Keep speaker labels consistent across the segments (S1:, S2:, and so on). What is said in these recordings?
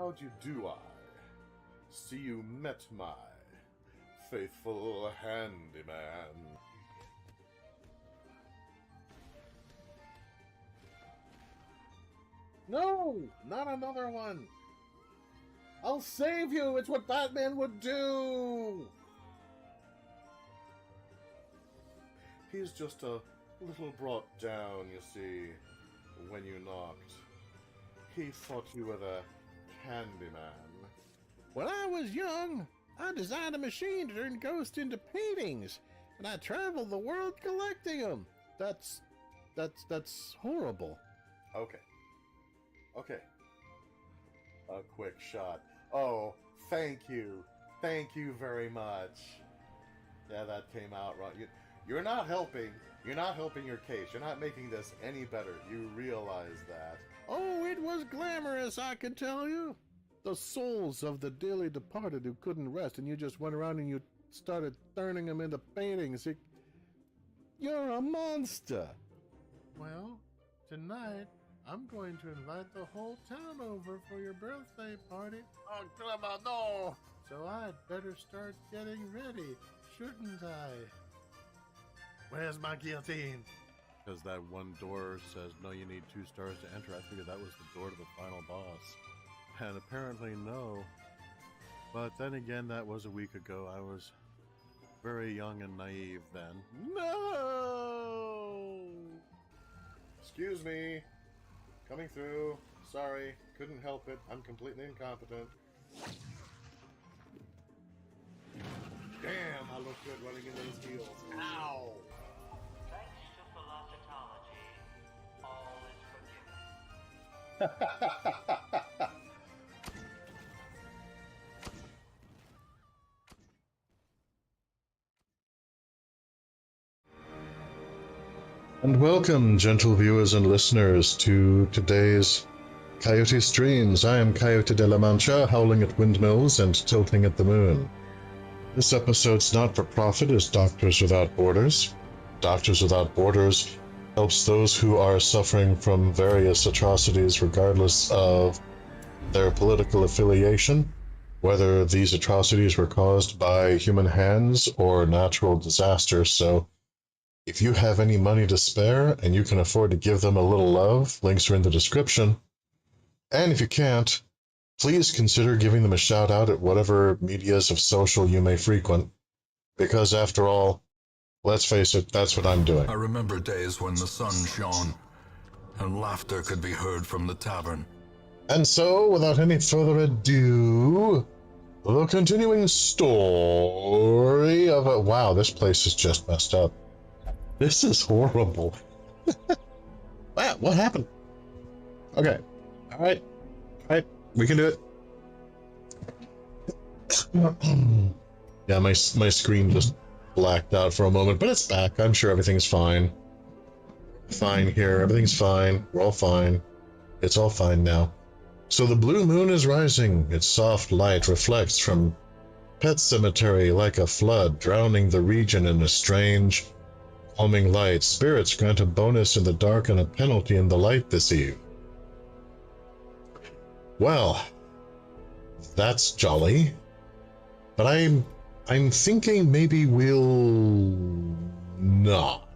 S1: How do I? See you met my faithful handyman. No! Not another one! I'll save you! It's what Batman would do! He's just a little brought down, you see, when you knocked. He thought you were the Candyman.
S2: When I was young, I designed a machine to turn ghosts into paintings, and I traveled the world collecting them. That's horrible.
S1: Okay. A quick shot. Oh, thank you. Thank you very much. Yeah, that came out wrong. You're not helping. You're not helping your case. You're not making this any better. You realize that.
S2: Oh, it was glamorous, I can tell you. The souls of the dearly departed who couldn't rest, and you just went around and you started turning them into paintings. You're a monster. Well, tonight, I'm going to invite the whole town over for your birthday party. Oh, Grandma, no! So I'd better start getting ready, shouldn't I? Where's my guillotine? Because that one door says, no, you need 2 stars to enter. I figured that was the door to the final boss. And apparently no. But then again, that was a week ago. I was very young and naive then. No!
S1: Excuse me. Coming through. Sorry. Couldn't help it. I'm completely incompetent. Damn, I look good running into those heels. Ow!
S3: Thanks to philosophology, all is forgiven.
S4: And welcome, gentle viewers and listeners, to today's Coyote Streams. I am Coyote de la Mancha, howling at windmills and tilting at the moon. This episode's not-for-profit is Doctors Without Borders. Doctors Without Borders helps those who are suffering from various atrocities regardless of their political affiliation, whether these atrocities were caused by human hands or natural disasters. So if you have any money to spare and you can afford to give them a little love, links are in the description. And if you can't, please consider giving them a shout out at whatever medias of social you may frequent. Because after all, let's face it, that's what I'm doing.
S5: I remember days when the sun shone and laughter could be heard from the tavern.
S4: And so, without any further ado, the continuing story of a... Wow, this place is just messed up. This is horrible. Wow, what happened? Okay. Alright. We can do it. Yeah, my screen just blacked out for a moment, but it's back. I'm sure everything's fine. Fine here. Everything's fine. We're all fine. It's all fine now. So the blue moon is rising. Its soft light reflects from Pet Cemetery like a flood, drowning the region in a strange, calming light. Spirits grant a bonus in the dark and a penalty in the light this eve. Well, that's jolly. But I'm thinking maybe we'll not.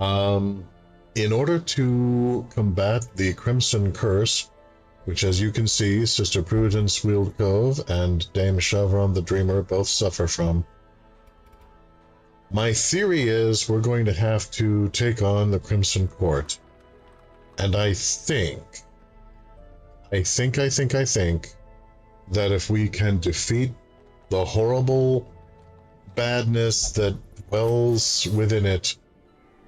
S4: In order to combat the Crimson Curse, which as you can see, Sister Prudence Wildcove and Dame Chevron the Dreamer both suffer from, my theory is we're going to have to take on the Crimson Court. And I think that if we can defeat the horrible badness that dwells within it,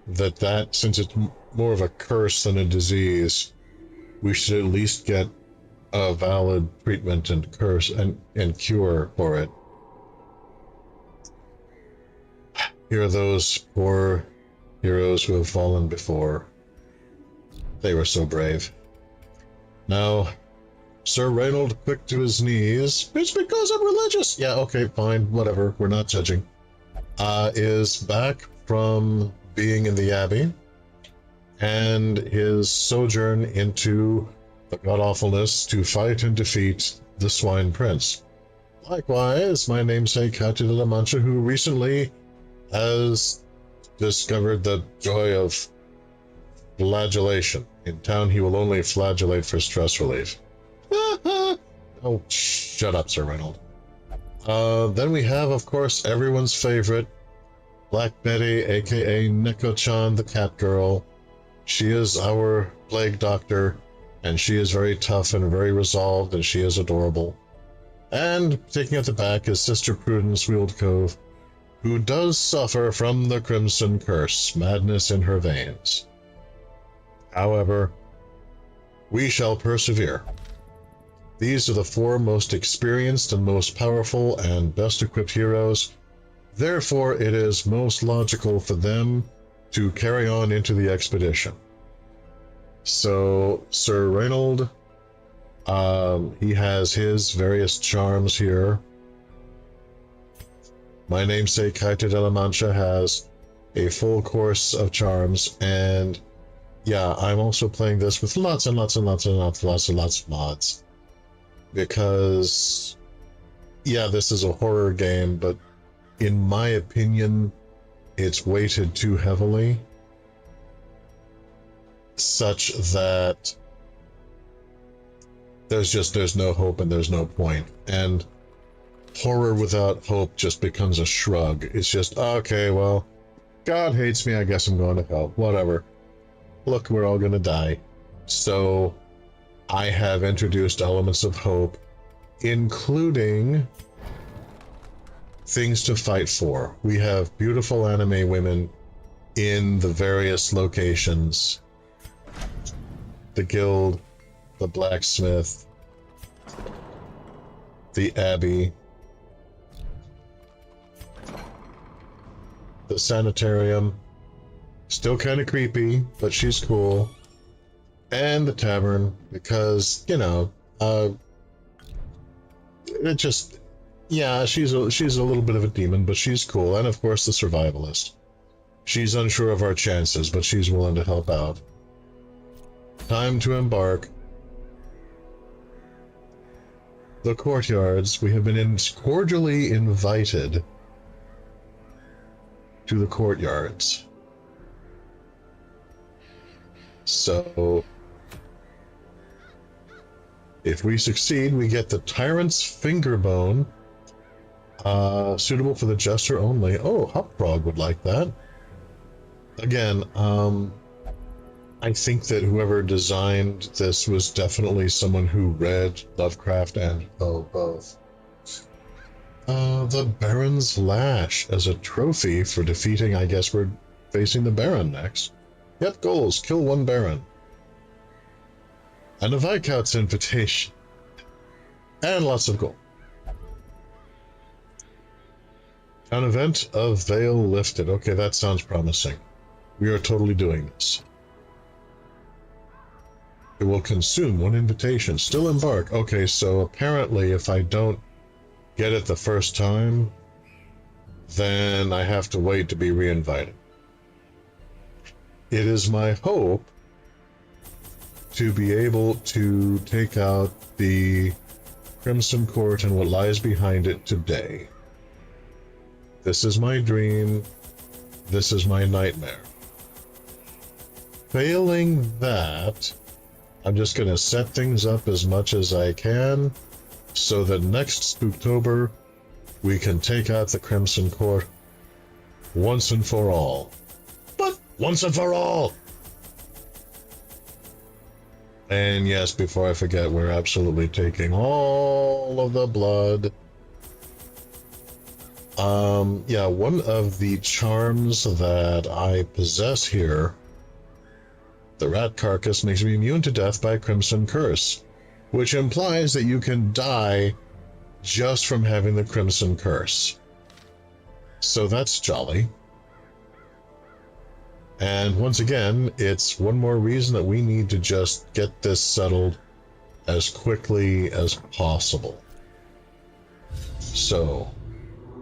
S4: that since it's more of a curse than a disease, we should at least get a valid treatment and curse and cure for it. Here are those poor heroes who have fallen before. They were so brave. Now, Sir Reynold, quick to his knees, it's because I'm religious. Yeah, okay, fine, whatever, we're not judging. Is back from being in the Abbey, and his sojourn into the god-awfulness to fight and defeat the Swine Prince. Likewise, my namesake Coyote de la Mancha, who recently has discovered the joy of flagellation. In town, he will only flagellate for stress relief. Oh, shut up, Sir Reynold. Then we have, of course, everyone's favorite, Black Betty, aka Neko-chan, the cat girl. She is our plague doctor, and she is very tough and very resolved, and she is adorable. And taking at the back is Sister Prudence Weald Cove, who does suffer from the Crimson Curse, madness in her veins. However, we shall persevere. These are the 4 most experienced and most powerful and best equipped heroes. Therefore, it is most logical for them to carry on into the expedition. So, Sir Reynold, he has his various charms here. My namesake, Coyote de la Mancha, has a full course of charms, and yeah, I'm also playing this with lots of mods. Because, yeah, this is a horror game, but in my opinion, it's weighted too heavily, such that there's no hope and there's no point. And horror without hope just becomes a shrug. It's just, okay, well, God hates me, I guess I'm going to hell. Whatever. Look, we're all gonna die. So, I have introduced elements of hope, including things to fight for. We have beautiful anime women in the various locations. The guild, the blacksmith, the abbey, the sanitarium, still kind of creepy, but she's cool, and the tavern, because, you know, it just, yeah, she's a little bit of a demon, but she's cool, and of course the survivalist. She's unsure of our chances, but she's willing to help out. Time to embark. The courtyards, we have been cordially invited to the courtyards. So, if we succeed, we get the Tyrant's Fingerbone, suitable for the Jester only. Oh, Hopfrog would like that. Again, I think that whoever designed this was definitely someone who read Lovecraft and both. The Baron's Lash as a trophy for defeating, I guess we're facing the Baron next. Yep, goals, kill 1 Baron. And a Viscount's invitation. And lots of gold. An event of Veil lifted. Okay, that sounds promising. We are totally doing this. It will consume 1 invitation. Still embark. Okay, so apparently if I don't get it the first time, then I have to wait to be re-invited. It is my hope to be able to take out the Crimson Court and what lies behind it today. This is my dream. This is my nightmare. Failing that, I'm just going to set things up as much as I can so that next Spooktober we can take out the Crimson Court once and for all. But once and for all! And yes, before I forget, we're absolutely taking all of the blood. Yeah, one of the charms that I possess here, the rat carcass, makes me immune to death by Crimson Curse, which implies that you can die just from having the Crimson Curse. So that's jolly. And once again, it's one more reason that we need to just get this settled as quickly as possible. So,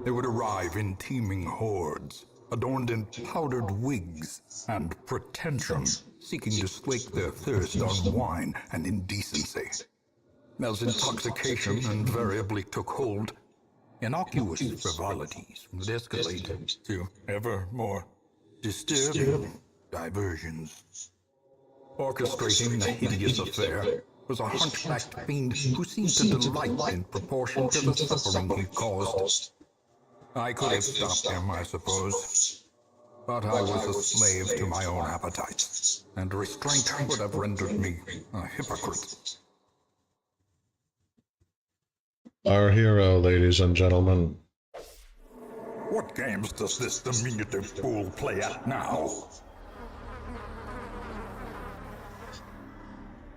S5: They would arrive in teeming hordes, adorned in powdered wigs and pretensions. seeking to slake their thirst on wine and indecency. As intoxication invariably took hold, innocuous frivolities would escalate to ever more disturbing diversions. Orchestrating the hideous affair was a hunchbacked fiend who seemed to delight in proportion to the suffering he caused. I could have stopped him, I suppose, but I was a slave to my own appetites, and restraint would have rendered me a hypocrite.
S4: Our hero, ladies and gentlemen.
S5: What games does this diminutive fool play at now?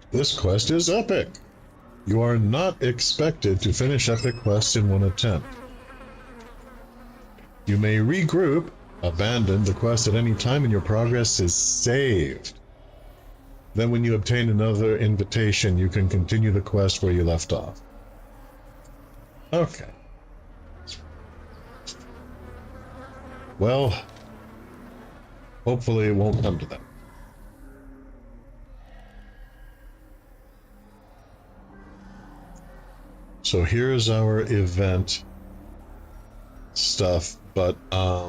S4: This quest is epic. You are not expected to finish epic quests in one attempt. You may regroup, abandon the quest at any time, and your progress is saved. Then when you obtain another invitation, you can continue the quest where you left off. Okay. Well, hopefully it won't come to that. So here's our event stuff, but I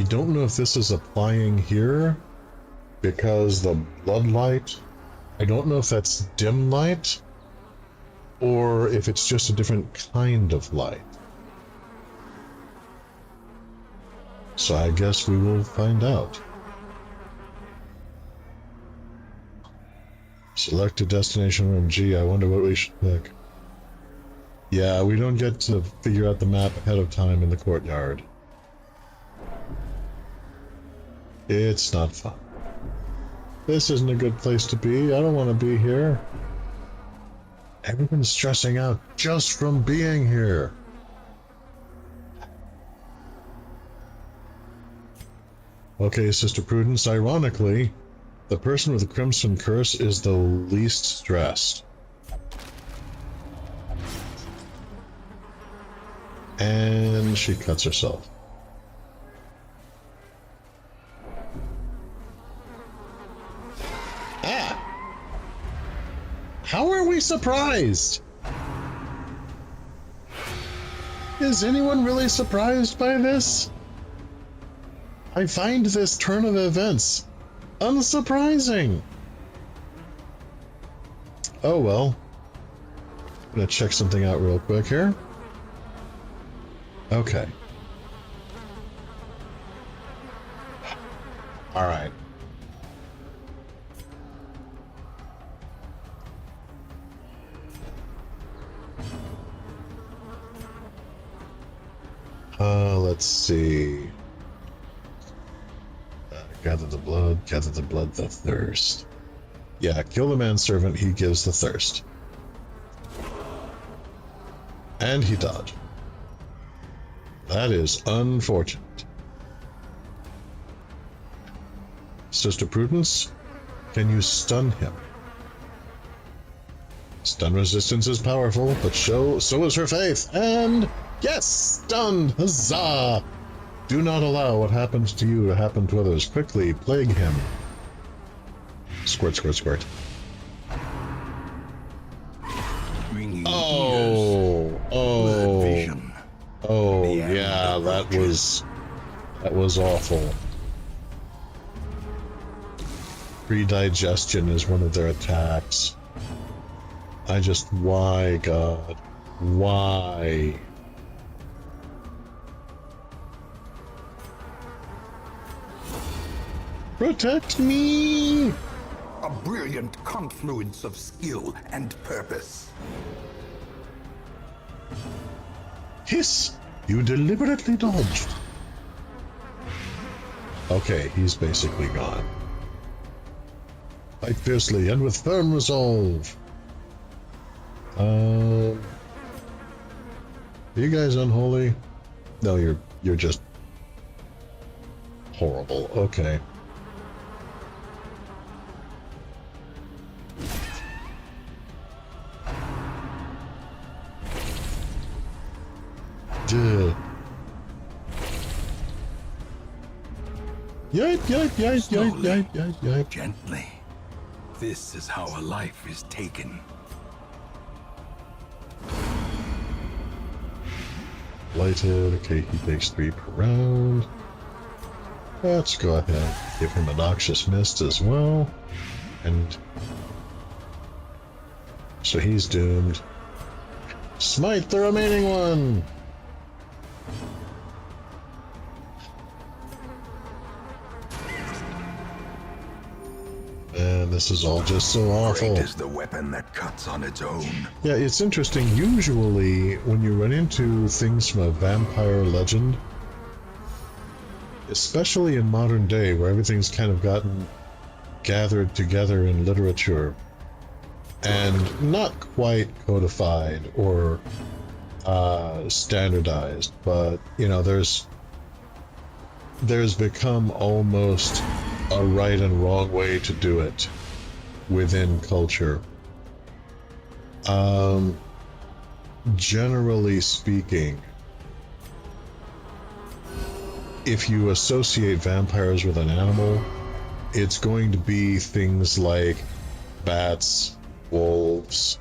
S4: don't know if this is applying here because the blood light, I don't know if that's dim light or if it's just a different kind of light. So I guess we will find out. Select a destination room. Gee, I wonder what we should pick. Yeah, we don't get to figure out the map ahead of time in the courtyard. It's not fun. This isn't a good place to be. I don't want to be here. Everyone's stressing out just from being here. Okay, Sister Prudence, ironically, the person with the Crimson Curse is the least stressed. And she cuts herself. Ah! How are we surprised? Is anyone really surprised by this? I find this turn of events unsurprising. Oh well. I'm gonna check something out real quick here. Okay. All right. Let's see. Gather the blood, the thirst. Yeah, kill the manservant, he gives the thirst. And he dodged. That is unfortunate. Sister Prudence, can you stun him? Stun resistance is powerful, but so is her faith. And yes, stunned! Huzzah! Do not allow what happens to you to happen to others. Quickly plague him. Squirt, squirt, squirt. Oh, yeah, that was awful. Predigestion is one of their attacks. Why, God? Why? Protect me!
S5: A brilliant confluence of skill and purpose.
S4: Hiss! You deliberately dodged. Okay, he's basically gone. Fight fiercely and with firm resolve. Are you guys unholy? No, you're just horrible. Okay. Duh. Yipe, yipe, yipe, yipe, yipe, yipe, yipe.
S5: Gently. This is how a life is taken.
S4: Lighted. Okay, he takes 3 per round. Let's go ahead and give him a noxious mist as well. And so he's doomed. Smite the remaining one! And this is all just so awful.
S5: Great is the weapon that cuts on its own.
S4: Yeah, it's interesting. Usually, when you run into things from a vampire legend, especially in modern day, where everything's kind of gotten gathered together in literature, and not quite codified or standardized, but, you know, there's become almost a right and wrong way to do it within culture. Generally speaking, if you associate vampires with an animal, it's going to be things like bats, wolves,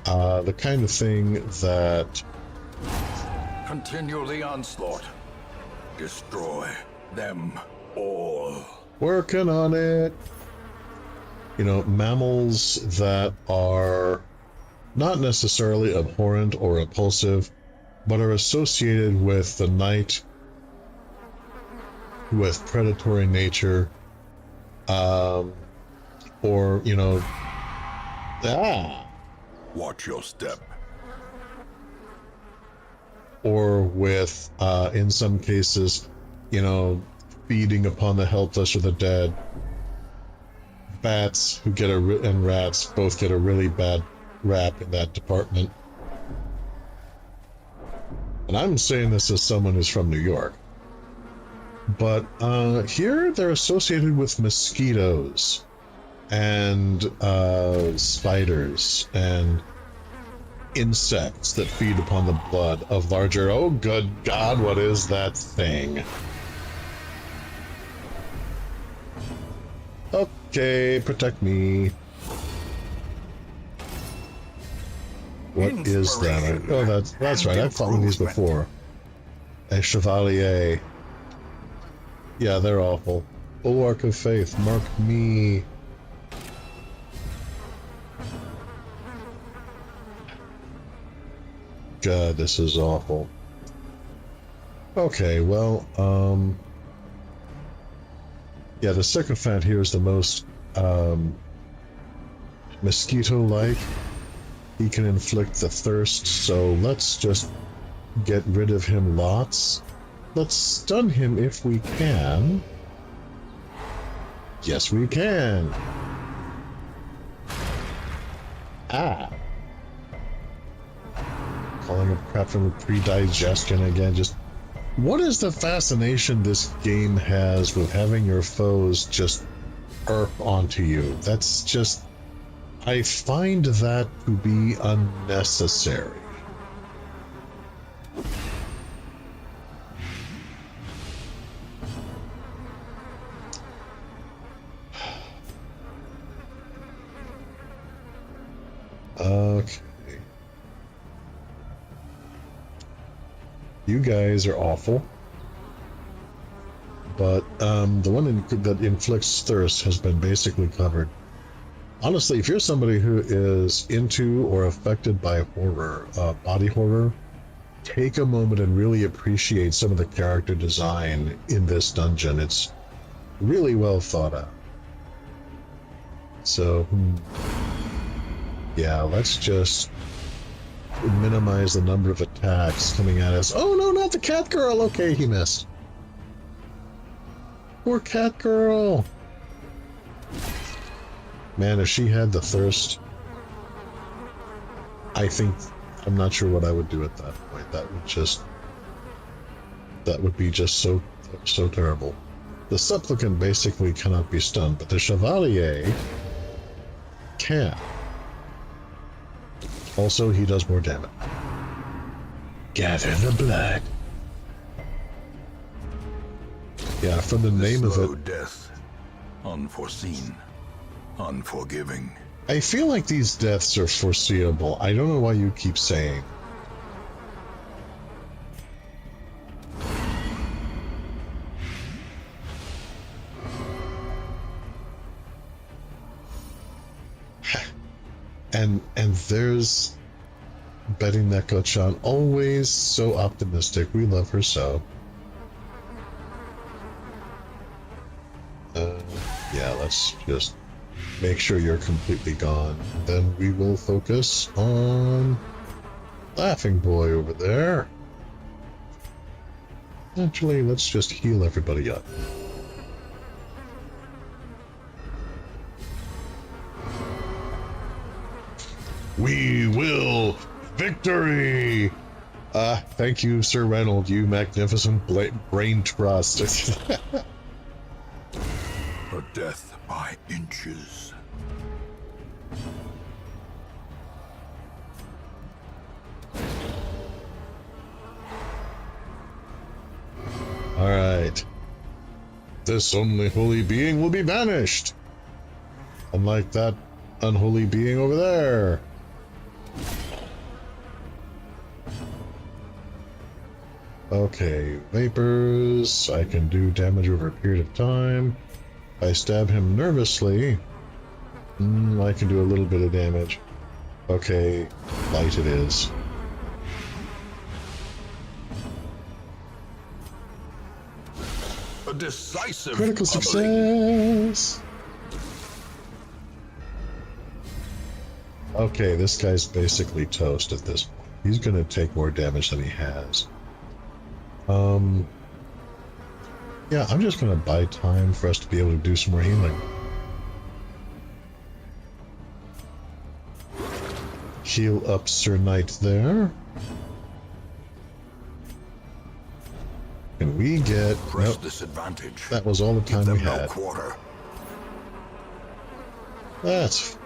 S4: the kind of thing that...
S5: Continue the onslaught. Destroy them all.
S4: Working on it. You know, mammals that are not necessarily abhorrent or repulsive, but are associated with the night, with predatory nature, or, you know,
S5: Watch your step.
S4: or with, in some cases, you know, feeding upon the helpless or the dead. Bats who get and rats both get a really bad rap in that department. And I'm saying this as someone who's from New York. But here they're associated with mosquitoes and spiders and insects that feed upon the blood of larger... Oh, good God, what is that thing? Okay, protect me. What is that? Oh, that's right. I've fought one of these before. A Chevalier. Yeah, they're awful. Bulwark of Faith, mark me. God, this is awful. Okay, well, yeah, the sycophant here is the most mosquito-like. He can inflict the thirst, so let's just get rid of him lots. Let's stun him if we can. Yes, we can. Ah. Calling up crap from pre-digestion again. Just what is the fascination this game has with having your foes just erp onto you? That's just... I find that to be unnecessary. Okay. You guys are awful. But the one that inflicts thirst has been basically covered. Honestly, if you're somebody who is into or affected by horror, body horror, take a moment and really appreciate some of the character design in this dungeon. It's really well thought out. So, yeah, let's just minimize the number of attacks coming at us. Oh no, not the cat girl! Okay, he missed. Poor cat girl! Man, if she had the thirst, I'm not sure what I would do at that point. That would be just so terrible. The supplicant basically cannot be stunned, but the Chevalier can. Also, he does more damage. Gather the blood. Yeah, from the name of
S5: slow
S4: it.
S5: death, unforeseen, unforgiving.
S4: I feel like these deaths are foreseeable. I don't know why you keep saying. And there's betting that Gotchan, always so optimistic. We love her so. Yeah, let's just make sure you're completely gone. Then we will focus on Laughing Boy over there. Actually, let's just heal everybody up. We will victory! Thank you, Sir Reynold, you magnificent brain trust.
S5: A death by inches.
S4: Alright. This only holy being will be banished! Unlike that unholy being over there. Okay, vapors. I can do damage over a period of time. If I stab him nervously, I can do a little bit of damage. Okay, light it is.
S5: A decisive
S4: Critical
S5: bubbling.
S4: success! Okay, this guy's basically toast at this point. He's gonna take more damage than he has. Yeah, I'm just gonna buy time for us to be able to do some more healing. Heal up Sir Knight there. Can we get...
S5: Press
S4: Nope,
S5: disadvantage.
S4: that was all the
S5: Give
S4: time
S5: them
S4: we
S5: no
S4: had.
S5: quarter.
S4: That's...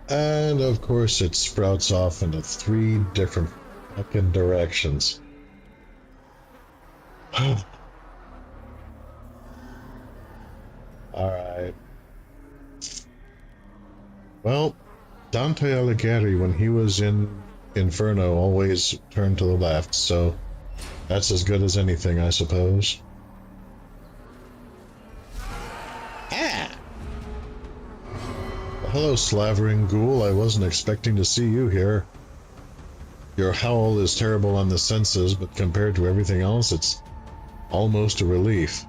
S4: And of course it sprouts off into 3 different fucking directions. Alright. Well, Dante Alighieri, when he was in Inferno, always turned to the left, so that's as good as anything, I suppose. Ah! Hello, slavering ghoul. I wasn't expecting to see you here. Your howl is terrible on the senses, but compared to everything else, it's almost a relief.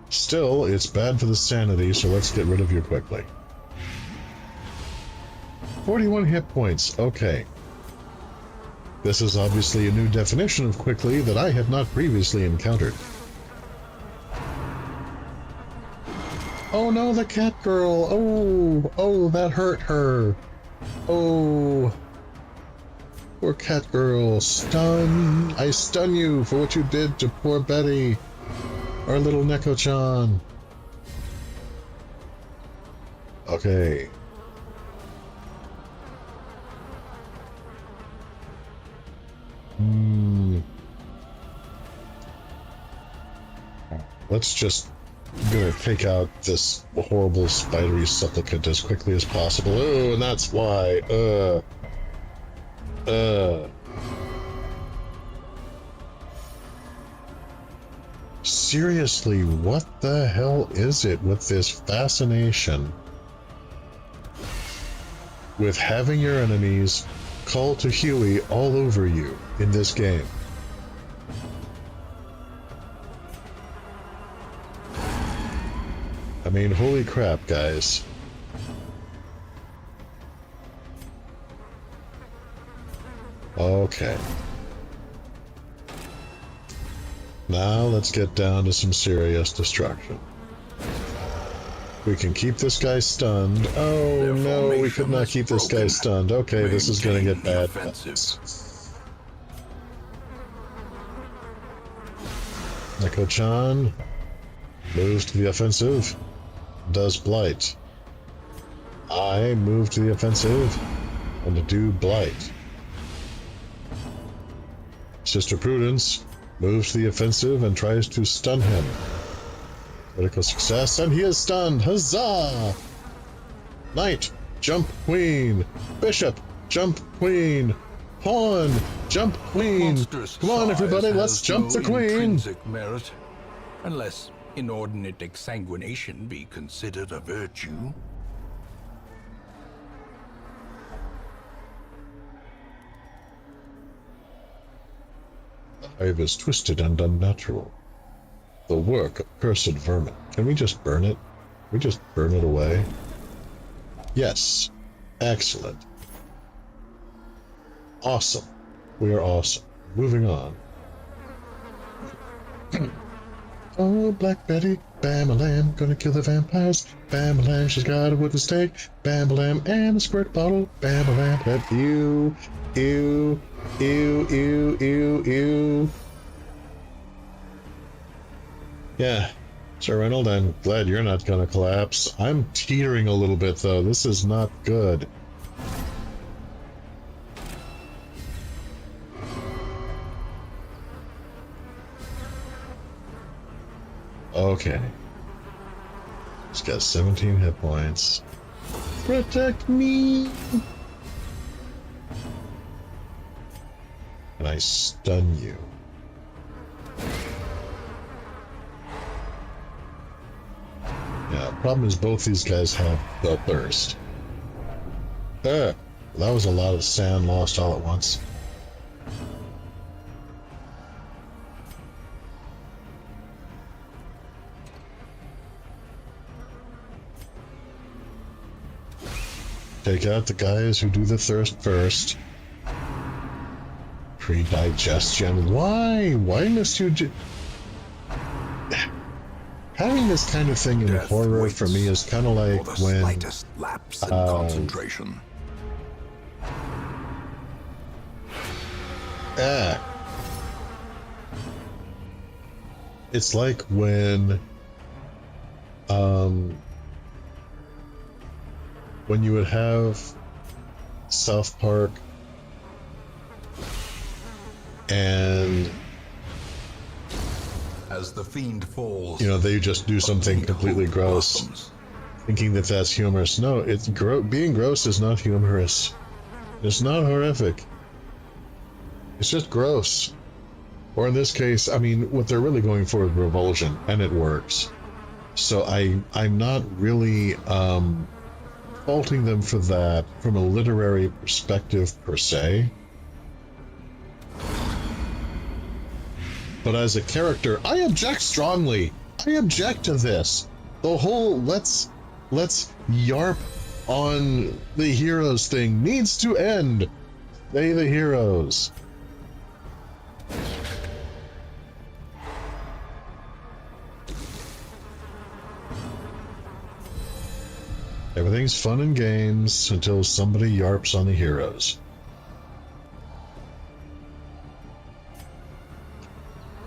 S4: Still, it's bad for the sanity, so let's get rid of you quickly. 41 hit points. Okay. This is obviously a new definition of quickly that I had not previously encountered. Oh no, the cat girl! Oh, that hurt her! Oh, poor cat girl. Stun! I stun you for what you did to poor Betty, our little Neko-chan. Okay. Let's just... I'm gonna take out this horrible spidery supplicant as quickly as possible. Oh, and that's why. Seriously, what the hell is it with this fascination with having your enemies call to Huey all over you in this game? I mean, holy crap, guys. Okay. Now let's get down to some serious destruction. We can keep this guy stunned. Oh no, we could not keep this guy stunned. Okay, this is gonna get bad. Neko-chan moves to the offensive. Does blight. I move to the offensive and to do blight. Sister Prudence moves to the offensive and tries to stun him. Critical success, and he is stunned. Huzzah! Knight, jump queen. Bishop, jump queen. Pawn, jump queen.
S5: Monstrous
S4: Come on,
S5: size
S4: everybody,
S5: has
S4: let's jump the
S5: no
S4: queen.
S5: intrinsic merit, unless inordinate exsanguination be considered a virtue.
S4: The hive is twisted and unnatural. The work of cursed vermin. Can we just burn it? Can we just burn it away? Yes. Excellent. Awesome. We are awesome. Moving on. Oh, Black Betty, Bam-a-lamb, gonna kill the vampires. Bam-a-lamb, she's got a wooden stake. Bam-a-lamb, and a squirt bottle. Bam-a-lamb, ew, ew, ew, ew, ew, ew. Yeah, Sir Reynolds, I'm glad you're not gonna collapse. I'm teetering a little bit, though. This is not good. Okay. He's got 17 hit points. Protect me! And I stun you. Yeah, problem is both these guys have the thirst. That was a lot of sand lost all at once. Take out the guys who do the thirst first. Pre-digestion. Why? Why must you having this kind of thing in
S5: Death
S4: horror for me is kind of like
S5: for the
S4: when
S5: slightest lapse in concentration.
S4: It's like when you would have South Park and
S5: As the fiend falls,
S4: you know, they just do something completely gross,
S5: blossoms.
S4: thinking that that's humorous. No, it's being gross is not humorous. It's not horrific. It's just gross. Or in this case, I mean, what they're really going for is revulsion, and it works. So I'm not really faulting them for that from a literary perspective per se. But as a character, I object strongly. I object to this. The whole let's yarp on the heroes thing needs to end. They the heroes. Everything's fun and games until somebody yarps on the heroes.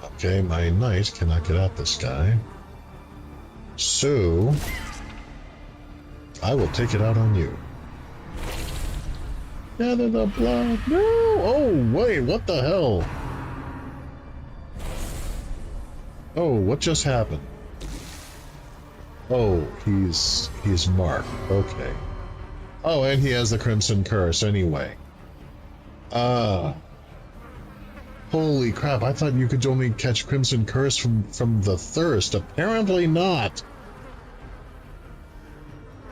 S4: Okay, my knight cannot get at this guy. So, I will take it out on you. Gather the blood. No! Oh, wait, what the hell? Oh, what just happened? Oh, he's marked. Okay. Oh, and he has the Crimson Curse anyway. Holy crap, I thought you could only catch Crimson Curse from the thirst. Apparently not.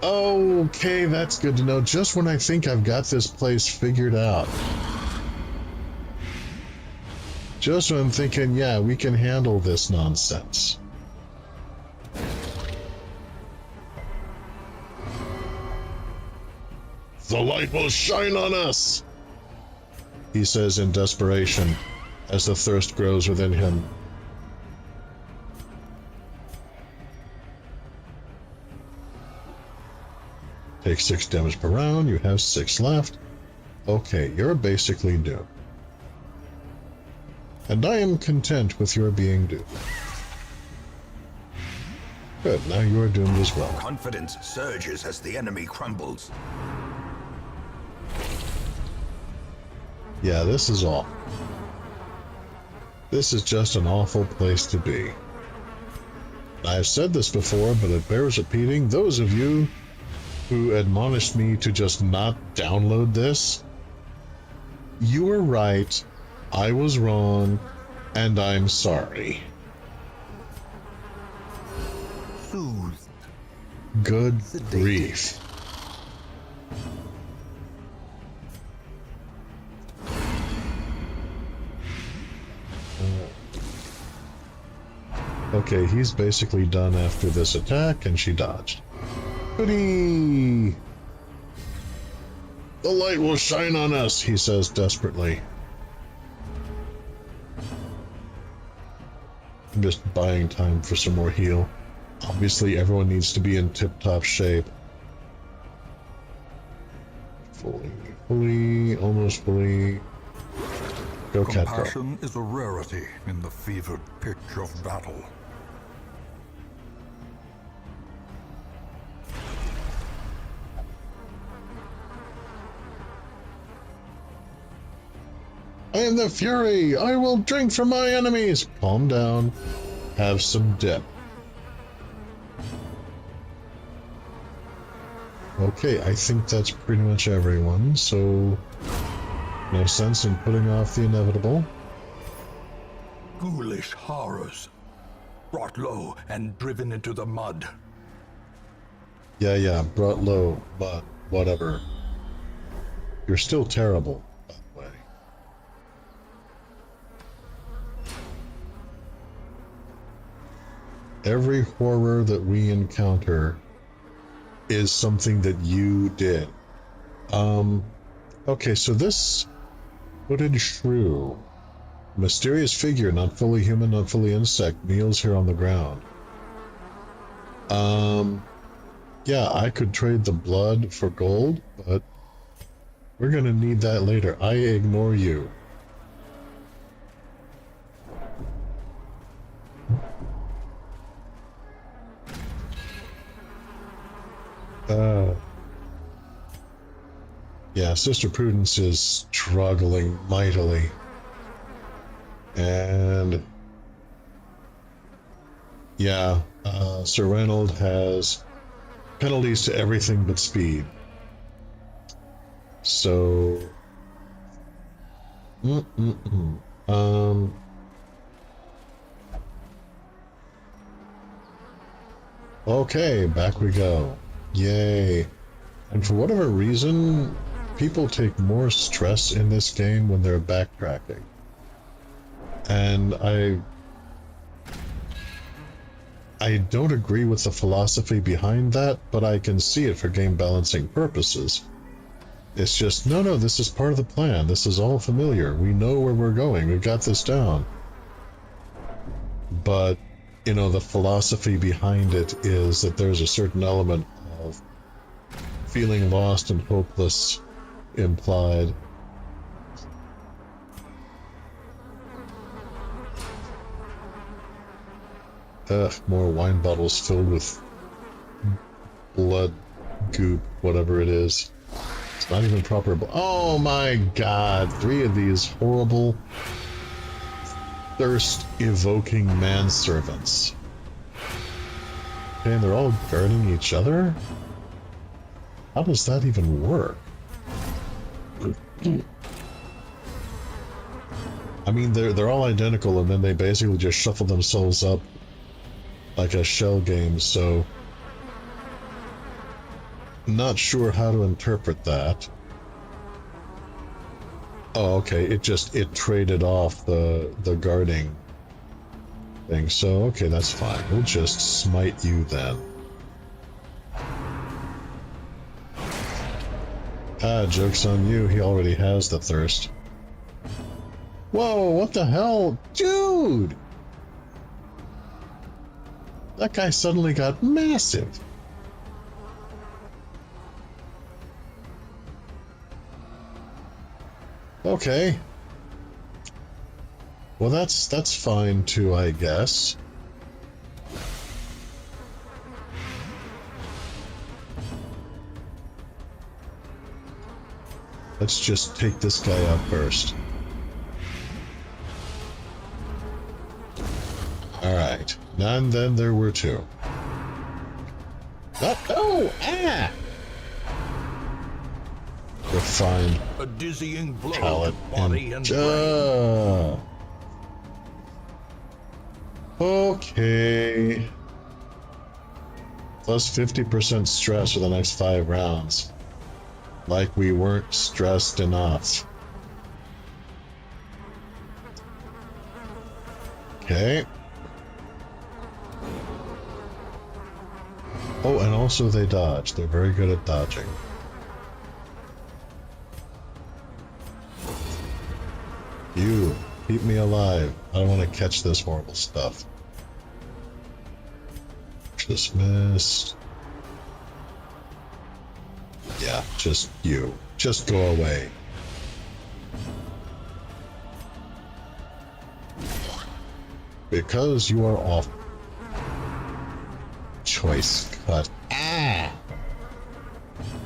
S4: Okay, that's good to know. Just when I think I've got this place figured out. Just when I'm thinking, yeah, we can handle this nonsense. The light will shine on us, he says in desperation, as the thirst grows within him. Take 6 damage per round, you have 6 left. Okay, you're basically doomed. And I am content with your being doomed. Good, now you are doomed as well.
S5: Confidence surges as the enemy crumbles.
S4: Yeah, this is all. This is just an awful place to be. I've said this before, but it bears repeating. Those of you who admonished me to just not download this, you were right, I was wrong, and I'm sorry.
S5: Soothed.
S4: Good
S5: Sedated.
S4: grief. Okay, he's basically done after this attack, and she dodged. Goody! The light will shine on us, he says desperately. I'm just buying time for some more heal. Obviously, everyone needs to be in tip-top shape. Fully, almost fully. Go, cat girl.
S5: Compassion is a rarity in the fevered pitch of battle.
S4: I am the Fury! I will drink from my enemies! Calm down. Have some dip. Okay, I think that's pretty much everyone, so no sense in putting off the inevitable.
S5: Ghoulish horrors, brought low and driven into the mud.
S4: Yeah, brought low, but whatever. You're still terrible, by the way. Every horror that we encounter is something that you did. Okay, so this hooded shrew, mysterious figure, not fully human, not fully insect, kneels here on the ground. Yeah, I could trade the blood for gold, but we're gonna need that later. I ignore you. Yeah, Sister Prudence is struggling mightily. And yeah, Sir Reynold has penalties to everything but speed. So okay, back we go. Yay. And for whatever reason, people take more stress in this game when they're backtracking. And I don't agree with the philosophy behind that, but I can see it for game balancing purposes. It's just, no, this is part of the plan. This is all familiar. We know where we're going. We've got this down. But, you know, the philosophy behind it is that there's a certain element of feeling lost and hopeless implied. Ugh, more wine bottles filled with blood, goop, whatever it is. It's not even proper. Oh my god, 3 of these horrible, thirst-evoking manservants. Okay, and they're all guarding each other? How does that even work? I mean, they're all identical, and then they basically just shuffle themselves up like a shell game, so not sure how to interpret that. Oh, okay, it traded off the guarding thing, so okay, that's fine. We'll just smite you then. Ah, joke's on you, he already has the thirst. Whoa, what the hell? Dude! That guy suddenly got massive. Okay. Well, that's fine too, I guess. Let's just take this guy out first. And then there were two. Oh! Ah! Refined
S5: A dizzying blow
S4: palate
S5: to body and brain.
S4: Okay. Plus 50% stress for the next 5 rounds. Like we weren't stressed enough. Okay. Oh, and also they dodge. They're very good at dodging. You, keep me alive. I don't want to catch this horrible stuff. Dismissed. Yeah, just you. Just go away. Because you are off. Choice cut. Ah!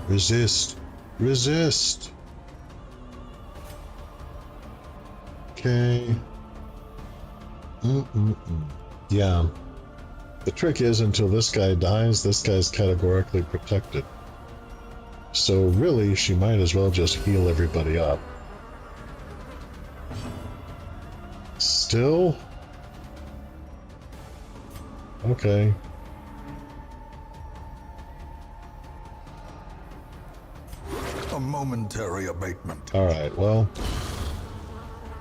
S4: Resist. Resist. Okay. Yeah. The trick is, until this guy dies, this guy's categorically protected. So really, she might as well just heal everybody up. Still? Okay.
S5: A momentary abatement.
S4: Alright, well.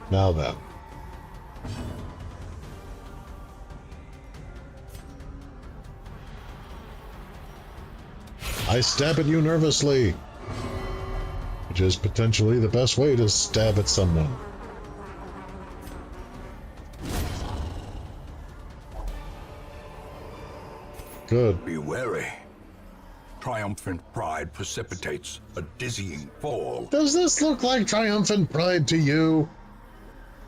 S4: Now then. I stab at you nervously, which is potentially the best way to stab at someone. Good.
S5: Be wary. Triumphant pride precipitates a dizzying fall.
S4: Does this look like triumphant pride to you?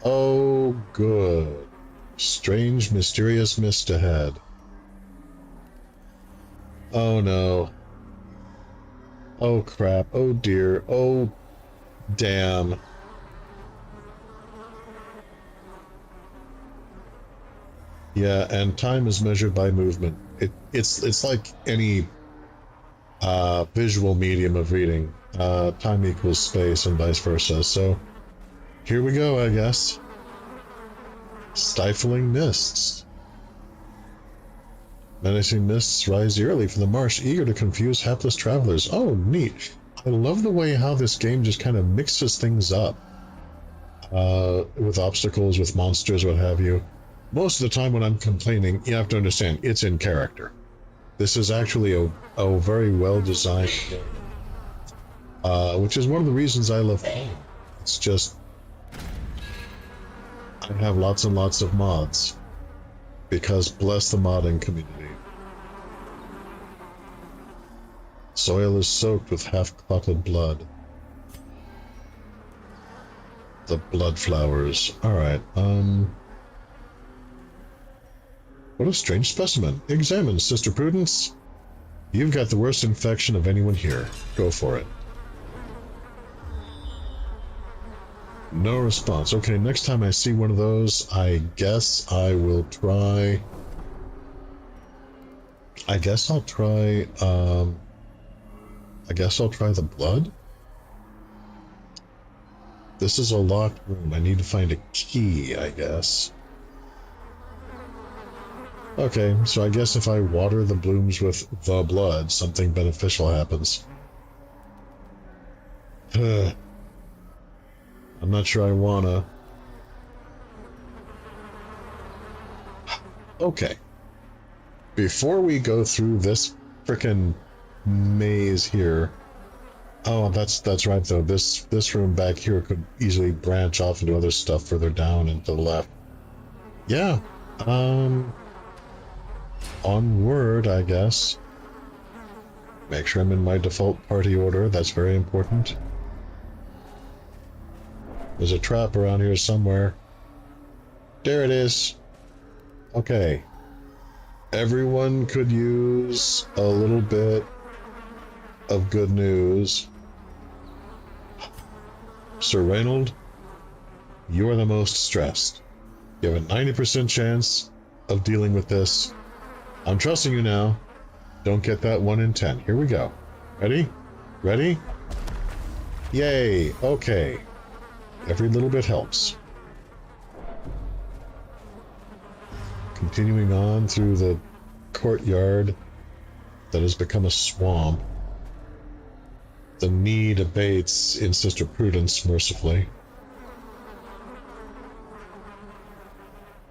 S4: Oh, good. Strange, mysterious mist ahead. Oh no. Oh crap. Oh dear. Oh damn. Yeah, and time is measured by movement. It's like any visual medium of reading. Time equals space and vice versa. So here we go, I guess. Stifling mists. Menacing mists rise eerily from the marsh, eager to confuse hapless travelers. Oh, neat. I love the way how this game just kind of mixes things up. With obstacles, with monsters, what have you. Most of the time when I'm complaining, you have to understand, it's in character. This is actually a very well-designed game. Which is one of the reasons I love playing. It's just... I have lots and lots of mods. Because bless the modding community. Soil is soaked with half-clotted blood. The blood flowers. Alright, what a strange specimen. Examine, Sister Prudence. You've got the worst infection of anyone here. Go for it. No response. Okay, next time I see one of those, I guess I will try... I guess I'll try the blood? This is a locked room. I need to find a key, I guess. Okay, so I guess if I water the blooms with the blood, something beneficial happens. I'm not sure I wanna. Okay. Before we go through this frickin' maze here... Oh, that's right though. This room back here could easily branch off into other stuff further down and to the left. Yeah. Onward, I guess. Make sure I'm in my default party order. That's very important. There's a trap around here somewhere. There it is. Okay. Everyone could use a little bit of good news. Sir Reynold, you are the most stressed. You have a 90% chance of dealing with this. I'm trusting you now. Don't get that 1 in 10. Here we go. Ready? Ready? Yay! Okay. Every little bit helps. Continuing on through the courtyard that has become a swamp. The need abates in Sister Prudence, mercifully.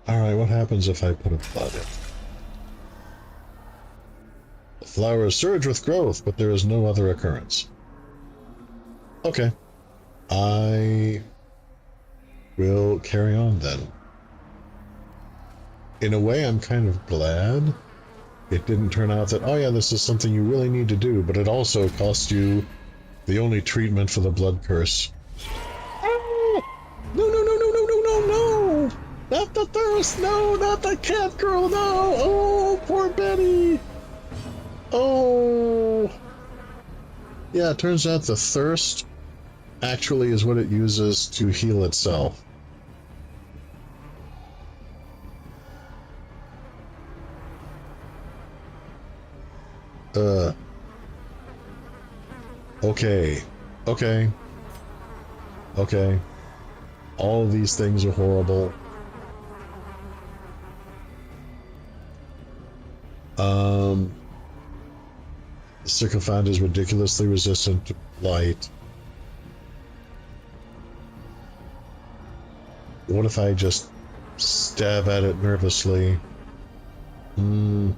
S4: Alright, what happens if I put a flood in? The flowers surge with growth, but there is no other occurrence. Okay. I will carry on then. In a way, I'm kind of glad it didn't turn out that, oh yeah, this is something you really need to do, but it also costs you the only treatment for the blood curse. Oh! No, no, no, no, no, no, no, no! Not the thirst! No, not the cat girl, no! Oh, poor Betty! Oh! Yeah, it turns out the thirst actually is what it uses to heal itself. Okay. Okay. Okay. All of these things are horrible. The sycophant is ridiculously resistant to light. What if I just stab at it nervously? You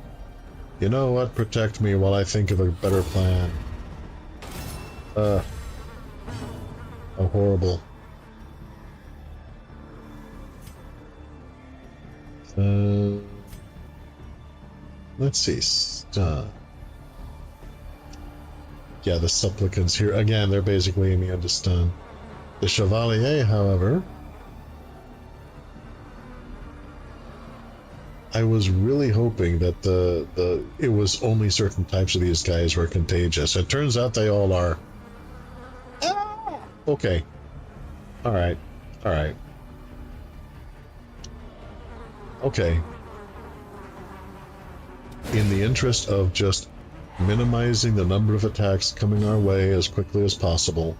S4: know what? Protect me while I think of a better plan. How horrible. Let's see. Yeah, the supplicants here. Again, they're basically immune to stun. The Chevalier, however... I was really hoping that it was only certain types of these guys were contagious. It turns out they all are. Ah! Okay. Alright. Alright. Okay. In the interest of just minimizing the number of attacks coming our way as quickly as possible,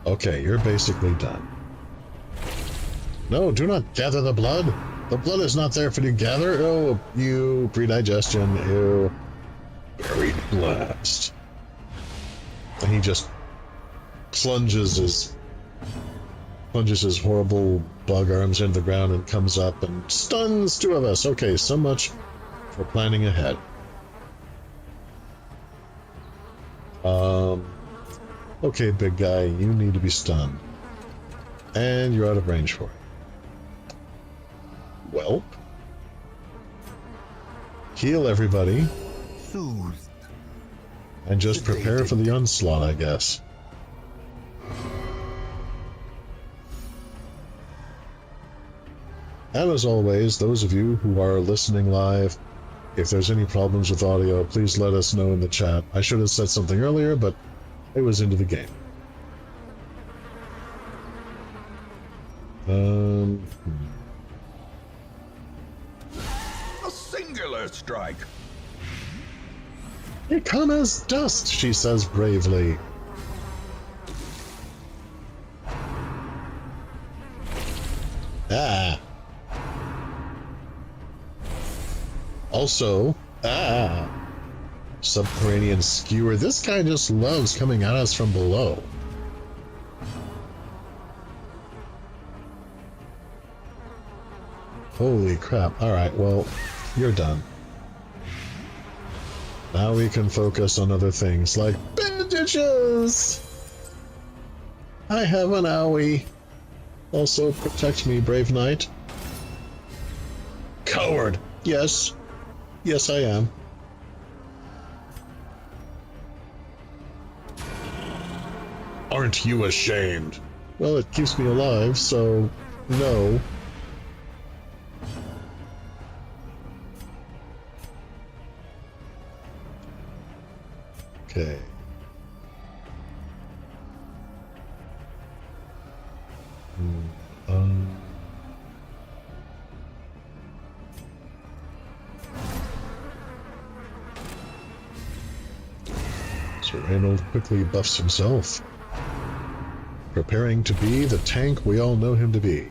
S4: okay, you're basically done. No, do not gather the blood. The blood is not there for you to gather. Oh, you predigestion. Ew. Buried blast. And he just plunges his horrible bug arms into the ground and comes up and stuns 2 of us. Okay, so much for planning ahead. Okay, big guy, you need to be stunned. And you're out of range for it. Well. Heal everybody.
S5: Soothed.
S4: And just prepare for the onslaught, I guess. And as always, those of you who are listening live, if there's any problems with audio, please let us know in the chat. I should have said something earlier, but it was into the game.
S5: A singular strike.
S4: "You come as dust," she says bravely. Ah. Also, subterranean skewer. This guy just loves coming at us from below. Holy crap. Alright, well, you're done. Now we can focus on other things like bandages! I have an owie. Also, protect me, brave knight. Coward! Yes. Yes, I am. Aren't you ashamed? Well, it keeps me alive, so no. Okay. So Reynold quickly buffs himself, preparing to be the tank we all know him to be.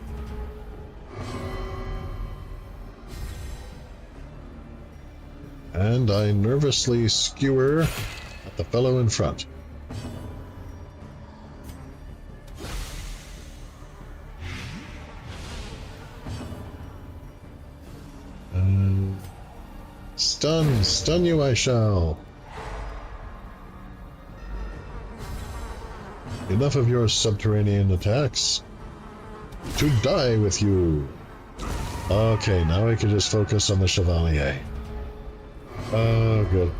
S4: And I nervously skewer at the fellow in front. Stun you I shall. Enough of your subterranean attacks. To die with you. Okay, now I can just focus on the Chevalier. Oh, good.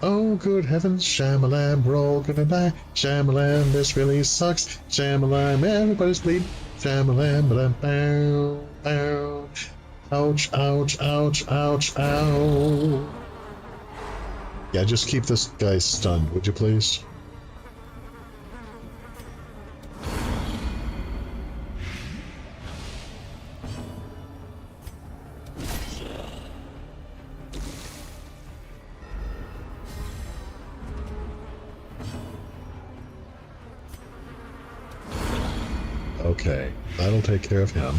S4: Oh, good heavens, Shamalam, we're all gonna die. Shamalam, this really sucks. Shamalam, everybody's bleeding. Shamalam, but I'm bow, bow. Ouch, ouch, ouch, ouch, ow. Yeah, just keep this guy stunned, would you please? Okay, that'll take care of him.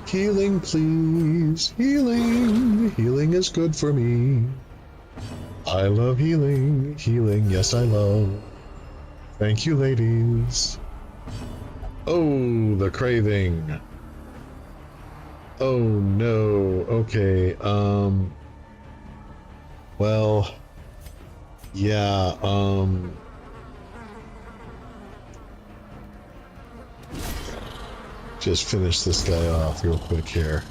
S4: Healing, please. Healing. Healing is good for me. I love healing. Healing, yes, I love. Thank you, ladies. Oh, the craving. Oh, no. Okay, well, yeah, just finish this guy off real quick here.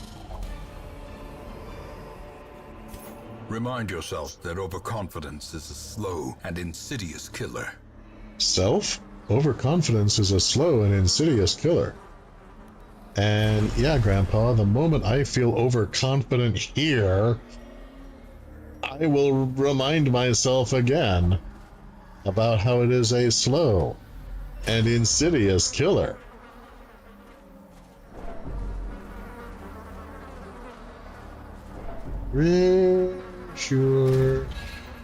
S5: Remind yourself that overconfidence is a slow and insidious killer.
S4: Self? Overconfidence is a slow and insidious killer. And yeah, Grandpa, the moment I feel overconfident here, I will remind myself again about how it is a slow and insidious killer. Real sure.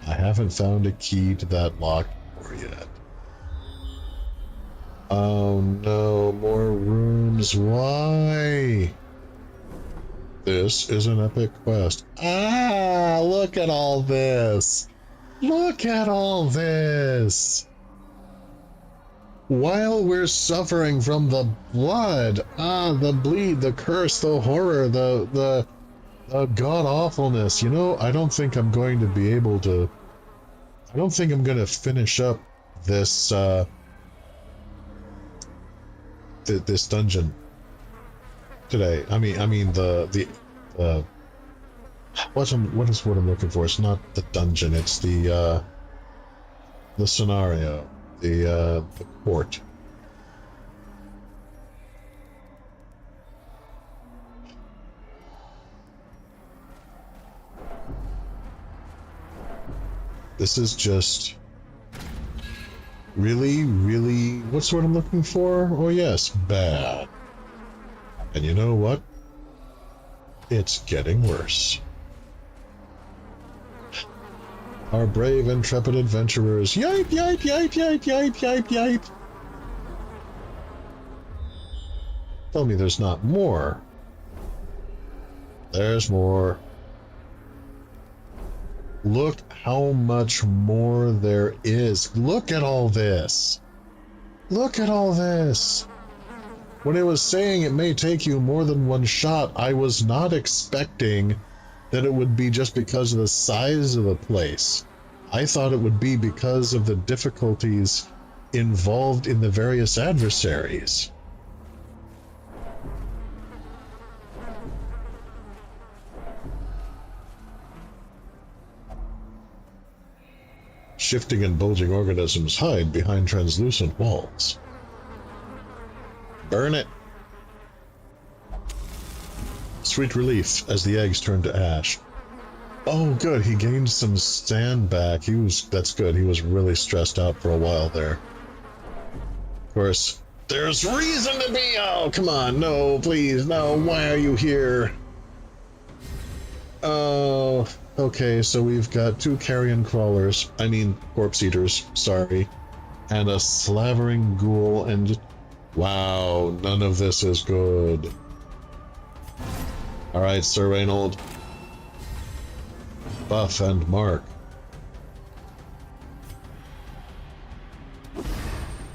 S4: I haven't found a key to that locked door yet. Oh no, more rooms. Why? This is an epic quest. Ah, look at all this. Look at all this. While we're suffering from the blood, the bleed, the curse, the horror, the god-awfulness, you know, I don't think I'm going to be able to... I don't think I'm going to finish up this, this dungeon today. I mean what is what I'm looking for? It's not the dungeon, it's the scenario, the court. This is just really, really, what's what I'm looking for? Oh yes, bad. And you know what? It's getting worse. Our brave, intrepid adventurers, yipe, yipe, yipe, yipe, yipe, yipe, yipe. Tell me there's not more. There's more. Look how much more there is. Look at all this. Look at all this. When it was saying it may take you more than one shot, I was not expecting that it would be just because of the size of the place. I thought it would be because of the difficulties involved in the various adversaries. Shifting and bulging organisms hide behind translucent walls. Burn it! Sweet relief as the eggs turn to ash. Oh, good. He gained some stand back. That's good. He was really stressed out for a while there. Of course, there's reason to be. Oh, come on. No, please. No. Why are you here? Oh, okay. So we've got 2 carrion crawlers. I mean, corpse eaters. Sorry. And a slavering ghoul. And wow, none of this is good. All right, Sir Reynold. Buff and mark.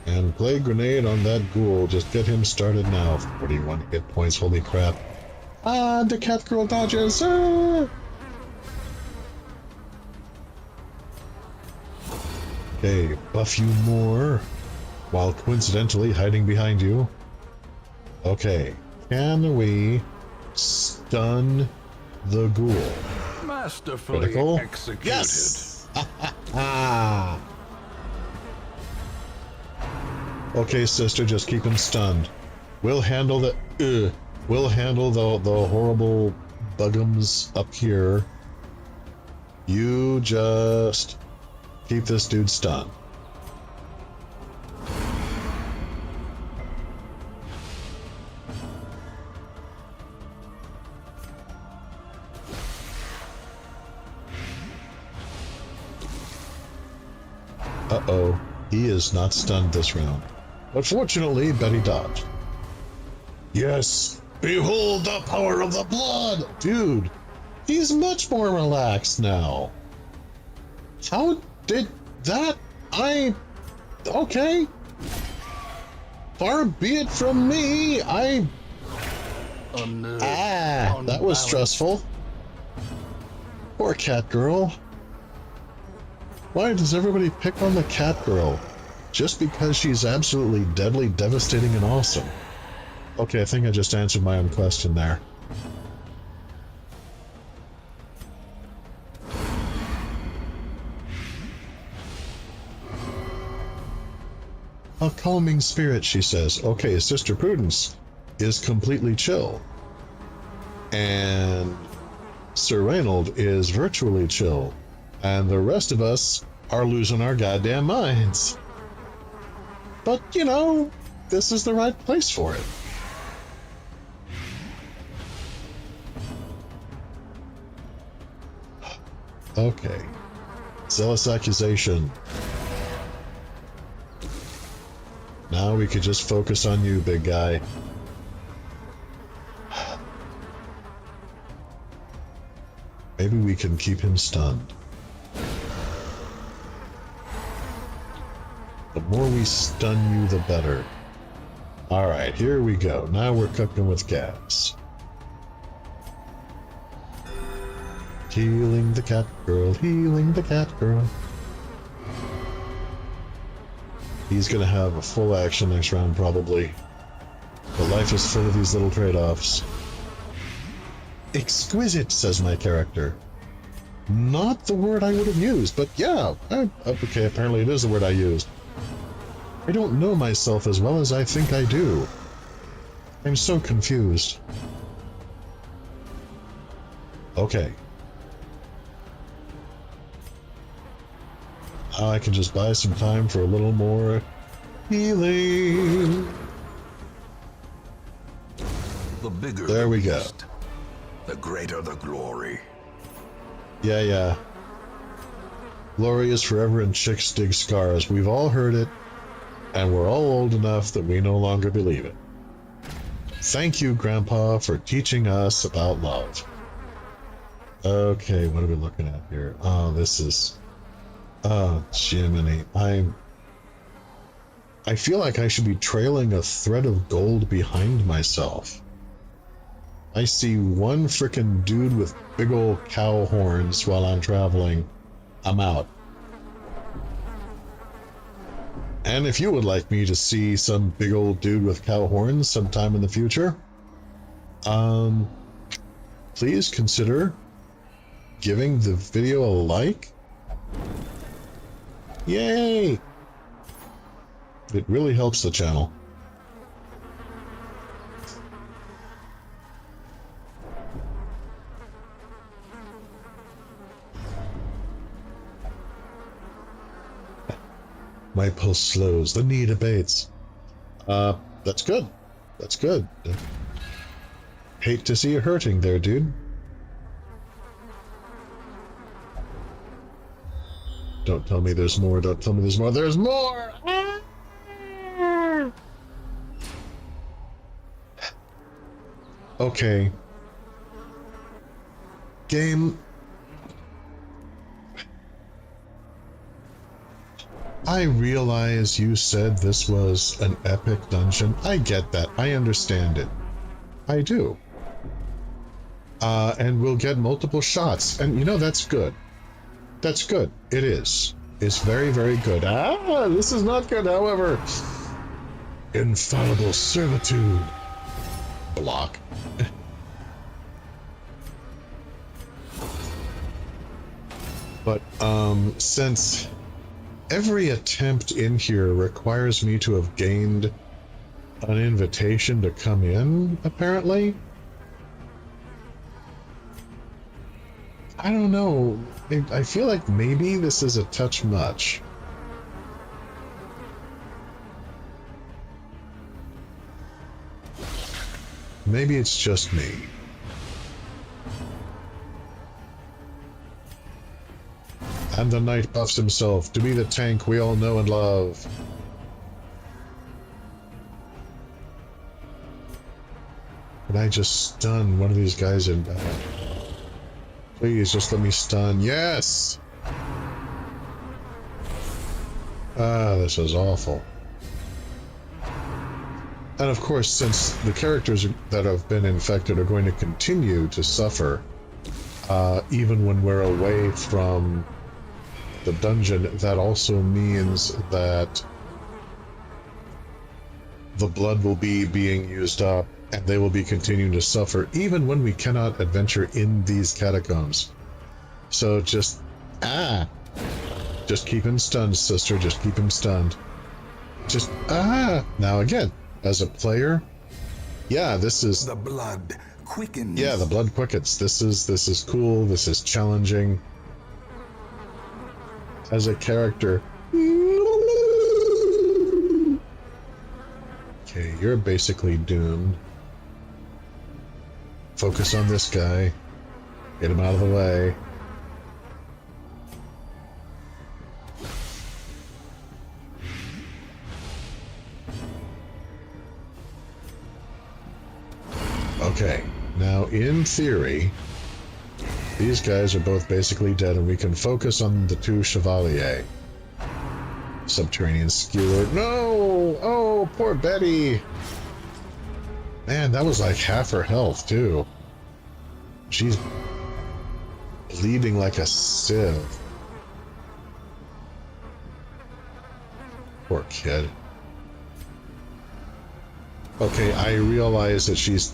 S4: And play grenade on that ghoul. Just get him started now. 41 hit points. Holy crap. Ah, the cat girl dodges. Ah! Okay, buff you more. While coincidentally hiding behind you. Okay. Can we stun the ghoul?
S5: Masterfully
S4: Critical.
S5: executed.
S4: Yes! Ah. Okay, sister, just keep him stunned. We'll handle the horrible bugums up here. You just keep this dude stunned. Uh-oh, he is not stunned this round. But fortunately, Betty dodged. Yes, behold the power of the blood! Dude, he's much more relaxed now. How did that? Okay. Far be it from me, that was stressful. Poor cat girl. Why does everybody pick on the cat girl? Just because she's absolutely deadly, devastating, and awesome. Okay, I think I just answered my own question there. A calming spirit, she says. Okay, Sister Prudence is completely chill. And Sir Reynold is virtually chill. And the rest of us are losing our goddamn minds. But, you know, this is the right place for it. Okay. Zealous accusation. Now we could just focus on you, big guy. Maybe we can keep him stunned. The more we stun you, the better. Alright, here we go. Now we're cooking with gas. Healing the cat girl, healing the cat girl. He's gonna have a full action next round, probably. But life is full of these little trade-offs. Exquisite, says my character. Not the word I would have used, but yeah. Okay, apparently it is the word I used. I don't know myself as well as I think I do. I'm so confused. Okay. Now I can just buy some time for a little more healing.
S5: The bigger
S4: there we go.
S5: The greater the glory.
S4: Yeah. Glory is forever and chicks dig scars. We've all heard it, and we're all old enough that we no longer believe it. Thank you, Grandpa, for teaching us about love. Okay, what are we looking at here? Oh, this is... Oh, Jiminy. I feel like I should be trailing a thread of gold behind myself. I see one frickin' dude with big old cow horns while I'm traveling. I'm out. And if you would like me to see some big old dude with cow horns sometime in the future, please consider giving the video a like. Yay! It really helps the channel. My pulse slows. The need abates. That's good. That's good. Hate to see you hurting there, dude. Don't tell me there's more. Don't tell me there's more. There's more! Okay. Game. I realize you said this was an epic dungeon. I get that. I understand it. I do. And we'll get multiple shots. And you know, that's good. That's good. It is. It's very, very good. Ah, this is not good, however. Infallible servitude. Block. But, since every attempt in here requires me to have gained an invitation to come in, apparently, I don't know. I feel like maybe this is a touch much. Maybe it's just me. And the knight buffs himself to be the tank we all know and love. Can I just stun one of these guys in battle? Please, just let me stun. Yes! Ah, this is awful. And of course, since the characters that have been infected are going to continue to suffer, even when we're away from the dungeon, that also means that the blood will be being used up and they will be continuing to suffer even when we cannot adventure in these catacombs. So just keep him stunned, sister. Just keep him stunned. Just now again, as a player, yeah, this is
S5: the blood quickens.
S4: Yeah, the blood quickens. This is cool. This is challenging. As a character, okay, you're basically doomed. Focus on this guy. Get him out of the way. Okay, now in theory, these guys are both basically dead and we can focus on the two Chevalier. Subterranean Skewer. No! Oh, poor Betty! Man, that was like half her health, too. She's bleeding like a sieve. Poor kid. Okay, I realize that she's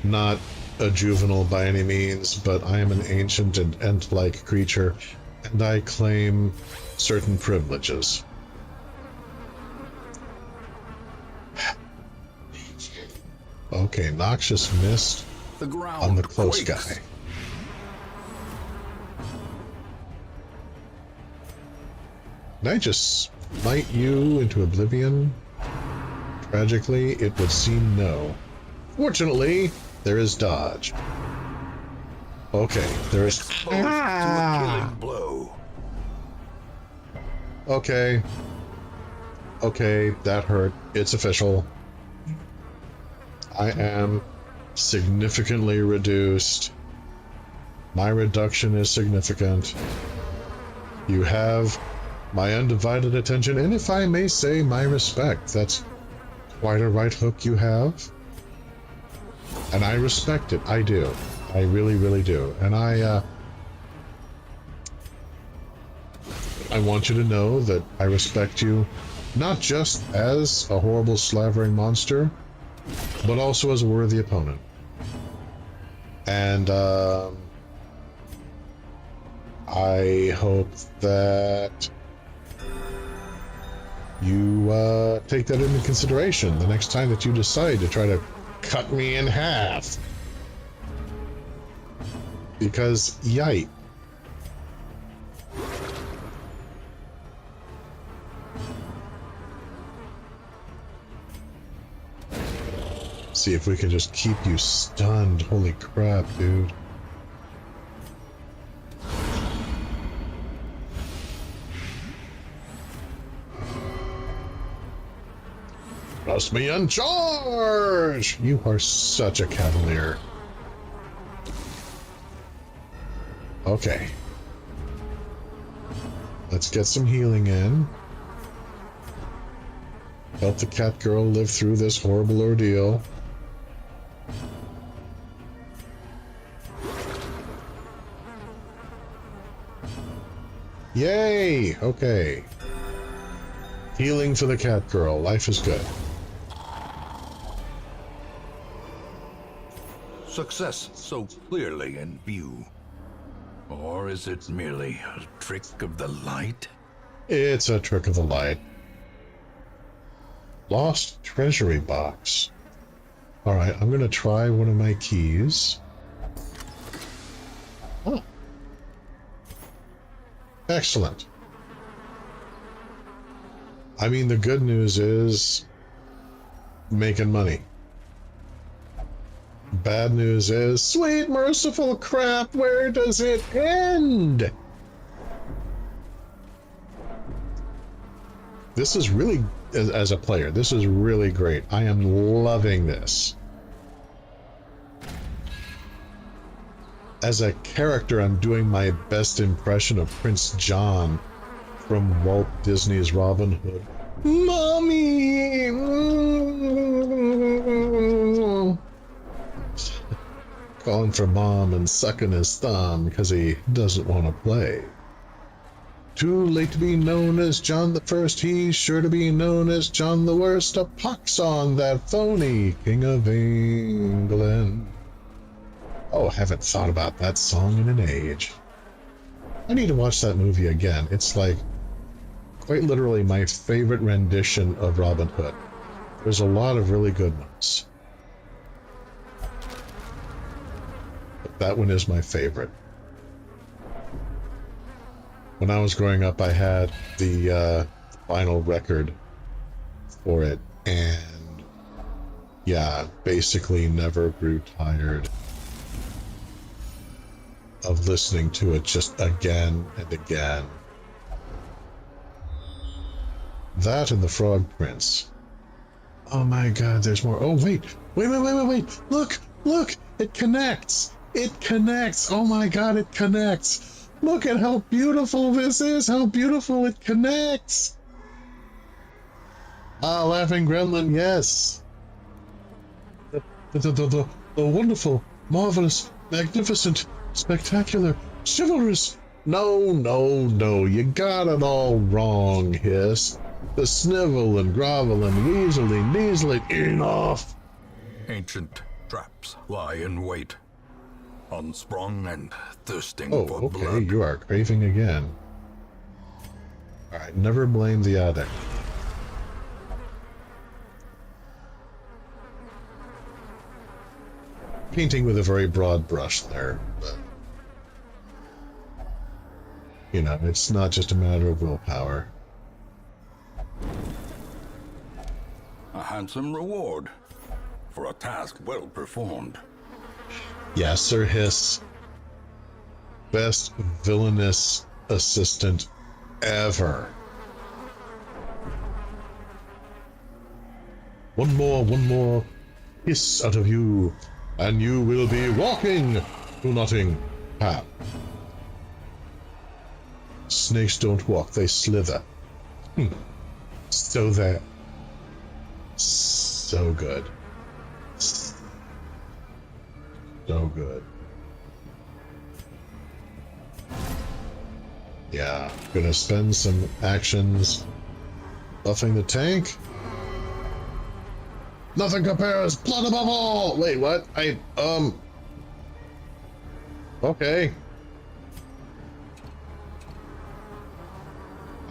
S4: not a juvenile by any means, but I am an ancient and ant-like creature, and I claim certain privileges. Okay, Noxious Mist
S5: The ground
S4: on the close
S5: quakes.
S4: guy. Can I just smite you into oblivion? Tragically, it would seem no. Fortunately, there is dodge. Okay, there is...
S5: Exposed to a killing blow.
S4: Okay. Okay, that hurt. It's official. I am significantly reduced. My reduction is significant. You have my undivided attention, and if I may say, my respect. That's quite a right hook you have. And I respect it. I do. I really, really do. And I want you to know that I respect you, not just as a horrible slavering monster, but also as a worthy opponent. And I hope that you take that into consideration the next time that you decide to try to cut me in half. Because, yike. see if we can just keep you stunned. Holy crap, dude. Trust me and charge! You are such a cavalier. Okay. Let's get some healing in. Help the cat girl live through this horrible ordeal. Yay! Okay. Healing for the cat girl. Life is good.
S5: Success so clearly in view. Or is it merely a trick of the light?
S4: It's a trick of the light. Lost treasury box. Alright, I'm gonna try one of my keys. Oh. Excellent. I mean, the good news is making money. Bad news is, sweet merciful crap, where does it end? This is really, as a player, this is really great. I am loving this. As a character, I'm doing my best impression of Prince John from Walt Disney's Robin Hood. Mommy! Calling for mom and sucking his thumb because he doesn't want to play. Too late to be known as John the First, he's sure to be known as John the Worst. A pox on that phony King of England. Oh, haven't thought about that song in an age. I need to watch that movie again. It's like quite literally my favorite rendition of Robin Hood. There's a lot of really good ones, but that one is my favorite. When I was growing up, I had the vinyl record for it, and yeah, basically never grew tired of listening to it just again and again. That and the Frog Prince. Oh my god, there's more. Oh, wait. Look, it connects. It connects. Oh my god, it connects. Look at how beautiful this is, how beautiful it connects. Ah, Laughing Gremlin, yes. The wonderful, marvelous, magnificent, spectacular, chivalrous. No, you got it all wrong, Hiss. The snivel and grovel and weaselly, measly, enough.
S5: Ancient traps lie in wait, unsprung and thirsting for
S4: okay,
S5: blood.
S4: You are craving again. Alright, never blame the addict. Painting with a very broad brush there, but you know, it's not just a matter of willpower.
S5: A handsome reward for a task well performed.
S4: Yes, Sir Hiss. Best villainous assistant ever. One more hiss out of you, and you will be walking to Notting Path. Snakes don't walk, they slither. So there. So good. So good. Yeah, gonna spend some actions buffing the tank. Nothing compares, blood above all! Wait, what? Okay.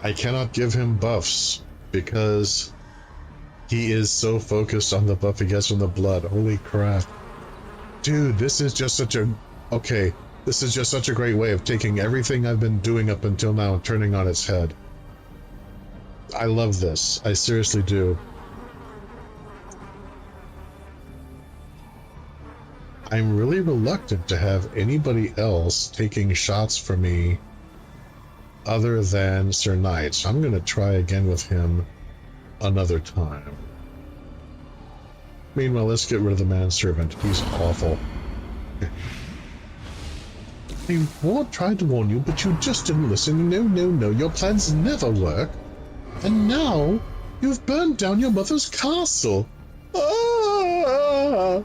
S4: I cannot give him buffs because he is so focused on the buff he gets from the blood. Holy crap. Dude, this is just such a... Okay, this is just such a great way of taking everything I've been doing up until now and turning on its head. I love this. I seriously do. I'm really reluctant to have anybody else taking shots for me other than Sir Knight. So I'm going to try again with him another time. Meanwhile, let's get rid of the manservant. He's awful. I tried to warn you, but you just didn't listen. No, no, no. Your plans never work. And now, you've burned down your mother's castle. Ah!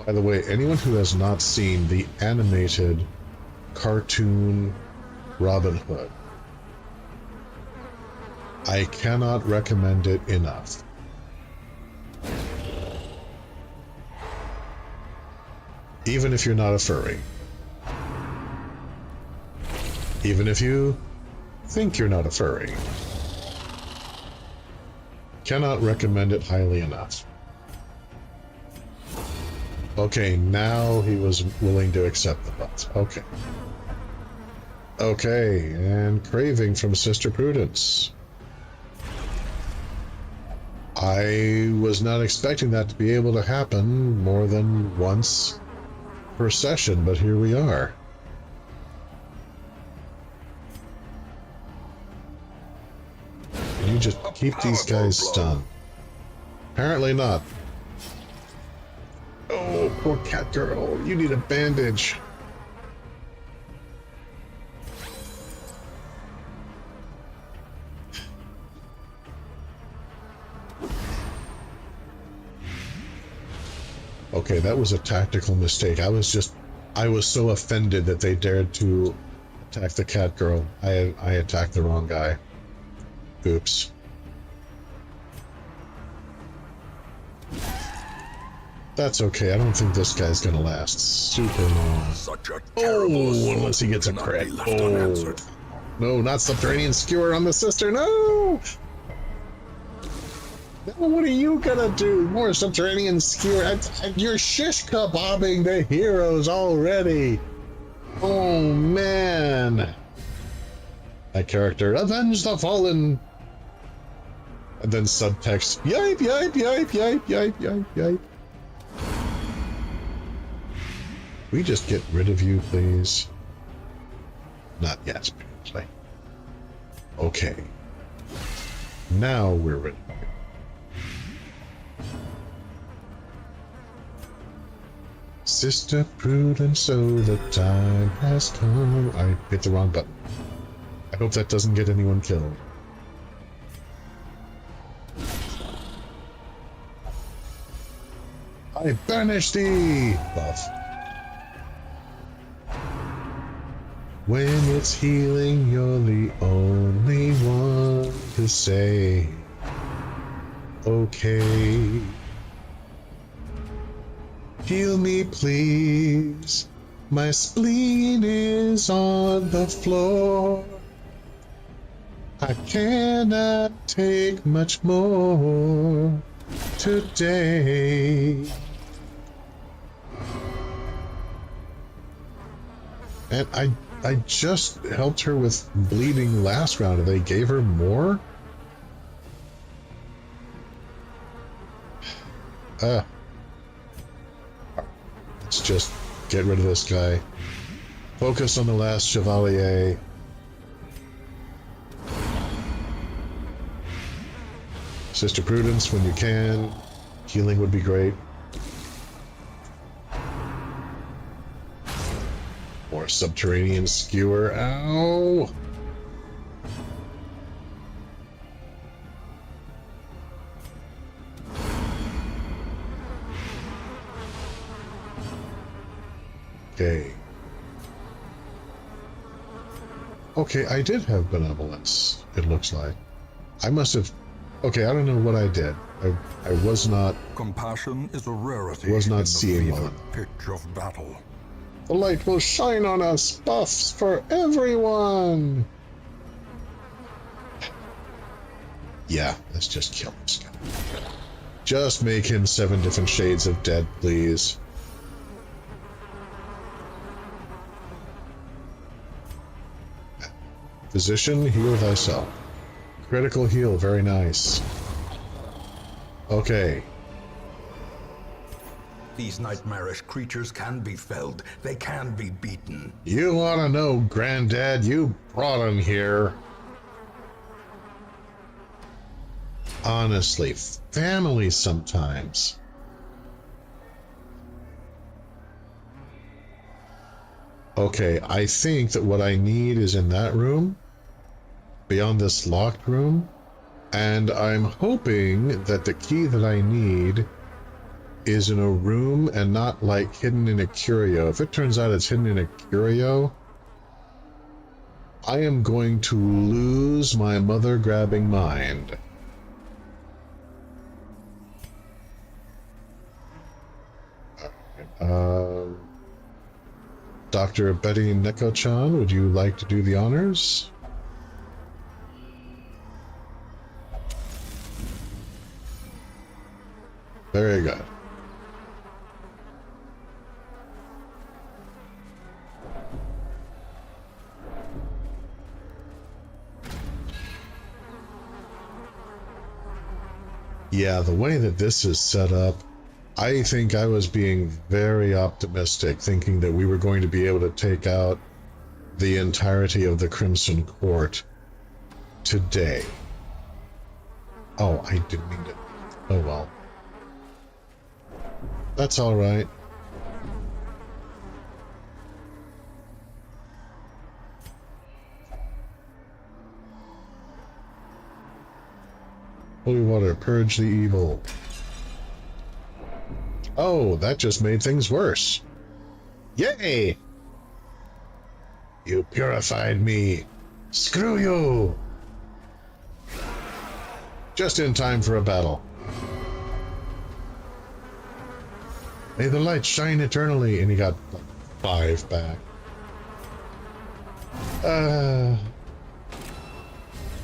S4: By the way, anyone who has not seen the animated cartoon Robin Hood, I cannot recommend it enough. Even if you're not a furry. Even if you think you're not a furry. Cannot recommend it highly enough. Okay, now he was willing to accept the butt. Okay. Okay, and craving from Sister Prudence. I was not expecting that to be able to happen more than once per session, but here we are. Can you just keep these guys stunned? Apparently not. Oh, poor cat girl. You need a bandage. Okay, that was a tactical mistake. I was so offended that they dared to attack the cat girl. I attacked the wrong guy. Oops. That's okay. I don't think this guy's gonna last super long.
S5: Such a terrible soul
S4: unless he gets a
S5: cannot
S4: crit.
S5: be left unanswered.
S4: No, not subterranean skewer on the sister. No! Now what are you gonna do? More subterranean skewer. You're shish kebabbing the heroes already. Oh man. That character, avenge the fallen. And then subtext, yipe, yipe, yipe, yipe, yipe, yipe, yipe. We just get rid of you, please? Not yet, apparently. Okay. Now we're rid of you. Sister Prudence, so the time has come. I hit the wrong button. I hope that doesn't get anyone killed. I banish thee! Buff. When it's healing, you're the only one to say, okay. Heal me, please. My spleen is on the floor. I cannot take much more today. And I just helped her with bleeding last round, and they gave her more? Let's just get rid of this guy. Focus on the last Chevalier. Sister Prudence, when you can. Healing would be great. More subterranean skewer. Ow! Okay. Okay, I did have benevolence, it looks like. I must have... Okay, I don't know what I did. I was not...
S5: Compassion is a rarity
S4: Was not
S5: in the
S4: seeing
S5: fevered
S4: well.
S5: pitch of battle.
S4: The light will shine on us, buffs for everyone! Yeah, let's just kill this guy. Just make him 7 different shades of dead, please. Physician, heal thyself. Critical heal, very nice. Okay.
S5: These nightmarish creatures can be felled. They can be beaten.
S4: You want to know, Granddad? You brought him here. Honestly, family sometimes. Okay, I think that what I need is in that room, beyond this locked room, and I'm hoping that the key that I need is in a room and not like hidden in a curio. If it turns out it's hidden in a curio, I am going to lose my mother-grabbing mind. Dr. Betty Neko-chan, would you like to do the honors? Very good. Yeah, the way that this is set up, I think I was being very optimistic, thinking that we were going to be able to take out the entirety of the Crimson Court today. Oh, I didn't mean to. Oh well. That's all right. Holy water, purge the evil. Oh, that just made things worse. Yay! You purified me. Screw you! Just in time for a battle. May the light shine eternally. And he got like 5 back.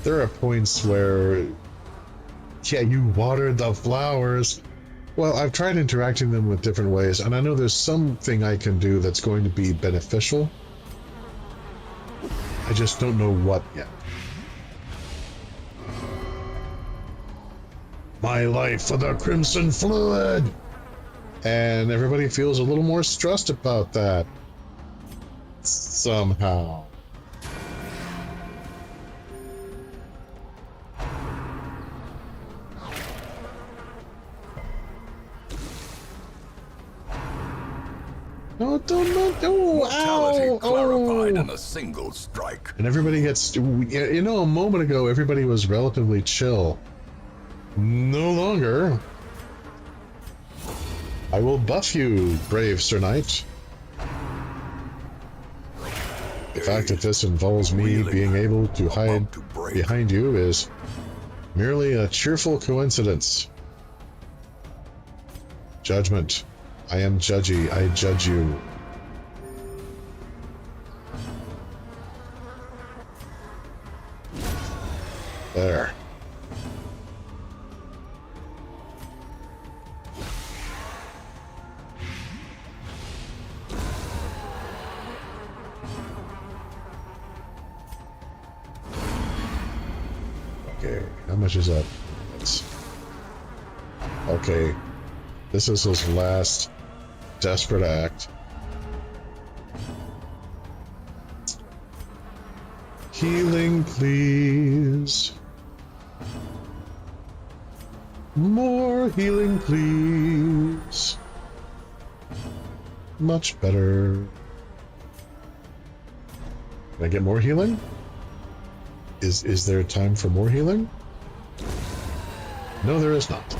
S4: There are points where, yeah, you watered the flowers. Well, I've tried interacting them with different ways, and I know there's something I can do that's going to be beneficial. I just don't know what yet. My life for the Crimson Fluid! And everybody feels a little more stressed about that. Somehow. No, don't,
S5: Mortality
S4: ow,
S5: clarified
S4: oh.
S5: in a single strike.
S4: And everybody gets, you know, a moment ago, everybody was relatively chill. No longer. I will buff you, brave Sir Knight. The fact that this involves me being able to hide behind you is merely a cheerful coincidence. Judgment. I am judgy. I judge you. There. Okay, how much is that? That's... Okay, this is his last desperate act. Healing, please. More healing, please. Much better. Can I get more healing? Is there time for more healing? No, there is not.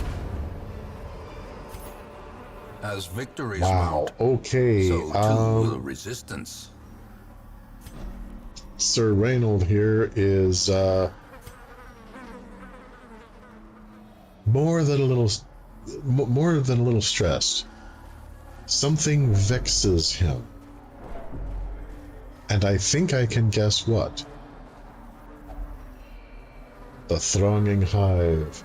S5: As victories
S4: Wow,
S5: mount,
S4: okay.
S5: so too will resistance.
S4: Sir Reynold here is more than a little stressed. Something vexes him. And I think I can guess what. The thronging hive.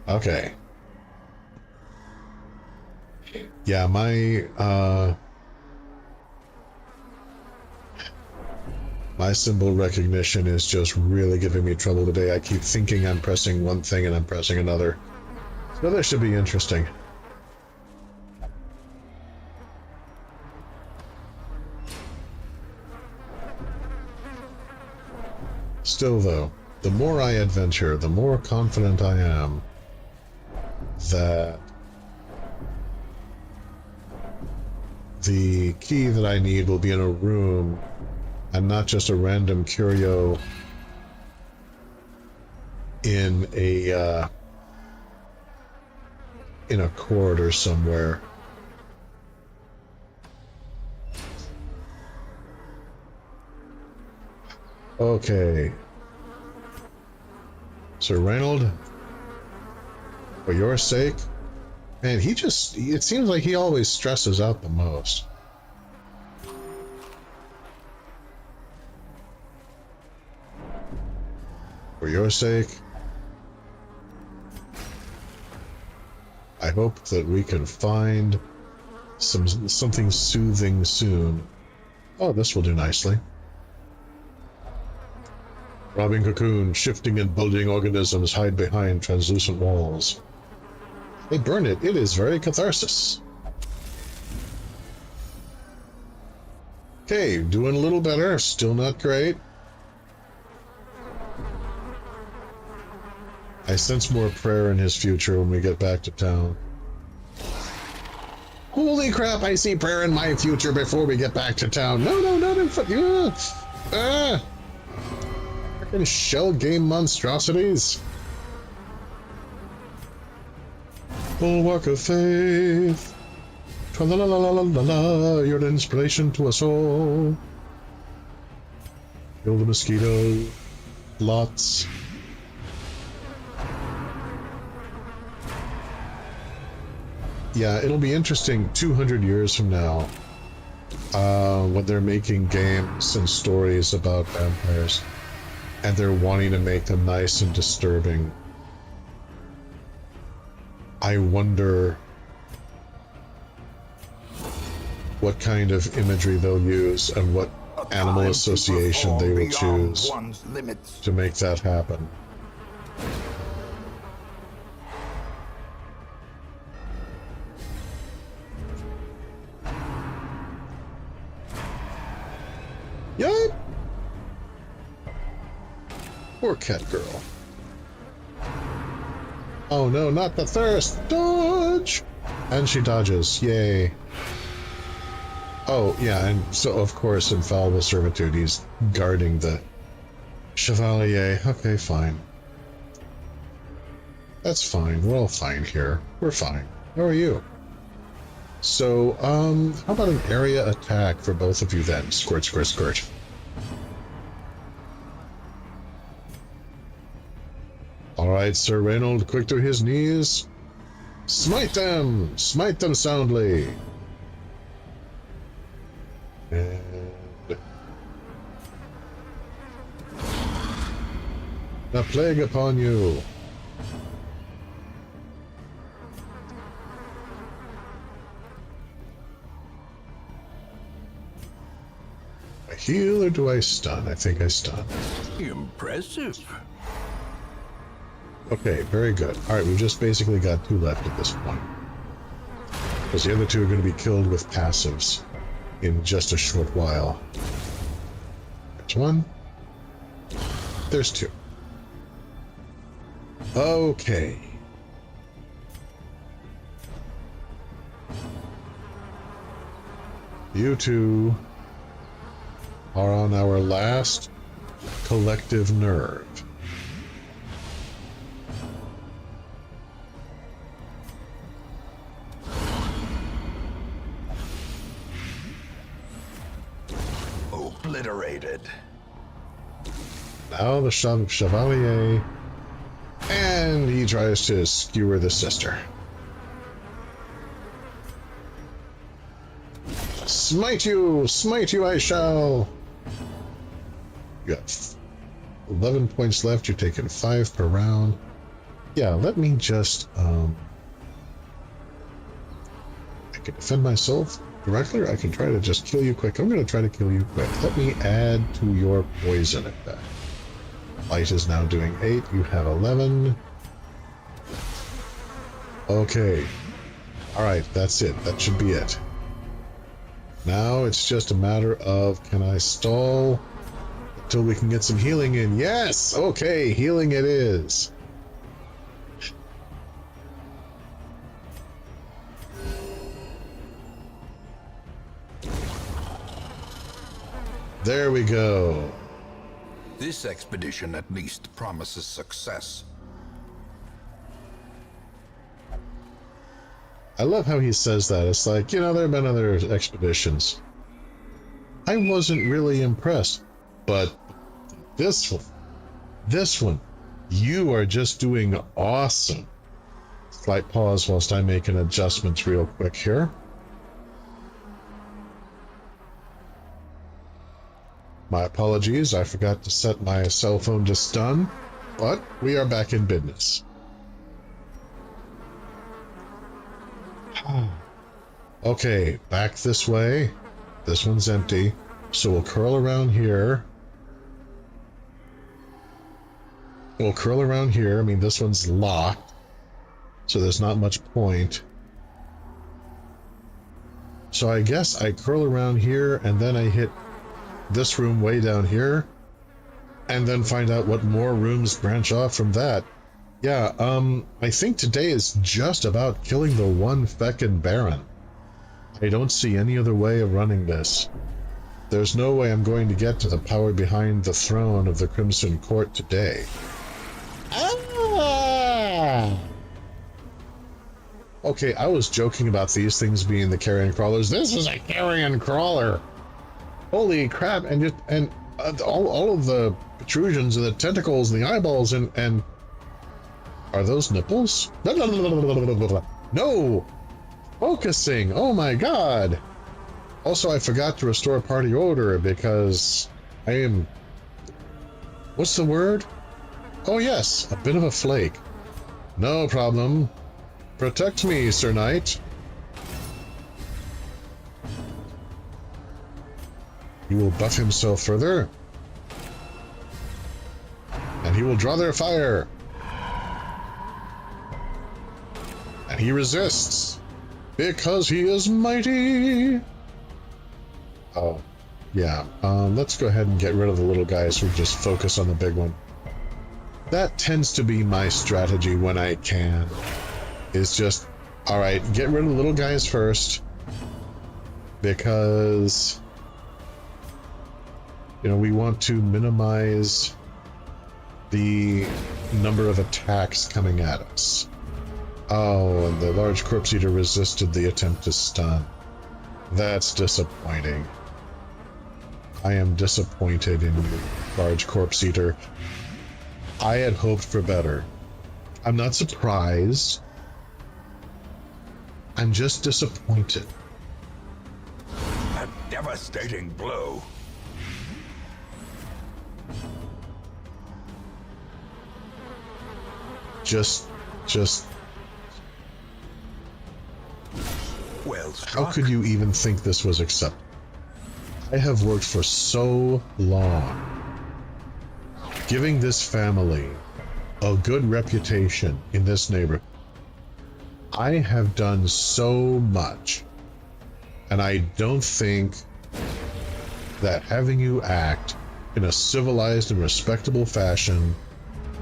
S4: Okay. Yeah, my symbol recognition is just really giving me trouble today. I keep thinking I'm pressing one thing and I'm pressing another. So that should be interesting. Still, though, the more I adventure, the more confident I am that the key that I need will be in a room and not just a random curio in a corridor somewhere. Okay. Sir Reynold, for your sake, man, it seems like he always stresses out the most. For your sake, I hope that we can find something soothing soon. Oh, this will do nicely. Robbing cocoon, shifting and bulging organisms hide behind translucent walls. They burn it. It is very catharsis. Okay, doing a little better. Still not great. I sense more prayer in his future when we get back to town. Holy crap, I see prayer in my future before we get back to town. No, not in front. Freaking shell game monstrosities. Bulwark of faith. Tra-la-la-la-la-la-la, you're an inspiration to us all. Kill the mosquito. Lots. Yeah, it'll be interesting 200 years from now when they're making games and stories about vampires and they're wanting to make them nice and disturbing. I wonder what kind of imagery they'll use and what animal association they will choose to make that happen. Yup. Poor cat girl. Oh no, not the thirst! Dodge! And she dodges. Yay. Oh, yeah, and so, of course, infallible servitude, he's guarding the Chevalier. Okay, fine. That's fine. We're all fine here. We're fine. How are you? So, how about an area attack for both of you then? Squirt, squirt, squirt. Alright, Sir Reynold, quick to his knees. Smite them! Smite them soundly! And... a plague upon you! I heal or do I stun? I think I stun.
S5: Impressive.
S4: Okay, very good. Alright, we've just basically got 2 left at this point. Because the other 2 are going to be killed with passives in just a short while. There's 1. There's 2. Okay. You 2 are on our last collective nerve.
S5: Obliterated.
S4: Now the Chevalier, and he tries to skewer the sister. Smite you I shall. You got 11 points left, you're taking 5 per round. Yeah, let me just, I can defend myself directly, or I can try to just kill you quick. I'm going to try to kill you quick. Let me add to your poison attack. Light is now doing 8. You have 11. Okay. Alright, that's it. That should be it. Now it's just a matter of, can I stall until we can get some healing in? Yes! Okay, healing it is. There we go.
S5: This expedition at least promises success.
S4: I love how he says that. It's like, you know, there have been other expeditions. I wasn't really impressed, but this one, you are just doing awesome. Slight pause whilst I make an adjustment real quick here. My apologies, I forgot to set my cell phone to stun, but we are back in business. Okay, back this way. This one's empty, so we'll curl around here. We'll curl around here. I mean, this one's locked, so there's not much point. So I guess I curl around here, and then I hit this room way down here, and then find out what more rooms branch off from that. Yeah, I think today is just about killing the one feckin' Baron. I don't see any other way of running this. There's no way I'm going to get to the power behind the throne of the Crimson Court today. Ah! Okay, I was joking about these things being the carrion crawlers. This is a carrion crawler! Holy crap, and all of the protrusions and the tentacles and the eyeballs and are those nipples? No! Focusing! Oh my god! Also, I forgot to restore party order because I am... What's the word? Oh yes, a bit of a flake. No problem. Protect me, Sir Knight. He will buff himself further. And he will draw their fire. And he resists. Because he is mighty. Oh, yeah. Let's go ahead and get rid of the little guys who just focus on the big one. That tends to be my strategy when I can. Is just, alright, get rid of the little guys first. Because... you know, we want to minimize the number of attacks coming at us. Oh, and the large corpse eater resisted the attempt to stun. That's disappointing. I am disappointed in you, large corpse eater. I had hoped for better. I'm not surprised. I'm just disappointed.
S5: A devastating blow.
S4: Just
S5: Well
S4: how
S5: struck.
S4: could you even think this was acceptable? I have worked for so long, giving this family a good reputation in this neighborhood. I have done so much, and I don't think that having you act in a civilized and respectable fashion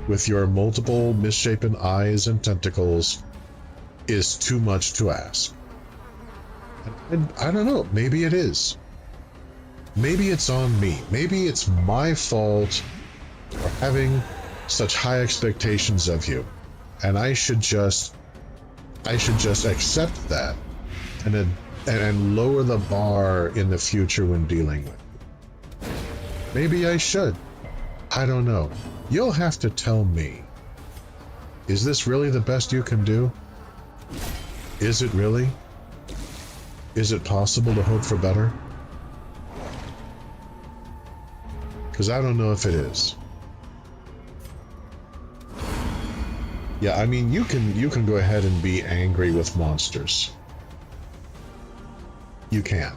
S4: with your multiple misshapen eyes and tentacles is too much to ask. And I don't know, maybe it is. Maybe it's on me. Maybe it's my fault for having such high expectations of you. And I should just accept that and lower the bar in the future when dealing with you. Maybe I should. I don't know. You'll have to tell me. Is this really the best you can do? Is it really? Is it possible to hope for better? Because I don't know if it is. Yeah, I mean, you can go ahead and be angry with monsters. you can.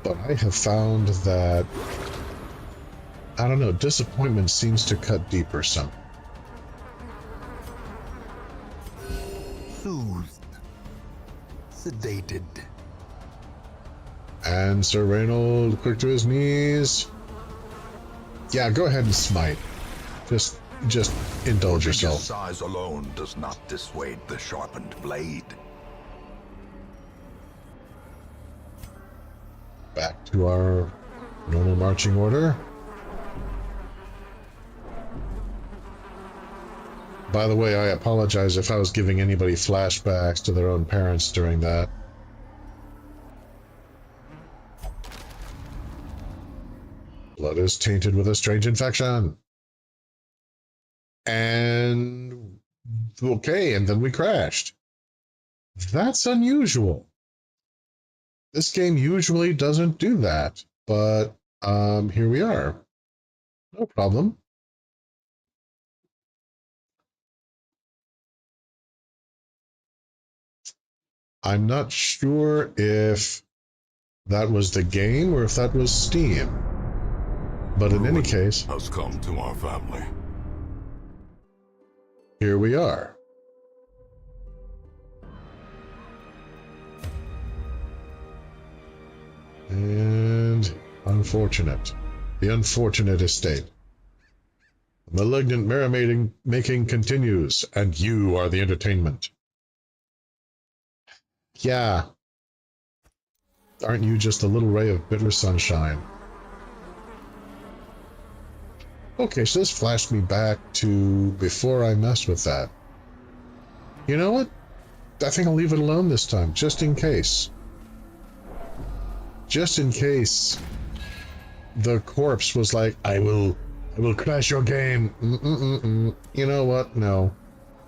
S4: But I have found that, I don't know, disappointment seems to cut deeper somehow.
S5: Soothed. Sedated.
S4: And Sir Reynold, quick to his knees. Yeah, go ahead and smite. Just indulge yourself.
S5: Size alone does not dissuade the sharpened blade.
S4: Back to our normal marching order. By the way, I apologize if I was giving anybody flashbacks to their own parents during that. Blood is tainted with a strange infection. And okay, and then we crashed. That's unusual. This game usually doesn't do that, but here we are. No problem. I'm not sure if that was the game or if that was Steam. But in any case,
S5: has come to our family.
S4: Here we are. And unfortunate. The unfortunate estate. Malignant merrymaking continues, and you are the entertainment. Yeah. Aren't you just a little ray of bitter sunshine? Okay, so this flashed me back to before I messed with that. You know what? I think I'll leave it alone this time, just in case. Just in case the corpse was like, I will crash your game. You know what? No.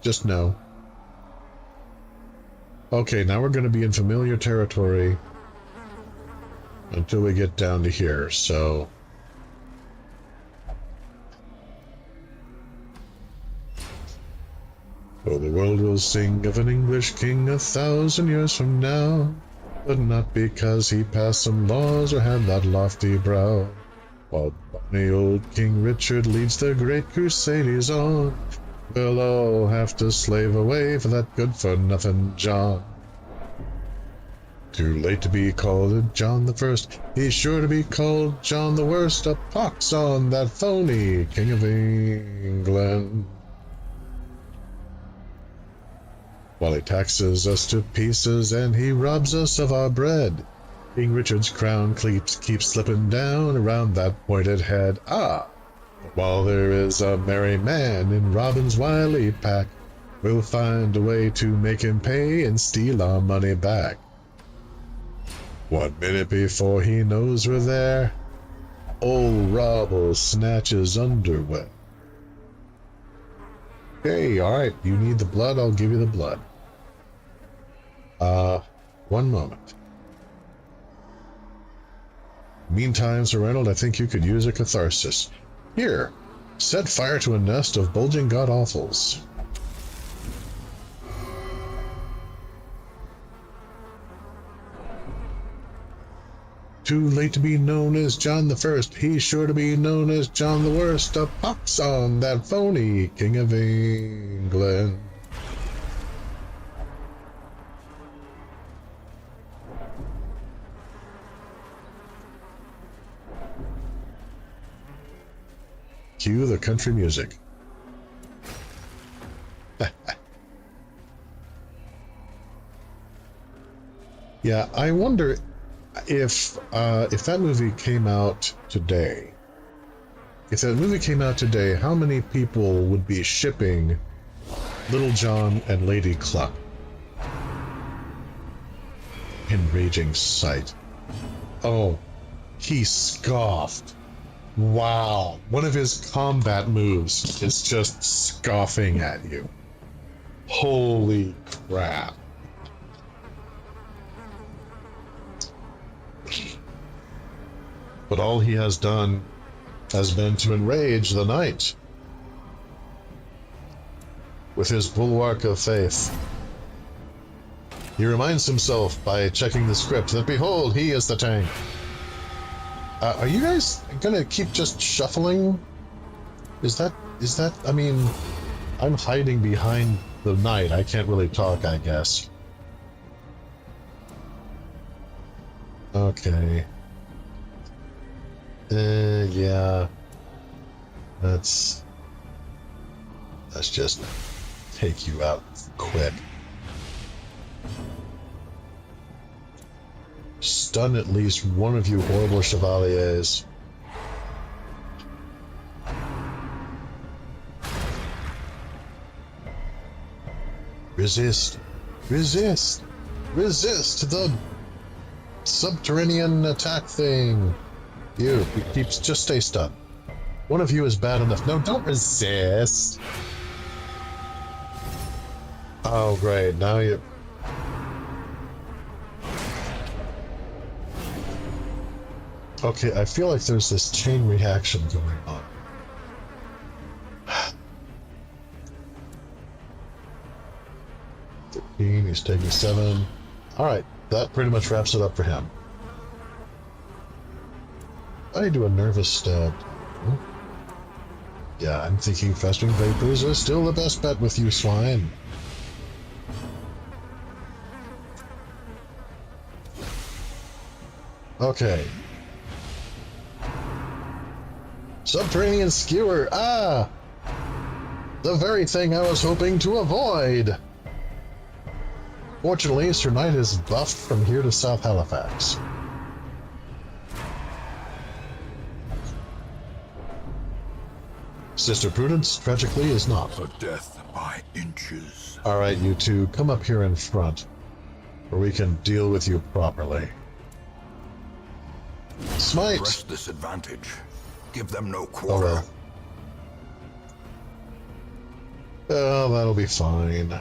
S4: Just no. Okay, now we're going to be in familiar territory until we get down to here, so... Oh, the world will sing of an English king 1,000 years from now, but not because he passed some laws or had that lofty brow. While bonny old King Richard leads the great crusades on, we'll all have to slave away for that good-for-nothing John. Too late to be called John the First, he's sure to be called John the Worst. A pox on that phony King of England. While he taxes us to pieces and he robs us of our bread, King Richard's crown keeps slipping down around that pointed head. Ah, but while there is a merry man in Robin's wily pack, we'll find a way to make him pay and steal our money back. 1 minute before he knows we're there, old Rob will snatch his underwear. Okay, alright, you need the blood, I'll give you the blood. 1 moment. Meantime, Sir Reynold, I think you could use a catharsis. Here, set fire to a nest of bulging god-awfuls. Too late to be known as John the First, he's sure to be known as John the Worst. A pox on that phony King of England. Cue the country music. Yeah, I wonder if that movie came out today. If that movie came out today, how many people would be shipping Little John and Lady Cluck? Enraging sight. Oh, he scoffed. Wow, one of his combat moves is just scoffing at you. Holy crap. But all he has done has been to enrage the knight with his bulwark of faith. He reminds himself by checking the script that, behold, he is the tank. Are you guys gonna keep just shuffling? Is that, I mean, I'm hiding behind the knight. I can't really talk, I guess. Okay. Yeah. Let's just take you out quick. Stun at least one of you horrible chevaliers. Resist. Resist. Resist the subterranean attack thing. You keeps just stay stunned. One of you is bad enough. No, don't resist. Oh, great. Now you... Okay, I feel like there's this chain reaction going on. He's taking 7. Alright, that pretty much wraps it up for him. I do a nervous stab. Yeah, I'm thinking festering vapors are still the best bet with you, swine. Okay. Subterranean skewer. Ah! The very thing I was hoping to avoid. Fortunately, Sir Knight is buffed from here to South Halifax. Sister Prudence, tragically, is not.
S5: A death by inches.
S4: Alright, you two, come up here in front, where we can deal with you properly. Smite!
S5: Press this advantage. Give them no
S4: Oh
S5: quarter.
S4: well. Oh, that'll be fine.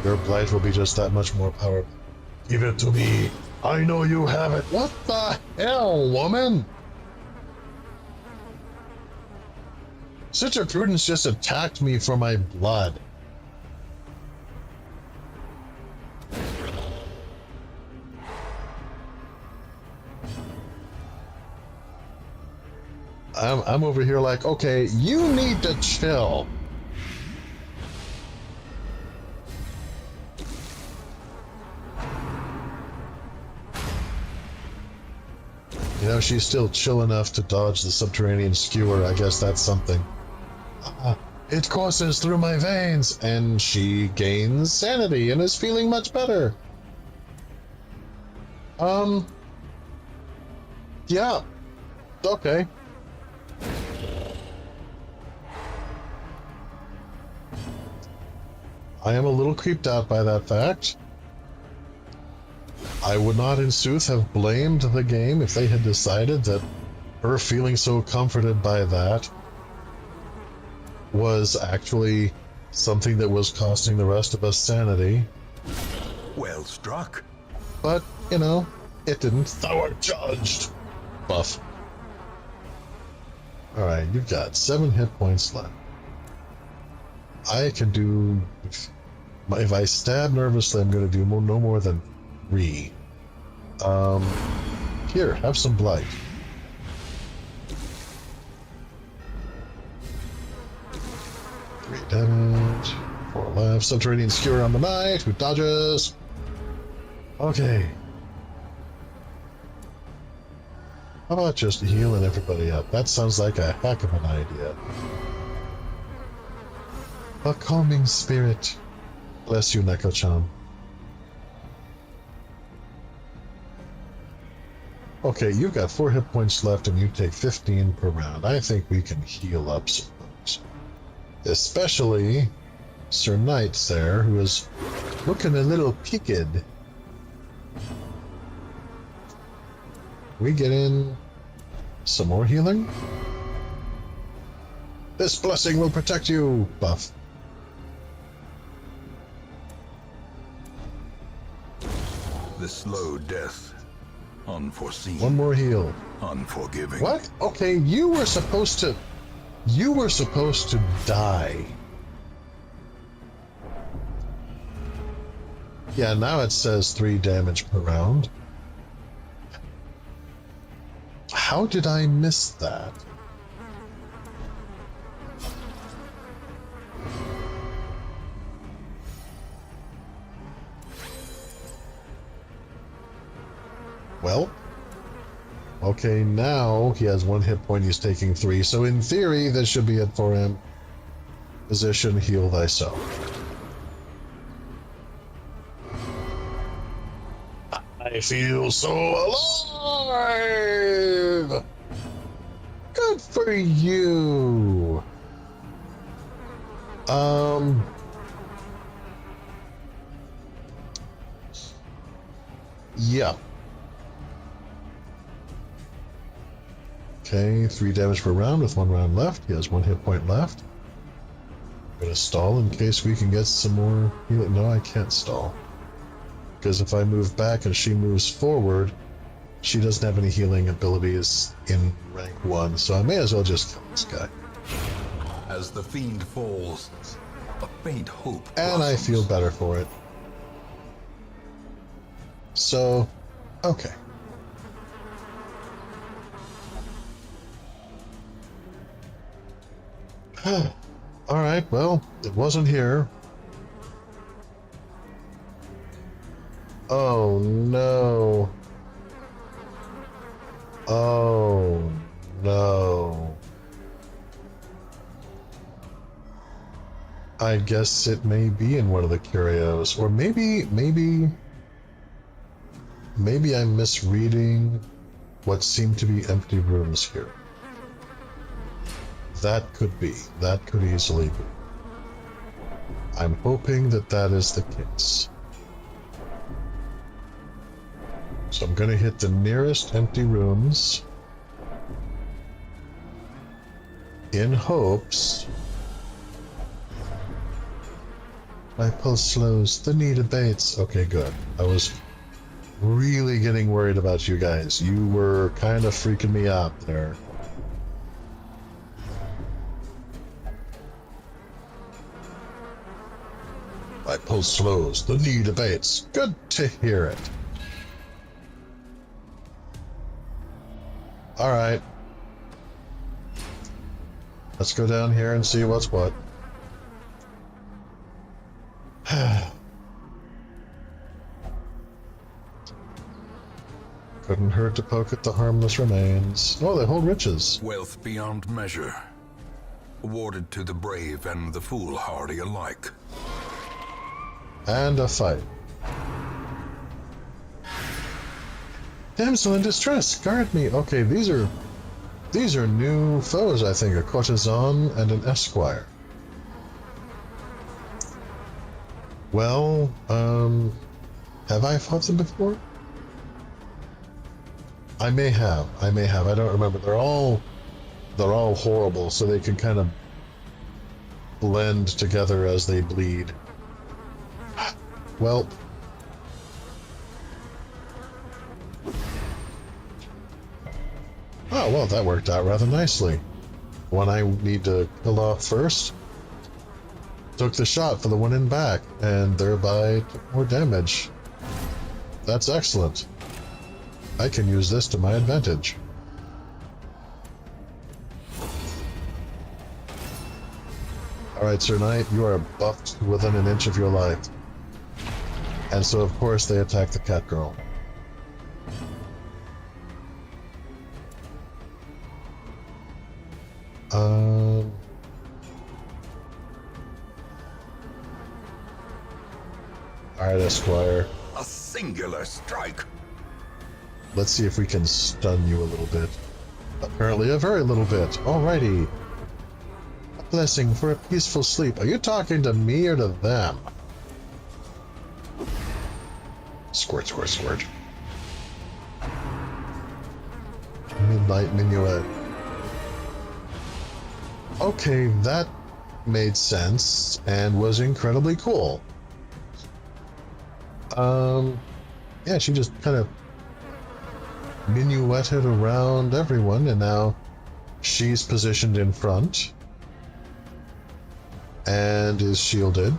S4: Your blight will be just that much more powerful. Give it to me. I know you have it. What the hell, woman? Sister Prudence just attacked me for my blood. I'm over here like, okay, you need to chill. You know, she's still chill enough to dodge the subterranean skewer. I guess that's something. It courses through my veins, and she gains sanity and is feeling much better. Yeah. Okay. I am a little creeped out by that fact. I would not in sooth have blamed the game if they had decided that her feeling so comforted by that was actually something that was costing the rest of us sanity.
S5: Well struck.
S4: But, you know, it didn't. Thou art judged. Buff. Alright, you've got 7 hit points left. I can do... If I stab nervously, I'm going to do no more than 3. Here, have some blight. Three damage. 4 left. Subterranean skewer on the knight, who dodges. Okay. How about just healing everybody up? That sounds like a heck of an idea. A calming spirit. Bless you, Neko-chan. Okay, you've got 4 hit points left and you take 15 per round. I think we can heal up some folks. Especially Sir Knight there, who is looking a little peaked. We get in some more healing? This blessing will protect you, buff.
S5: The slow death. Unforeseen.
S4: 1 more heal.
S5: Unforgiving.
S4: What? Okay, you were supposed to... You were supposed to die. Yeah, now it says 3 damage per round. How did I miss that? Well, okay, now he has 1 hit point, he's taking 3, so in theory, this should be it for him. Position, heal thyself. I feel so alive! Good for you! Yeah. Okay, 3 damage per round with 1 round left. He has 1 hit point left. I'm gonna stall in case we can get some more healing. No, I can't stall. Because if I move back and she moves forward, she doesn't have any healing abilities in rank 1, so I may as well just kill this guy.
S5: As the fiend falls, a faint hope
S4: And I feel better for it. So, okay. Alright, well, it wasn't here. Oh no. Oh no. I guess it may be in one of the curios, or maybe I'm misreading what seem to be empty rooms here. That could be. That could easily be. I'm hoping that that is the case. So I'm going to hit the nearest empty rooms in hopes. My pulse slows, the need abates. Okay, good. I was really getting worried about you guys. You were kind of freaking me out there. My pulse slows, the need abates. Good to hear it. Alright. Let's go down here and see what's what. Couldn't hurt to poke at the harmless remains. Oh, they hold riches.
S5: Wealth beyond measure, awarded to the brave and the foolhardy alike.
S4: And a fight. Damsel in distress, guard me. Okay, these are new foes, I think. A courtesan and an esquire. Well, have I fought them before? I may have. I don't remember. They're all horrible, so they can kind of blend together as they bleed. Well, oh well, that worked out rather nicely. One I need to kill off first took the shot for the one in back, and thereby took more damage. That's excellent. I can use this to my advantage. Alright, Sir Knight, you are buffed within an inch of your life. And so, of course, they attack the cat girl. Alright, Esquire.
S5: A singular strike.
S4: Let's see if we can stun you a little bit. Apparently a very little bit. Alrighty. A blessing for a peaceful sleep. Are you talking to me or to them? Squirt, squirt, squirt. Midnight minuet. Okay, that made sense and was incredibly cool. Yeah, she just kind of minueted around everyone, and now She's positioned in front and is shielded.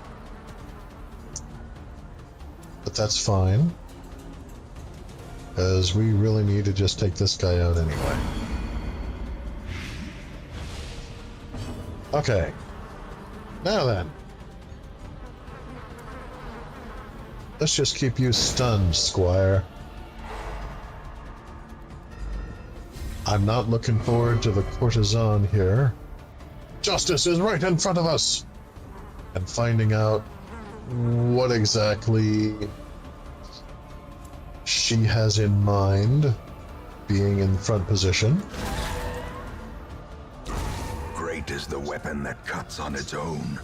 S4: But that's fine, because we really need to just take this guy out anyway. Okay. Now then. Let's just keep you stunned, Squire. I'm not looking forward to the courtesan here. Justice is right in front of us! And finding out what exactly she has in mind being in front position.
S5: Great is the weapon that cuts on its own.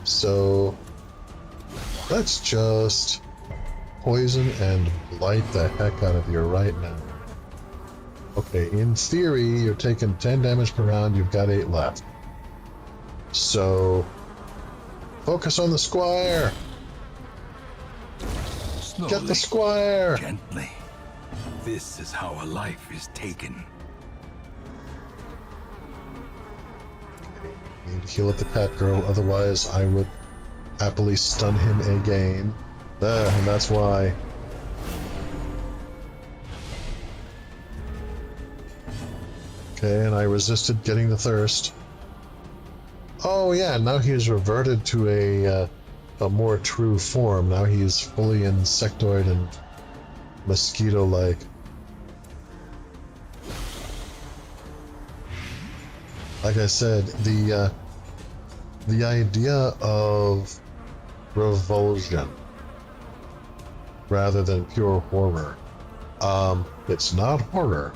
S4: So let's just poison and blight the heck out of you right now. Okay, in theory, you're taking 10 damage per round, you've got 8 left. So focus on the Squire!
S5: Slowly,
S4: Get the Squire!
S5: gently. This is how a life is taken.
S4: Need to heal up the cat girl, otherwise I would happily stun him again. And that's why. Okay, and I resisted getting the thirst. Oh yeah, now he's reverted to a more true form. Now he's fully insectoid and mosquito-like. Like I said, the idea of revulsion rather than pure horror. It's not horror.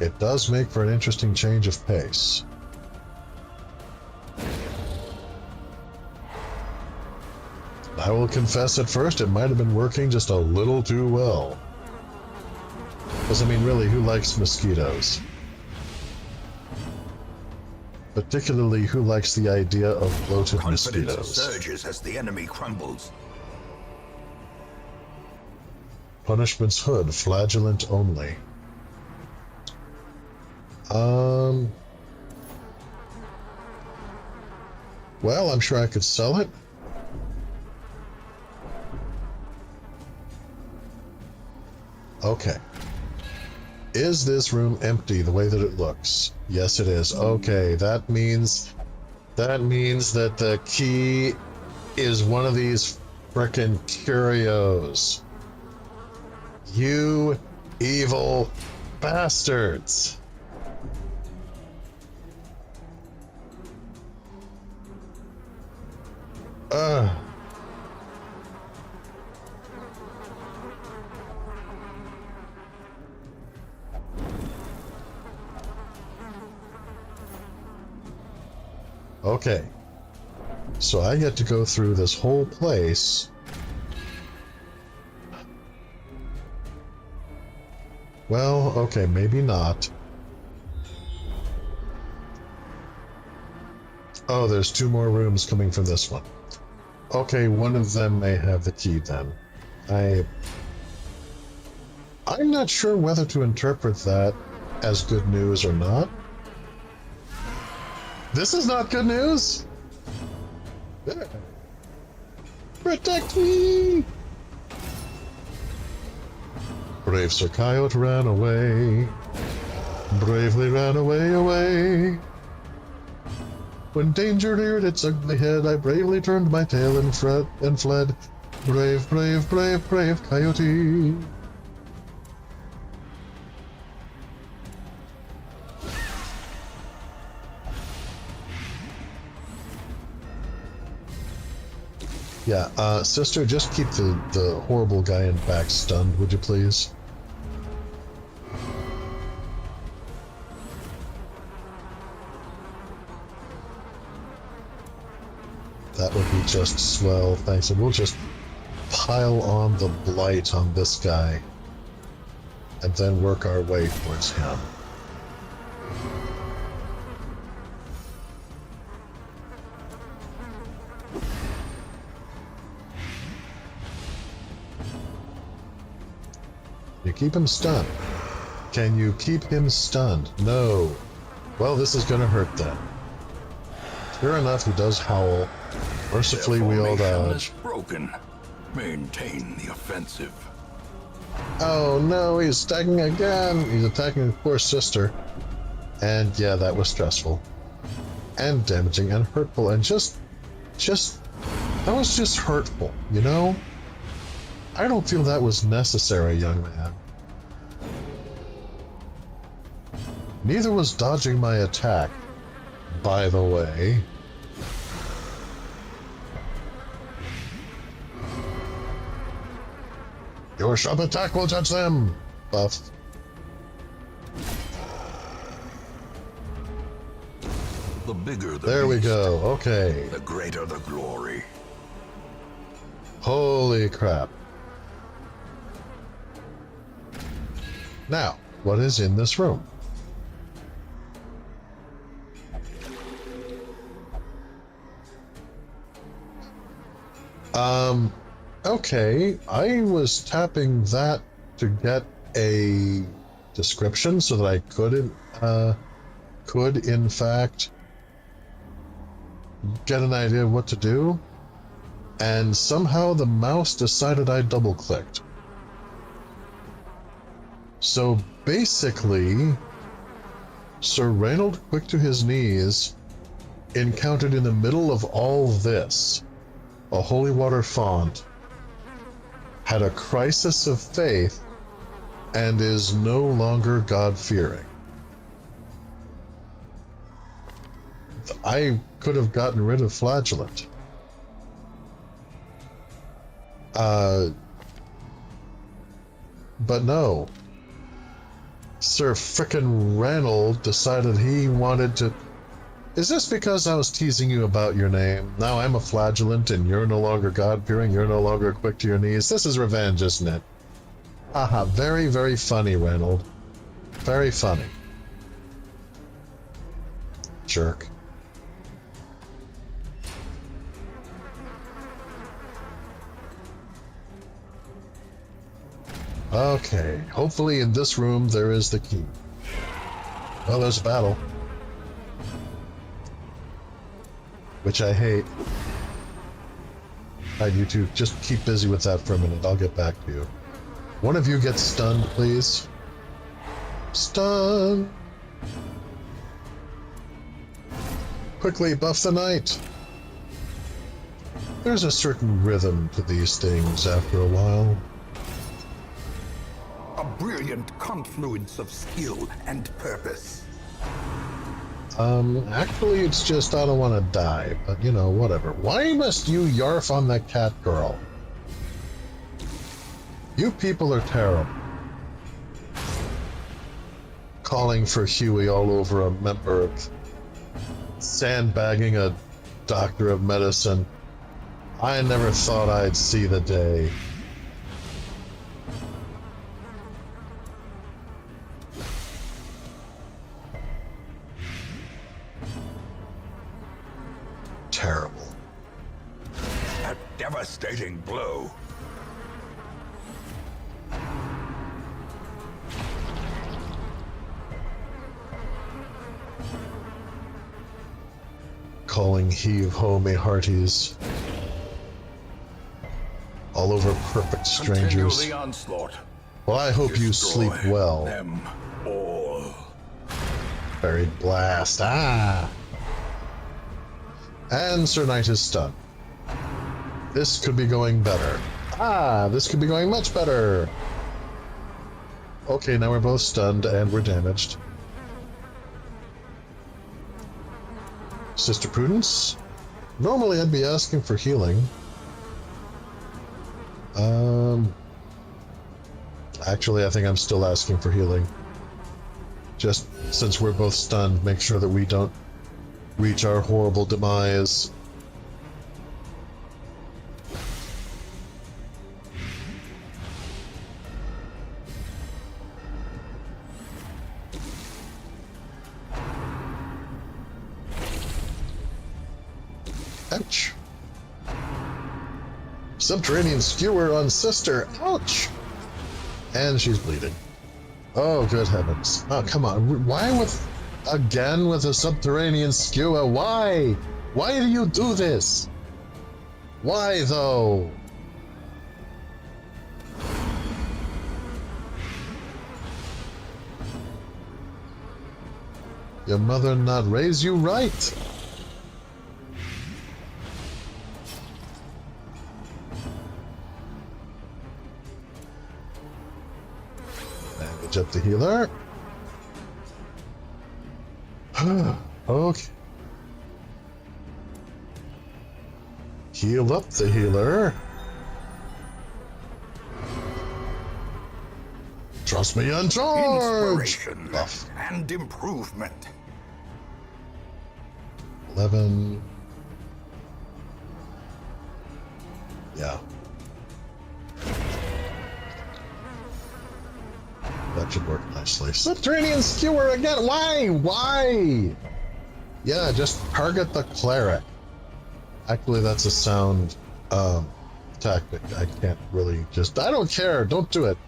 S4: It does make for an interesting change of pace. I will confess at first it might have been working just a little too well. Because, I mean, really, who likes mosquitoes? Particularly, who likes the idea of bloated
S5: Confidence
S4: mosquitoes?
S5: surges as the enemy crumbles.
S4: Punishment's hood, flagellant only. Well, I'm sure I could sell it. Okay. Is this room empty the way that it looks? Yes, it is. Okay, that means that the key is one of these frickin' curios. You evil bastards. Okay. So I get to go through this whole place. Well, okay, maybe not. Oh, there's 2 more rooms coming from this one. Okay, one of them may have the key then. I'm not sure whether to interpret that as good news or not. This is not good news! Protect me! Brave Sir Coyote ran away. Bravely ran away. When danger reared its ugly head, I bravely turned my tail and fled. Brave, brave, brave, brave Coyote. Yeah, sister, just keep the horrible guy in back stunned, would you please? That would be just swell, thanks. And we'll just pile on the blight on this guy and then work our way towards him. you keep him stunned? Can you keep him stunned? No. Well, this is gonna hurt then. Sure enough, he does howl. Mercifully, we all dodge.
S5: Broken. Maintain the offensive.
S4: Oh no, he's attacking again! He's attacking his poor sister. And yeah, that was stressful. And damaging and hurtful and just... That was just hurtful, you know? I don't feel that was necessary, young man. Neither was dodging my attack, by the way. Your sharp attack will touch them! Buff.
S5: The bigger the
S4: There we
S5: beast,
S4: go, okay.
S5: the greater the glory.
S4: Holy crap. Now, what is in this room? Okay, I was tapping that to get a description so that I could in fact get an idea of what to do, and somehow the mouse decided I double-clicked. So basically, Sir Reynold, quick to his knees, encountered in the middle of all this a holy water font, had a crisis of faith, and is no longer God-fearing. I could have gotten rid of Flagellant. But no. Sir frickin' Reynold decided he wanted to... Is this because I was teasing you about your name? Now I'm a flagellant and you're no longer God-fearing, you're no longer quick to your knees. This is revenge, isn't it? Haha, very, very funny, Reynold. Very funny. Jerk. Okay, hopefully in this room there is the key. Well, there's a battle. Which I hate. Alright, you two, just keep busy with that for a minute. I'll get back to you. One of you gets stunned, please. Stun! Quickly, buff the knight! There's a certain rhythm to these things after a while.
S5: A brilliant confluence of skill and purpose.
S4: Actually, it's just I don't want to die, but you know, whatever. Why must you yarf on that cat girl? You people are terrible. Calling for Huey all over a member of... Sandbagging a doctor of medicine. I never thought I'd see the day. Terrible.
S5: A devastating blow.
S4: Calling heave-ho me hearties. All over perfect strangers.
S5: Continue the onslaught.
S4: Well, I hope you sleep
S5: Destroy
S4: well.
S5: them all.
S4: Buried blast. Ah! And Sir Knight is stunned. This could be going better. Ah, this could be going much better. Okay, now we're both stunned and we're damaged. Sister Prudence? Normally I'd be asking for healing. Actually, I think I'm still asking for healing. Just since we're both stunned, make sure that we don't reach our horrible demise. Ouch. Subterranean skewer on sister. Ouch. And she's bleeding. Oh, good heavens. Oh, come on. Why again with a subterranean skewer? Why? Why do you do this? Why, though? Your mother not raise you right? Bandage up the healer. Okay. Heal up the healer. Trust me on charge!
S5: Inspiration
S4: Buff.
S5: and improvement.
S4: 11. Yeah. That should work nicely. Subterranean skewer again! Why? Why? Yeah, just target the cleric. Actually, that's a sound tactic. I can't really just... I don't care! Don't do it!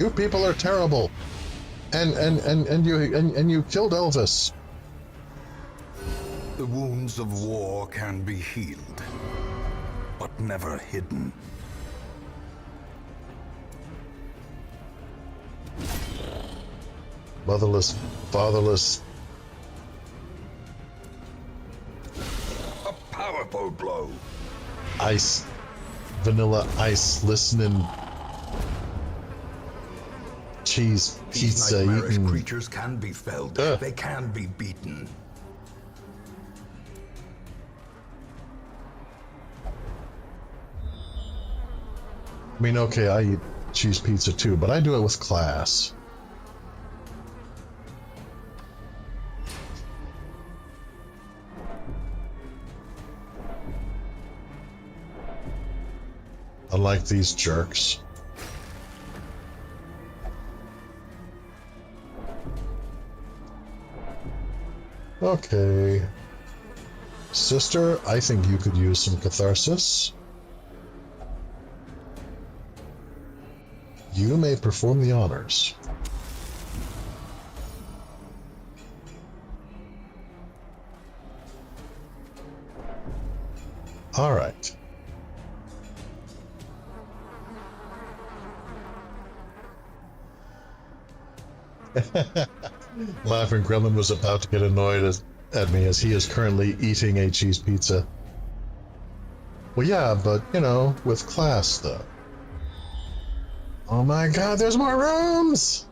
S4: You people are terrible! And you killed Elvis.
S5: The wounds of war can be healed, but never hidden.
S4: Motherless, fatherless.
S5: A powerful blow.
S4: Ice. Vanilla ice listening. Cheese
S5: These
S4: pizza
S5: nightmarish
S4: eating.
S5: creatures can be felled. They can be beaten.
S4: I mean, okay, I eat cheese pizza too, but I do it with class. Unlike these jerks. Okay. Sister, I think you could use some catharsis. You may perform the honors. All right. Laughing Gremlin was about to get annoyed at me as he is currently eating a cheese pizza. Well, yeah, but, you know, with class stuff. Oh my god, there's more rooms!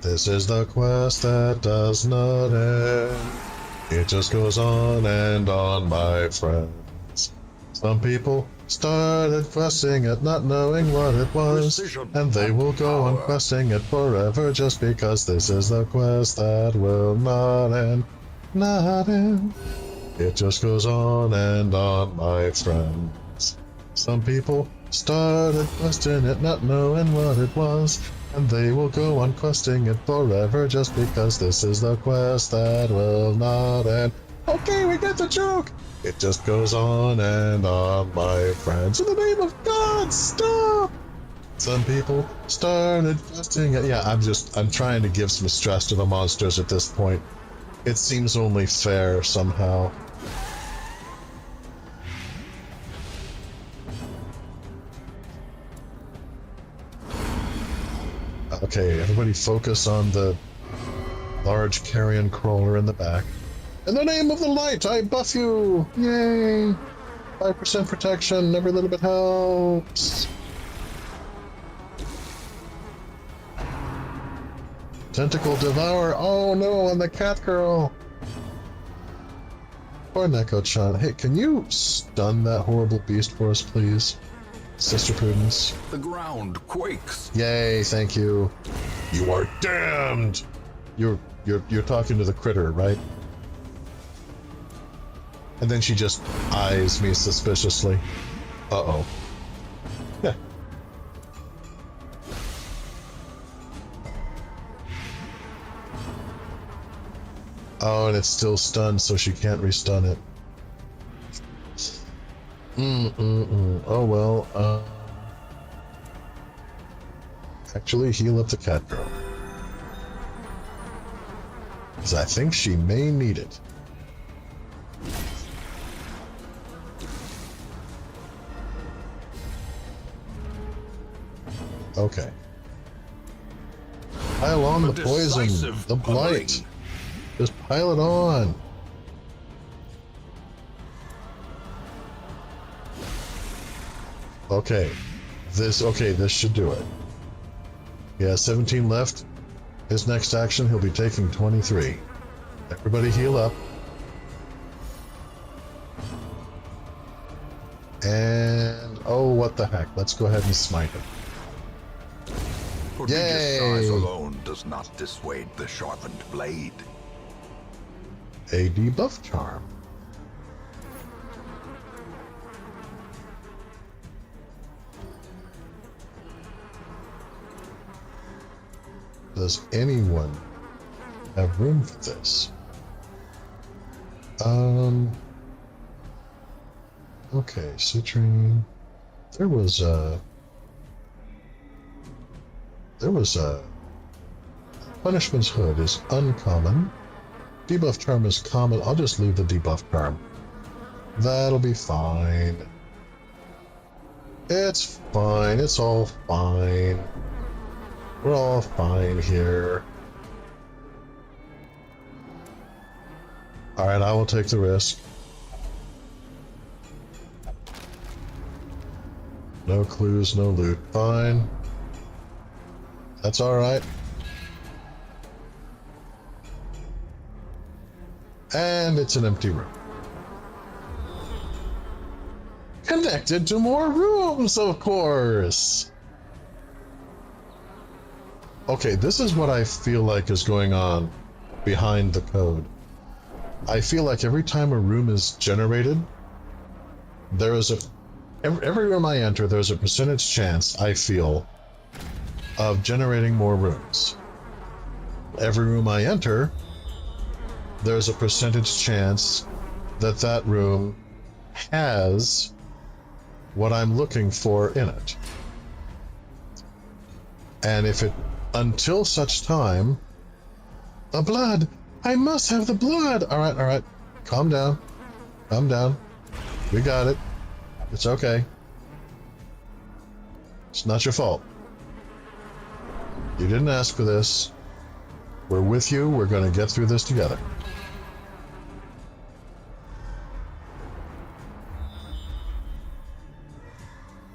S4: This is the quest that does not end. It just goes on and on, my friends. Some people started questing it, not knowing what it was, and they will go on questing it forever just because this is the quest that will not end, not end. It just goes on and on, my friends. Some people started questing it, not knowing what it was, and they will go on questing it forever just because this is the quest that will not end. Okay, we get the joke! It just goes on and on, my friends. In the name of God, stop! Some people started questing it. Yeah, I'm trying to give some stress to the monsters at this point. It seems only fair somehow. Okay, everybody focus on the large carrion crawler in the back. In the name of the light, I buff you! Yay! 5% protection, every little bit helps. Tentacle devour, oh no, on the cat girl! Poor Neko-chan. Hey, can you stun that horrible beast for us, please? Sister Prudence.
S5: The ground quakes.
S4: Yay, thank you. You are damned! You're talking to the critter, right? And then she just eyes me suspiciously. Uh-oh. Yeah. Oh, and it's still stunned, so she can't restun it. Oh well, actually heal up the cat girl. Because I think she may need it. Okay. Pile on the poison,
S5: decisive
S4: the blight.
S5: pummeling.
S4: Just pile it on. Okay. This should do it. He has 17 left. His next action, he'll be taking 23. Everybody heal up. And, oh, what the heck. Let's go ahead and smite him.
S5: Prodigious size
S4: Yay!
S5: alone does not dissuade the sharpened blade.
S4: A debuff charm. Does anyone have room for this? Okay, citrine. There was a Punishment's Hood is uncommon. Debuff charm is common. I'll just leave the debuff charm. That'll be fine. It's fine. It's all fine. We're all fine here. Alright, I will take the risk. No clues, no loot. Fine. That's alright. And it's an empty room. Connected to more rooms, of course! Okay, this is what I feel like is going on behind the code. I feel like every time a room is generated, there is every room I enter, there's a percentage chance, I feel, of generating more rooms. Every room I enter, there's a percentage chance that that room has what I'm looking for in it. And if it, until such time, the blood, I must have the blood. All right, calm down, we got it, it's okay, it's not your fault, you didn't ask for this, we're with you, we're gonna get through this together.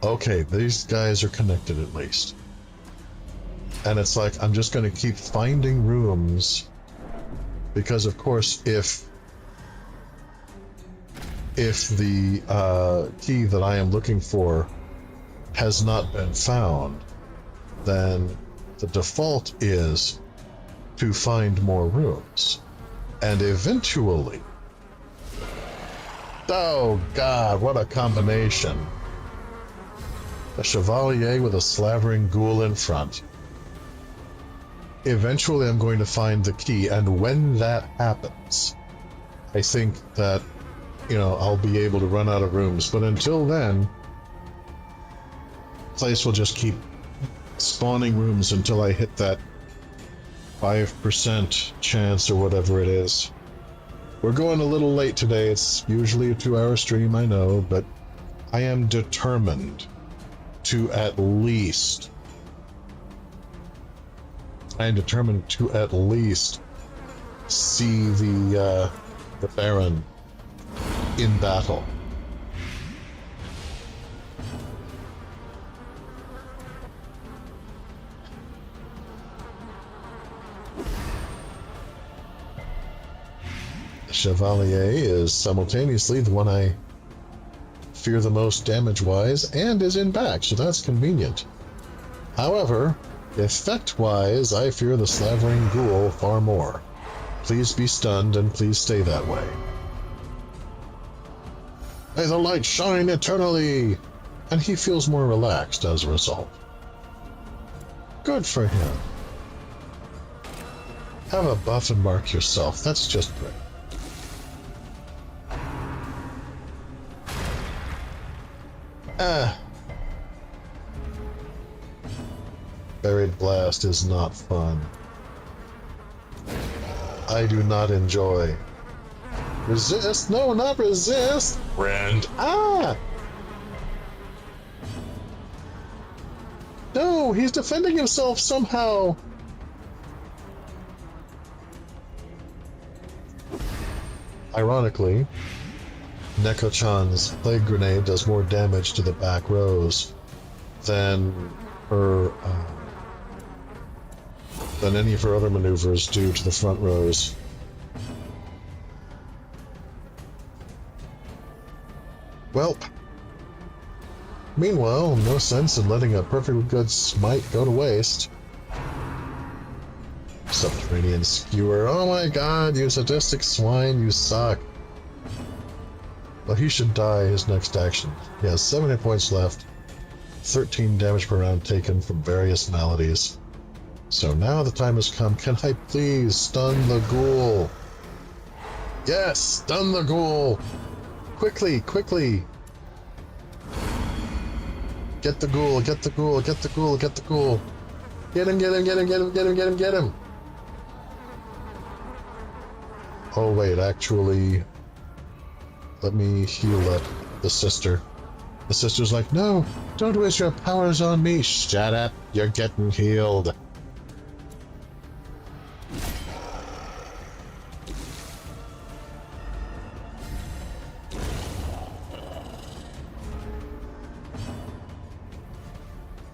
S4: Okay, these guys are connected at least. And it's like, I'm just going to keep finding rooms, because of course, if the key that I am looking for has not been found, then the default is to find more rooms. And eventually, oh God, what a combination. A chevalier with a slavering ghoul in front. Eventually I'm going to find the key, and when that happens, I think that, you know, I'll be able to run out of rooms. But until then, the place will just keep spawning rooms until I hit that 5% chance or whatever it is. We're going a little late today. It's usually a 2-hour stream, I know, but I am determined to at least see the Baron in battle. The Chevalier is simultaneously the one I fear the most damage-wise, and is in back, so that's convenient. However, effect-wise, I fear the slavering ghoul far more. Please be stunned, and please stay that way. May the light shine eternally! And he feels more relaxed as a result. Good for him. Have a buff and mark yourself, that's just great. Buried Blast is not fun. I do not enjoy. Resist? No, not resist! Friend. Ah! No, he's defending himself somehow! Ironically, Neko-chan's Plague Grenade does more damage to the back rows than her, than any of her other maneuvers do to the front rows. Welp. Meanwhile, no sense in letting a perfectly good smite go to waste. Subterranean Skewer. Oh my god, you sadistic swine, you suck. Well, he should die his next action. He has 7 hit points left. 13 damage per round taken from various maladies. So now the time has come. Can I please stun the ghoul? Yes, stun the ghoul! Quickly, quickly! Get the ghoul, get the ghoul, get the ghoul, get the ghoul! Get him, get him, get him, get him, get him, get him, get him! Oh wait, actually... Let me heal the sister. The sister's like, no, don't waste your powers on me. Shut up, you're getting healed.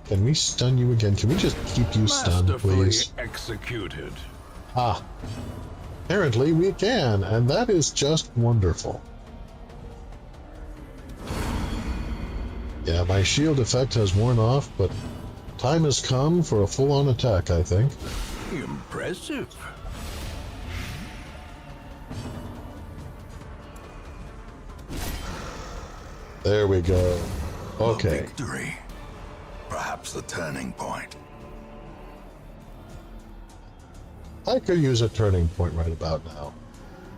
S4: Can we stun you again? Can we just keep you stunned, please?
S5: Executed.
S4: Ah. Apparently we can, and that is just wonderful. Yeah, my shield effect has worn off, but time has come for a full-on attack, I think.
S5: Impressive.
S4: There we go. Okay.
S5: A victory. Perhaps the turning point.
S4: I could use a turning point right about now.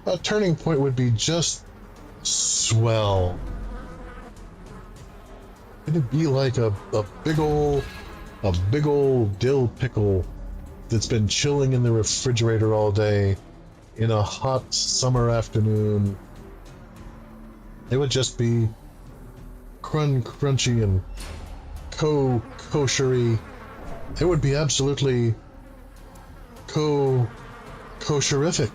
S4: A turning point would be just swell. It'd be like a big old dill pickle that's been chilling in the refrigerator all day in a hot summer afternoon. It would just be crunchy and koshery. It would be absolutely kosherific.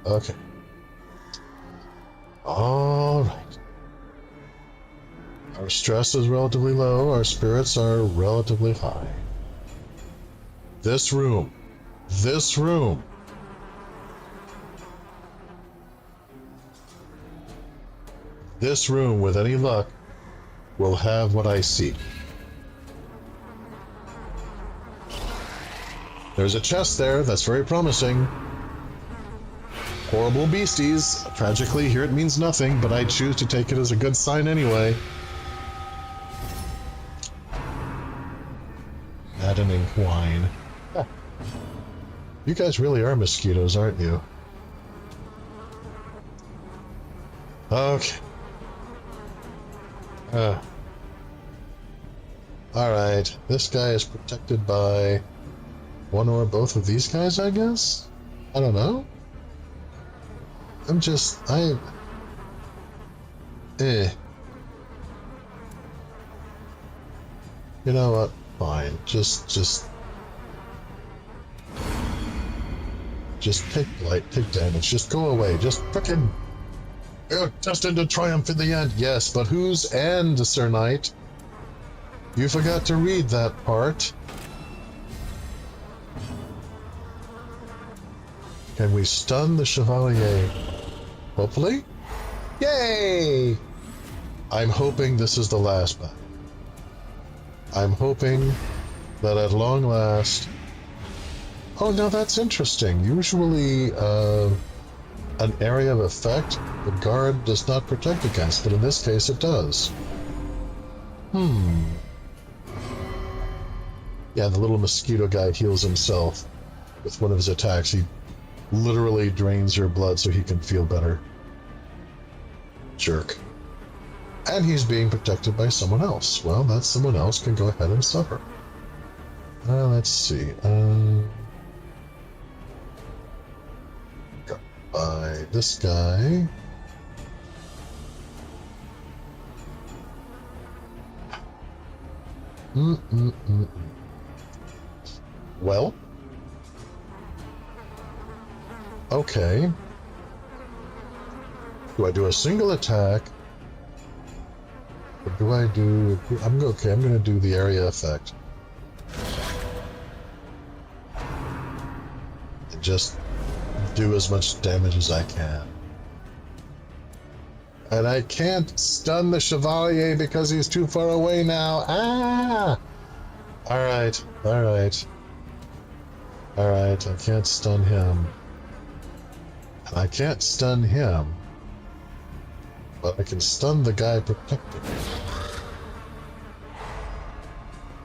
S4: Okay. All right. Our stress is relatively low. Our spirits are relatively high. This room. This room. This room, with any luck, will have what I seek. There's a chest there. That's very promising. Horrible beasties. Tragically, here it means nothing, but I choose to take it as a good sign anyway. Maddening whine. You guys really are mosquitoes, aren't you? Okay. Alright, this guy is protected by one or both of these guys, I guess? I don't know. You know what? Fine. Just take blight, take damage, just go away, just frickin' you're destined to triumph in the end. Yes, but whose end, Sir Knight? You forgot to read that part. Can we stun the Chevalier? Hopefully? Yay! I'm hoping this is the last battle. I'm hoping that at long last... Oh, now that's interesting. Usually, an area of effect, the guard does not protect against, but in this case it does. Yeah, the little mosquito guy heals himself. with one of his attacks. He literally drains your blood so he can feel better. Jerk. And he's being protected by someone else. Well, that someone else can go ahead and suffer. Let's see. Got by this guy. Well. Okay. Do I do a single attack? Or do I do... I'm going to do the area effect. And just do as much damage as I can. And I can't stun the Chevalier because he's too far away now. Ah! Alright, alright. Alright, I can't stun him. And I can't stun him. But I can stun the guy protecting me.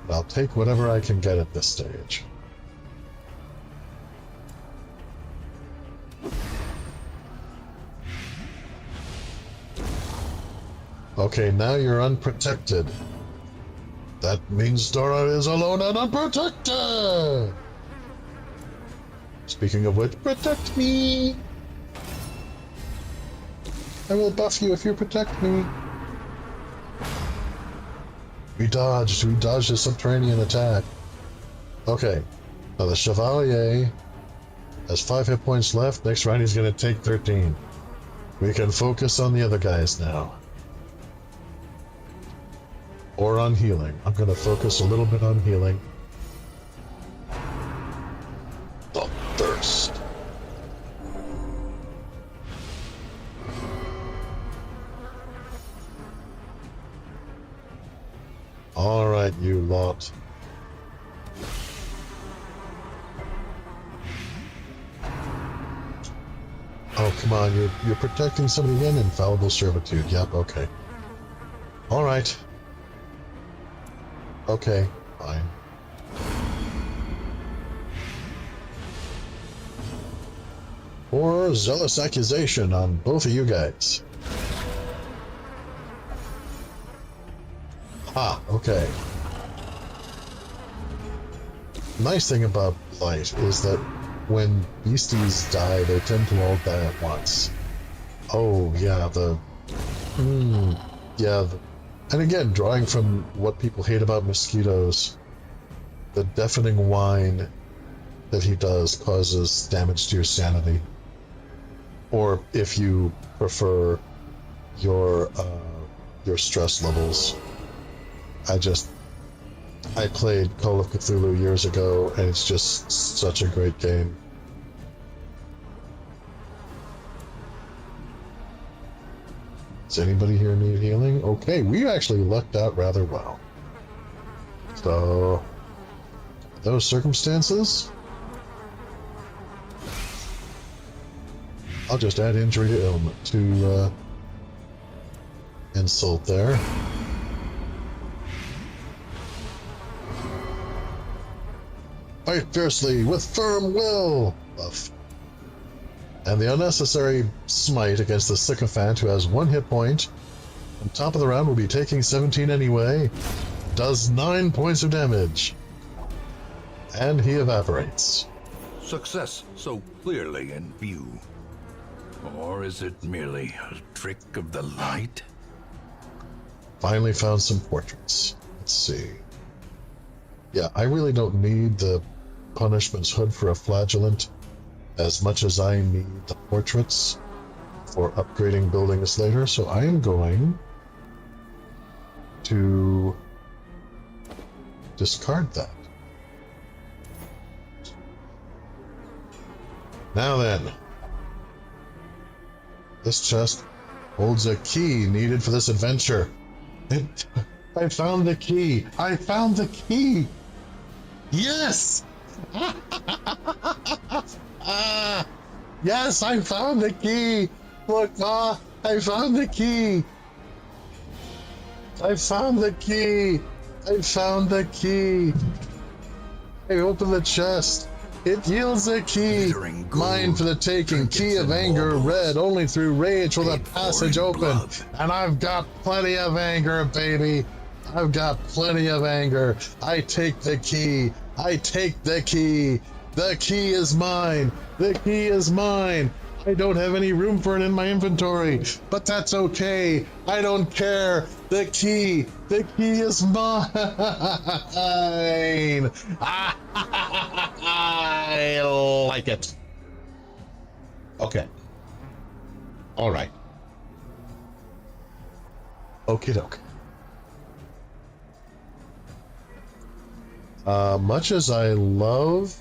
S4: But I'll take whatever I can get at this stage. Okay, now you're unprotected. That means Dora is alone and unprotected! Speaking of which, protect me! I will buff you if you protect me. We dodged a subterranean attack. Okay, now the Chevalier has 5 hit points left. Next round he's going to take 13. We can focus on the other guys now. Or on healing. I'm going to focus a little bit on healing. The thirst. Alright, you lot. Oh, come on, you're protecting somebody again? Infallible servitude. Yep, okay. Alright. Okay, fine. Or zealous accusation on both of you guys. Ah, okay. Nice thing about Blight is that when beasties die, they tend to all die at once. Oh, yeah, and again, drawing from what people hate about mosquitoes, the deafening whine that he does causes damage to your sanity. Or, if you prefer, your stress levels. I played Call of Cthulhu years ago, and it's just such a great game. Does anybody here need healing? Okay, we actually lucked out rather well. So, those circumstances, I'll just add injury to ailment to insult there. Fight fiercely with firm will! Buff. And the unnecessary smite against the sycophant who has 1 hit point. On top of the round will be taking 17 anyway. Does 9 points of damage. And he evaporates.
S5: Success so clearly in view. Or is it merely a trick of the light?
S4: Finally found some portraits. Let's see. Yeah, I really don't need the punishment's hood for a flagellant as much as I need the portraits for upgrading buildings later, so I am going to discard that. Now then, this chest holds a key needed for this adventure. I found the key! I found the key! Yes! Yes, I found the key! Look, I found the key! I found the key! I found the key! I opened the chest! It yields a key.
S5: Glittering gold,
S4: Mine for the taking. Key
S5: trinkets
S4: of
S5: and
S4: anger
S5: baubles.
S4: red. Only through rage will the
S5: Paid for
S4: passage
S5: in
S4: open.
S5: blood.
S4: And I've got plenty of anger, baby. I've got plenty of anger. I take the key. I take the key. The key is mine. The key is mine. I don't have any room for it in my inventory, but that's okay. I don't care. The key is mine. I like it. Okay. All right. Okie doke. Much as I love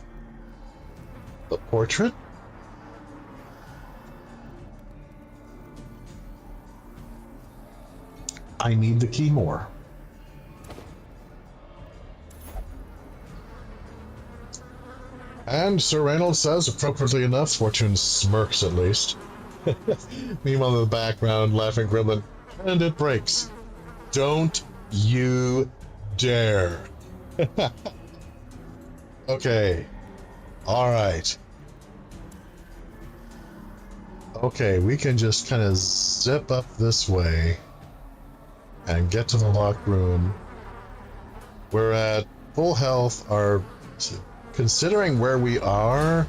S4: the portrait, I need the key more. And Sir Reynold says, appropriately enough, Fortune smirks at least. Meanwhile, in the background, laughing Gremlin, and it breaks. Don't you dare. Okay. All right. Okay, we can just kind of zip up this way and get to the locked room. We're at full health. Considering where we are,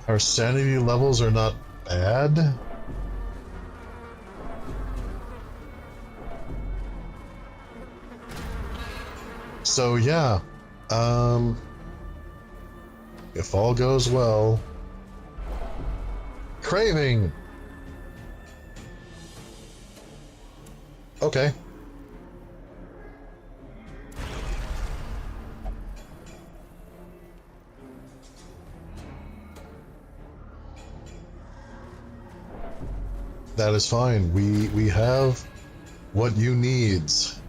S4: our sanity levels are not bad. So yeah, if all goes well, craving. Okay. That is fine. We have what you needs.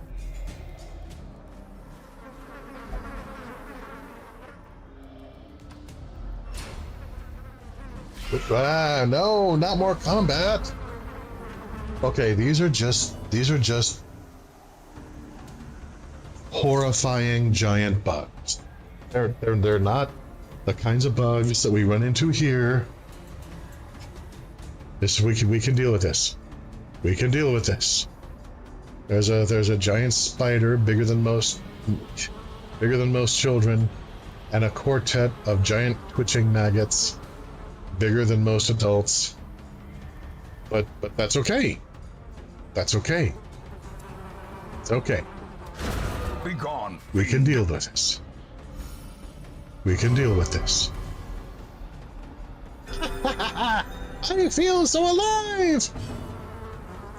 S4: No, not more combat. Okay, these are just horrifying giant bugs. They're not the kinds of bugs that we run into here. We can deal with this. We can deal with this. There's a giant spider bigger than most children, and a quartet of giant twitching maggots bigger than most adults. But that's okay. That's okay. It's okay.
S5: Be gone.
S4: We can deal with this. We can deal with this. I feel so alive!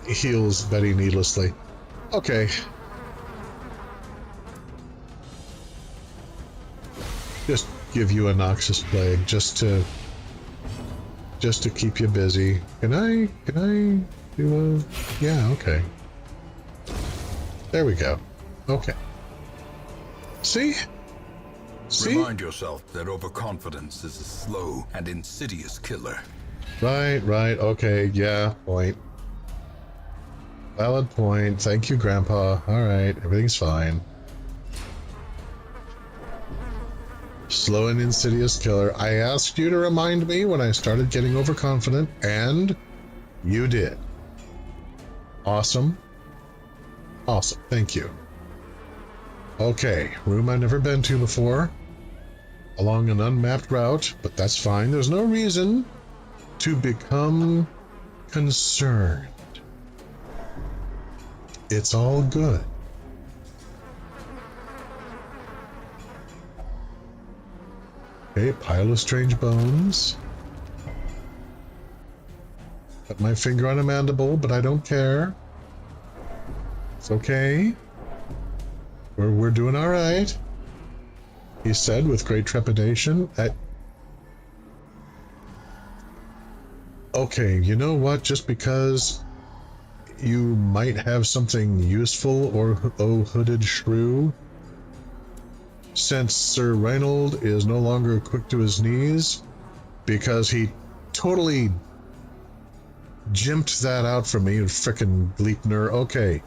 S4: He heals Betty needlessly. Okay. Just give you a noxious plague just to keep you busy. Can I do a... Yeah, okay. There we go. Okay. See?
S5: Remind yourself that overconfidence is a slow and insidious killer.
S4: Right, okay, yeah, point. Valid point. Thank you, Grandpa. Alright, everything's fine. Slow and insidious killer. I asked you to remind me when I started getting overconfident, and you did. Awesome. Awesome, thank you. Okay, room I've never been to before. Along an unmapped route, but that's fine. There's no reason to become concerned. It's all good. Okay, pile of strange bones. Got my finger on a mandible, but I don't care. It's okay. We're doing all right. He said with great trepidation. Okay, you know what? Just because you might have something useful or hooded shrew, since Sir Reynold is no longer quick to his knees because he totally jimped that out from me, you frickin' Gleipnir. Okay,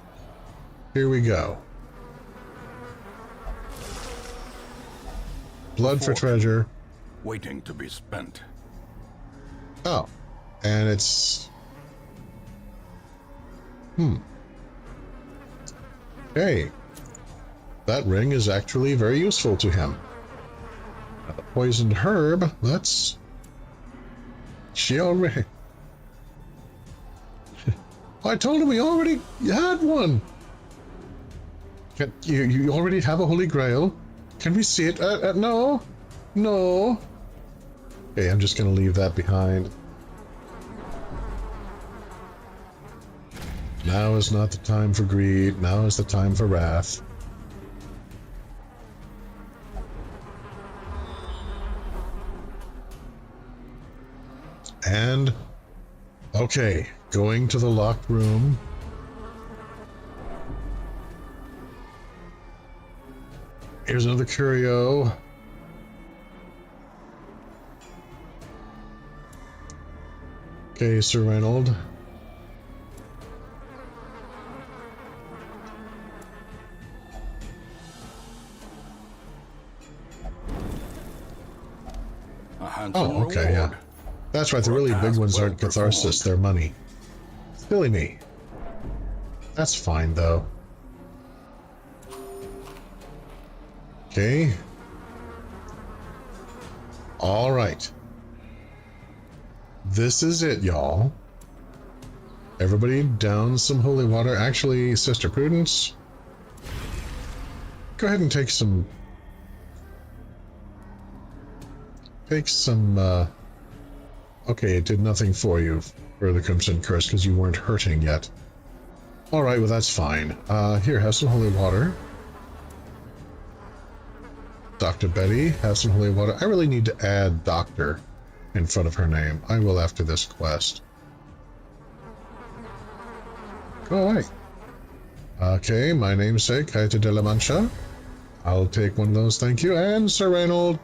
S4: here we go. Blood for treasure.
S5: waiting to be spent.
S4: Oh, and it's... Hey, that ring is actually very useful to him. Now, the poisoned herb, that's... She already... I told him we already had one! You already have a Holy Grail? Can we see it? No. No. Okay, I'm just gonna leave that behind. Now is not the time for greed. Now is the time for wrath. And... okay, going to the locked room. Here's another curio. Okay, Sir Reynold. Oh, okay, yeah. That's right, the really big ones aren't catharsis, they're money. Silly me. That's fine, though. Okay. Alright. This is it, y'all. Everybody down some holy water. Actually, Sister Prudence, go ahead and take some... okay, it did nothing for you for the Crimson Curse because you weren't hurting yet. Alright, well that's fine. Here, have some holy water. Dr. Betty, have some holy water. I really need to add Doctor in front of her name. I will after this quest. Alright. Okay, my namesake, Coyote de la Mancha. I'll take one of those, thank you. And Sir Reynold.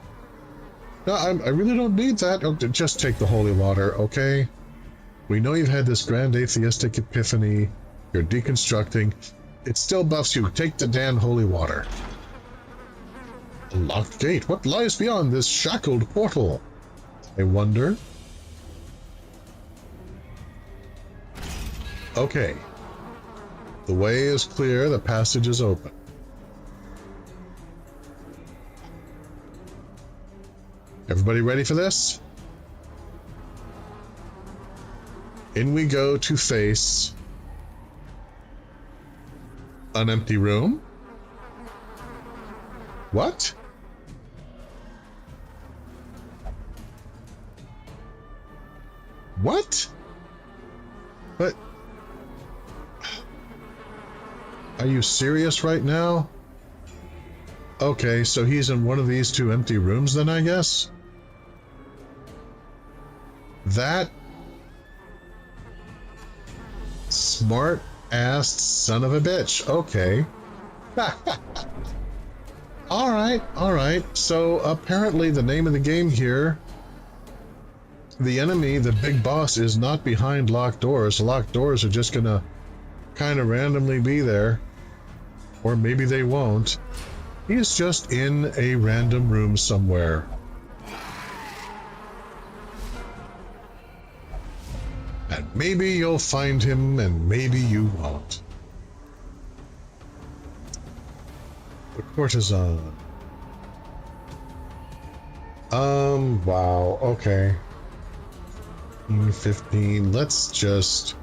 S4: No, I really don't need that. Oh, just take the holy water, okay? We know you've had this grand atheistic epiphany. You're deconstructing. It still buffs you. Take the damn holy water. A locked gate. What lies beyond this shackled portal? I wonder. Okay. The way is clear. The passage is open. Everybody ready for this? In we go to face an empty room. What? What? But... are you serious right now? Okay, so he's in one of these two empty rooms then, I guess? That... smart-ass son of a bitch. Okay. Alright. So, apparently the name of the game here... the enemy, the big boss, is not behind locked doors. Locked doors are just gonna kind of randomly be there. Or maybe they won't. He's just in a random room somewhere. And maybe you'll find him, and maybe you won't. The courtesan. Wow, okay. 15, let's just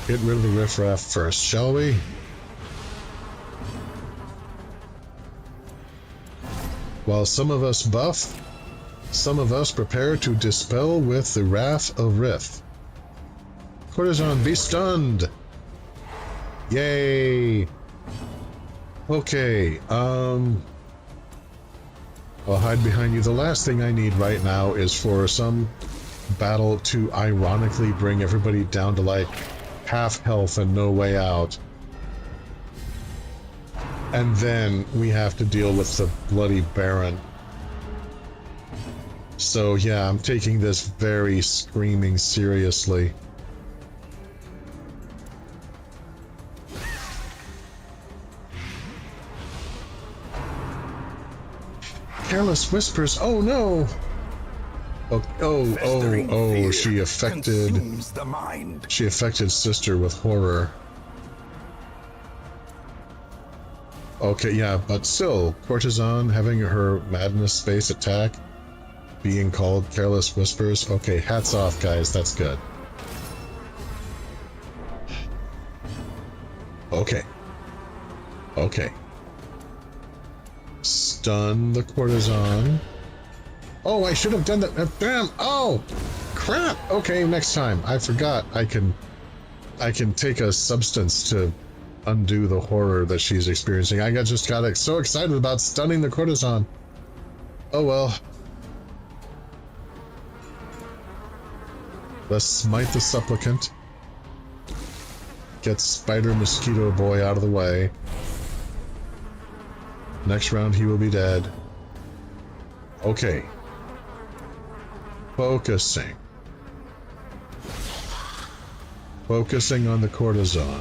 S4: get rid of the riffraff first, shall we? While some of us buff, some of us prepare to dispel with the wrath of Rith. Courtesan, be stunned! Yay! Okay, I'll hide behind you. The last thing I need right now is for some battle to ironically bring everybody down to like half health and no way out. And then we have to deal with the bloody Baron. So yeah, I'm taking this very screaming seriously. Careless whispers. Oh no.
S5: Festering fear
S4: she affected.
S5: consumes the mind.
S4: She affected sister with horror. Okay, yeah, but still, courtesan having her madness face attack, being called careless whispers. Okay, hats off, guys. That's good. Okay. Okay. Stun the courtesan. Oh, I should have done that. Damn. Oh, crap. Okay, next time. I forgot. I can take a substance to undo the horror that she's experiencing. I just got so excited about stunning the courtesan. Oh well. Let's smite the supplicant. Get Spider Mosquito Boy out of the way. Next round he will be dead. Okay. Focusing. Focusing on the courtesan.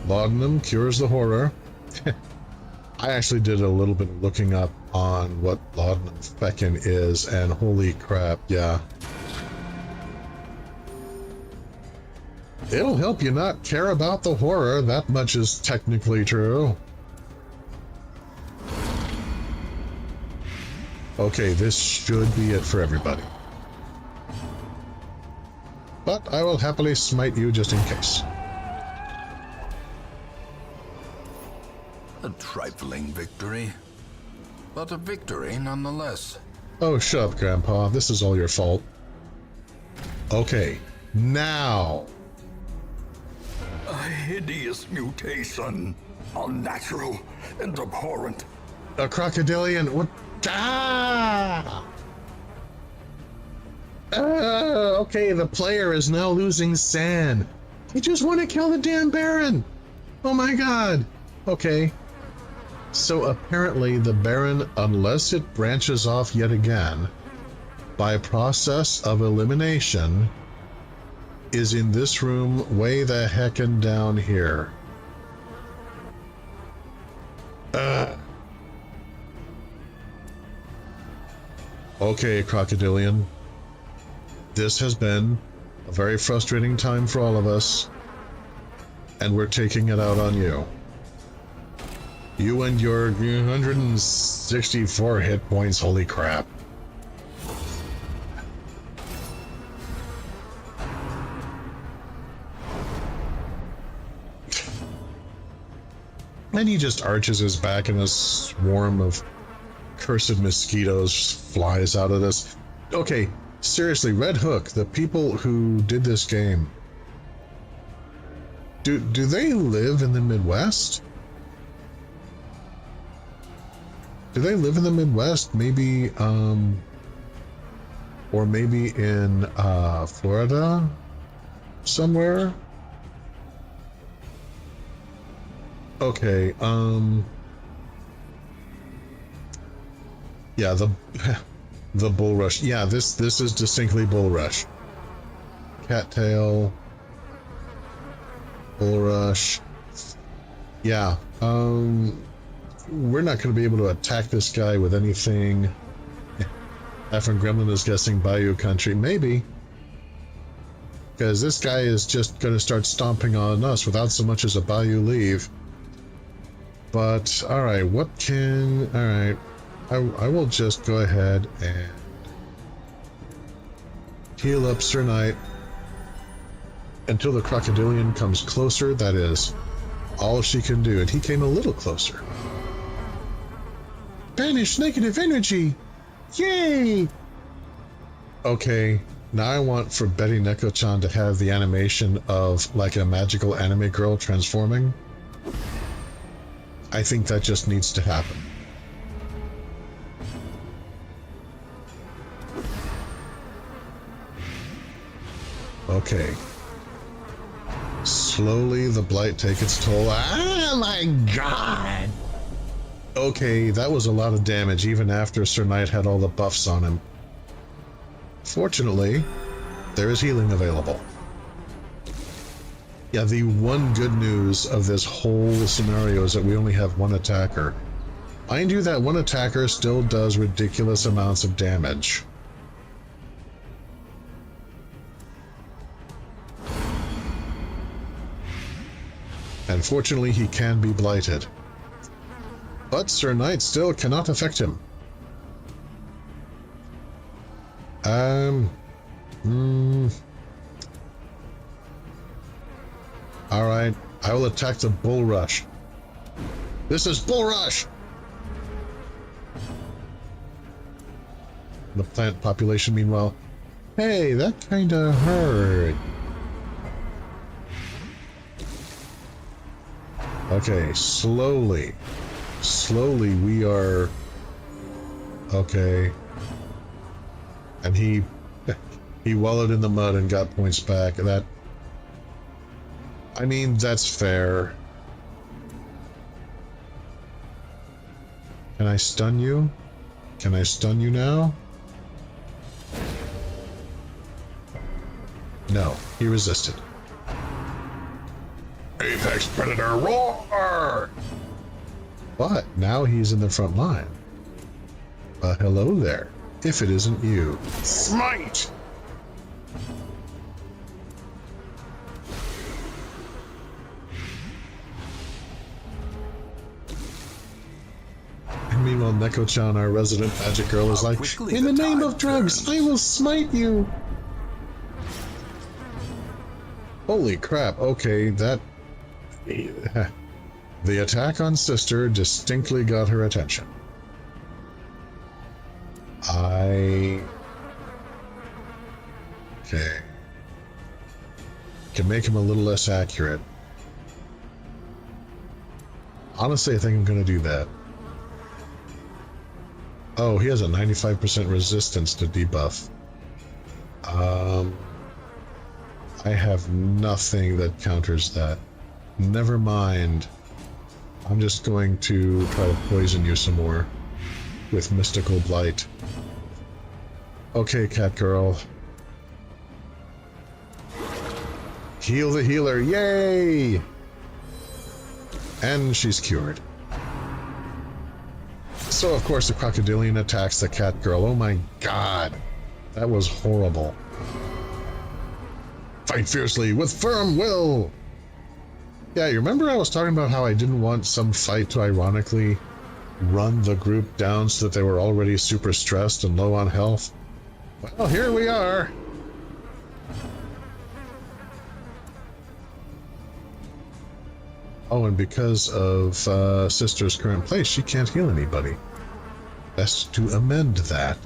S4: Laudanum cures the horror. I actually did a little bit of looking up on what laudanum feckin is, and holy crap, yeah. It'll help you not care about the horror, that much is technically true. Okay, this should be it for everybody. But I will happily smite you just in case.
S5: A trifling victory, but a victory nonetheless.
S4: Oh, shut up, Grandpa. This is all your fault. Okay, now.
S5: A hideous mutation, unnatural and abhorrent.
S4: A crocodilian. What? Ah! Okay, the player is now losing sand. He just want to kill the damn Baron. Oh my god. Okay. So apparently the Baron, unless it branches off yet again, by process of elimination, is in this room way the heckin' down here. Okay, Crocodilian. This has been a very frustrating time for all of us, and we're taking it out on you. You and your 164 hit points, holy crap. And he just arches his back and a swarm of cursed mosquitoes flies out of this. Okay, seriously, Red Hook, the people who did this game, do they live in the Midwest? Do they live in the Midwest? Maybe, or maybe in, Florida? Somewhere? Okay, yeah, the Bull Rush. Yeah, this is distinctly Bull Rush. Cattail. Bull Rush. Yeah, we're not going to be able to attack this guy with anything. Efren Gremlin is guessing Bayou Country. Maybe. Because this guy is just going to start stomping on us without so much as a Bayou leave. But, alright, what can... Alright, I will just go ahead and heal up Sir Knight until the Crocodilian comes closer. That is all she can do. And he came a little closer. Banish negative energy! Yay! Okay, now I want for Betty Neko-chan to have the animation of like a magical anime girl transforming. I think that just needs to happen. Okay. Slowly the blight take its toll. Oh my god! Okay, that was a lot of damage even after Sir Knight had all the buffs on him. Fortunately, There is healing available. Yeah, the one good news of this whole scenario is that we only have one attacker. Mind you, that one attacker still does ridiculous amounts of damage. And fortunately, he can be blighted. But Sir Knight still cannot affect him. Alright, I will attack the Bull Rush. This is Bull Rush! The plant population, meanwhile, hey, that kinda hurt. Okay, slowly we are... Okay. And he wallowed in the mud and got points back. That... I mean, that's fair. Can I stun you? Can I stun you now? No, he resisted. Apex Predator, roar! But now he's in the front line. Hello there. If it isn't you. Smite! And meanwhile, Neko-chan, our resident magic girl, is like, in the name of drugs, I will smite you! Holy crap, okay, that... The attack on Sister distinctly got her attention. Okay. Can make him a little less accurate. Honestly, I think I'm gonna do that. Oh, he has a 95% resistance to debuff. I have nothing that counters that. Never mind. I'm just going to try to poison you some more with Mystical Blight. Okay, cat girl. Heal the healer, yay! And she's cured. So, of course, the crocodilian attacks the cat girl. Oh my god. That was horrible. Fight fiercely with firm will! Yeah, you remember I was talking about how I didn't want some fight to ironically run the group down so that they were already super stressed and low on health? Well, here we are. Oh, and because of Sister's current place, she can't heal anybody. Best to amend that.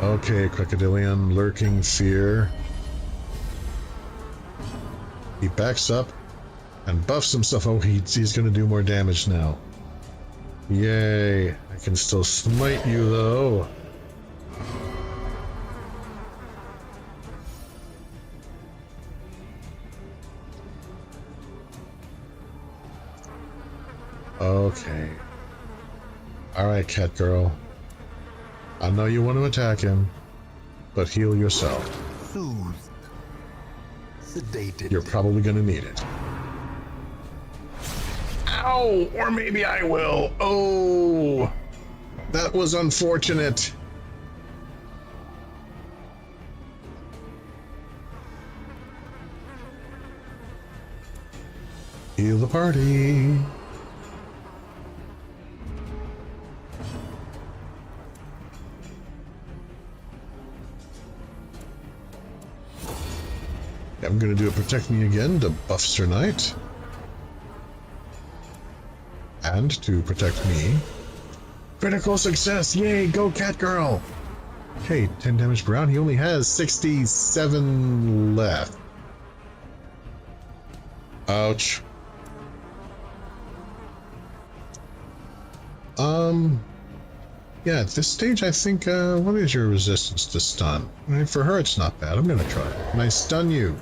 S4: Okay, Crocodilian, lurking fear. He backs up and buffs himself. Oh, he's going to do more damage now. Yay. I can still smite you, though. Okay. Alright, cat girl. I know you want to attack him, but heal yourself.
S5: Soothed. Sedated.
S4: You're probably going to need it. Ow! Or maybe I will. Oh! That was unfortunate. Heal the party. I'm going to do a Protect Me again to buff Sir Knight. And to protect me. Critical success! Yay! Go cat girl! Okay, 10 damage per round. He only has 67 left. Ouch. Yeah, at this stage, I think, what is your resistance to stun? I mean, for her, it's not bad. I'm gonna try it. Can I stun you?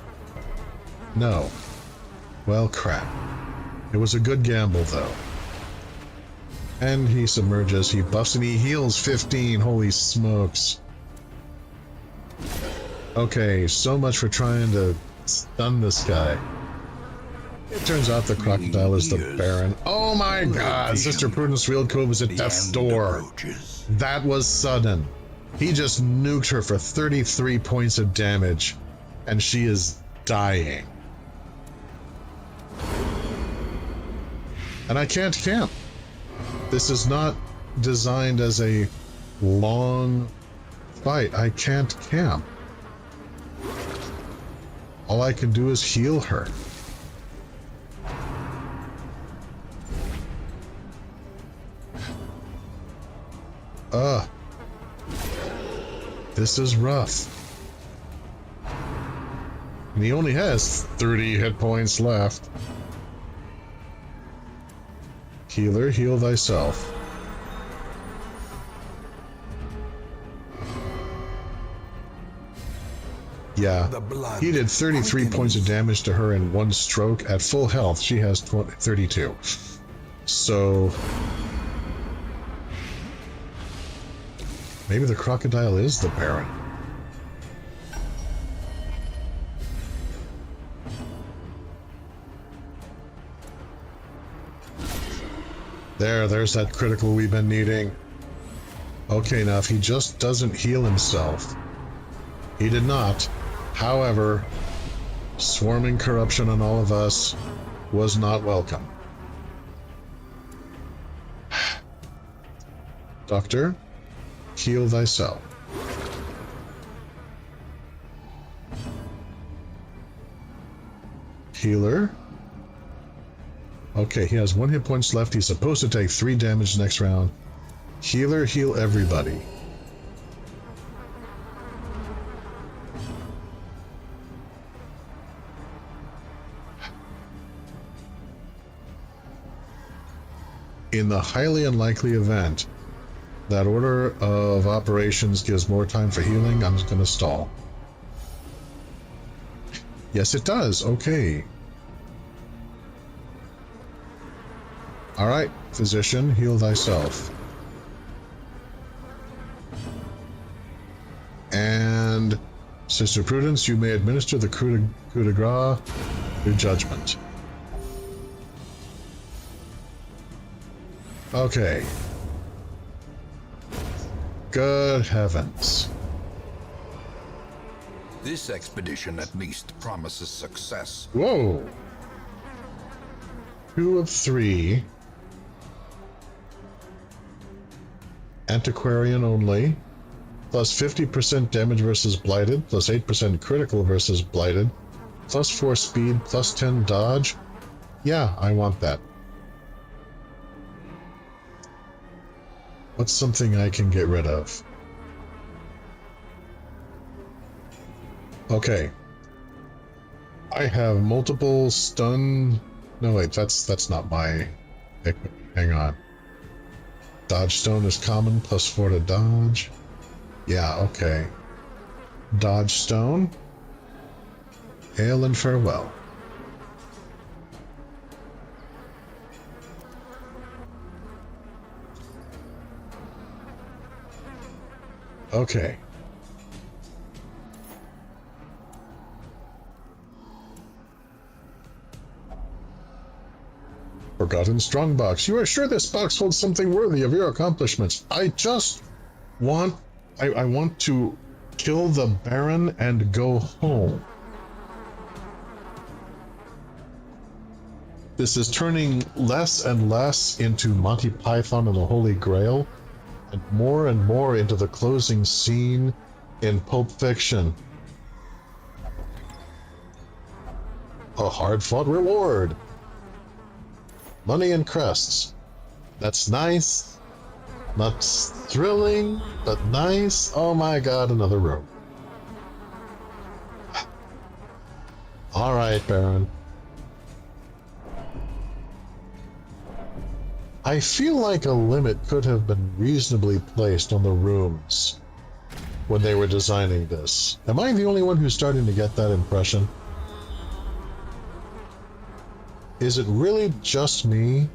S4: No. Well, crap. It was a good gamble, though. And he submerges, he buffs, and he heals 15. Holy smokes. Okay, so much for trying to stun this guy. It turns out the crocodile is the Baron. Oh my god! Sister Prudence Field Cove is at death's door. That was sudden. He just nuked her for 33 points of damage, and she is dying. And I can't camp. This is not designed as a long fight. I can't camp. All I can do is heal her. This is rough. And he only has 30 hit points left. Healer, heal thyself. Yeah, he did 33 points of damage to her in one stroke. At full health, she has 32. So... maybe the crocodile is the Baron. There's that critical we've been needing. Okay, now if he just doesn't heal himself. He did not. However, swarming corruption on all of us was not welcome. Doctor, heal thyself. Healer. Okay, he has 1 hit points left. He's supposed to take 3 damage next round. Healer, heal everybody. In the highly unlikely event that order of operations gives more time for healing, I'm just going to stall. Yes, it does. Okay. Alright, physician, heal thyself. And Sister Prudence, you may administer the coup de grace through judgment. Okay. Good heavens.
S5: This expedition at least promises success.
S4: Whoa. 2 of 3. Antiquarian only. Plus 50% damage versus blighted. Plus 8% critical versus blighted. Plus 4 speed. Plus 10 dodge. Yeah, I want that. What's something I can get rid of? Okay. I have multiple stun... No, wait, that's not my... Hang on. Dodge stone is common, plus 4 to dodge. Yeah, okay. Dodge stone. Hail and farewell. Okay. Forgotten strongbox. You are sure this box holds something worthy of your accomplishments? I just want... I want to kill the Baron and go home. This is turning less and less into Monty Python and the Holy Grail, and more into the closing scene in Pulp Fiction. A hard-fought reward. Money and crests. That's nice. Not thrilling, but nice. Oh my god, another room. Alright, Baron. I feel like a limit could have been reasonably placed on the rooms when they were designing this. Am I the only one who's starting to get that impression? Is it really just me?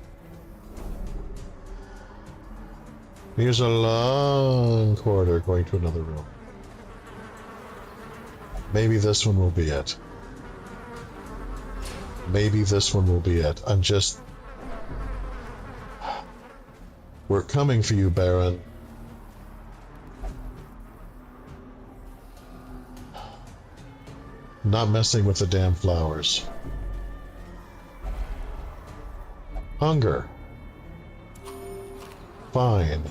S4: Here's a long corridor going to another room. Maybe this one will be it. Maybe this one will be it. I'm just... We're coming for you, Baron. Not messing with the damn flowers. Hunger. Fine.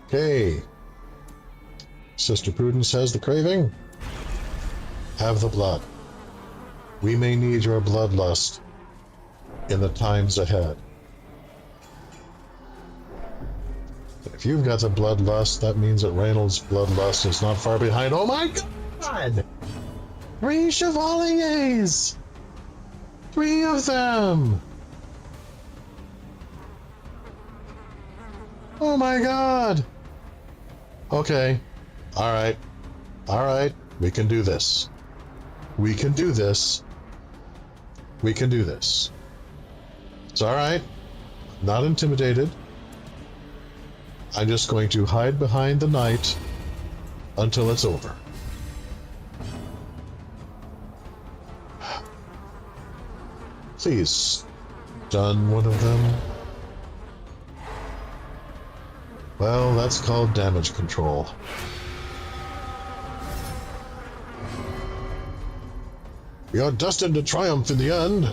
S4: Okay. Sister Prudence has the craving. Have the blood. We may need your bloodlust in the times ahead. If you've got the bloodlust, that means that Reynolds' bloodlust is not far behind. Oh my God! 3 Chevaliers! 3 of them! Oh my God! Okay. Alright. Alright. We can do this. We can do this. We can do this. It's alright. Not intimidated. I'm just going to hide behind the knight until it's over. Please, stun one of them. Well, that's called damage control. We are destined to triumph in the end.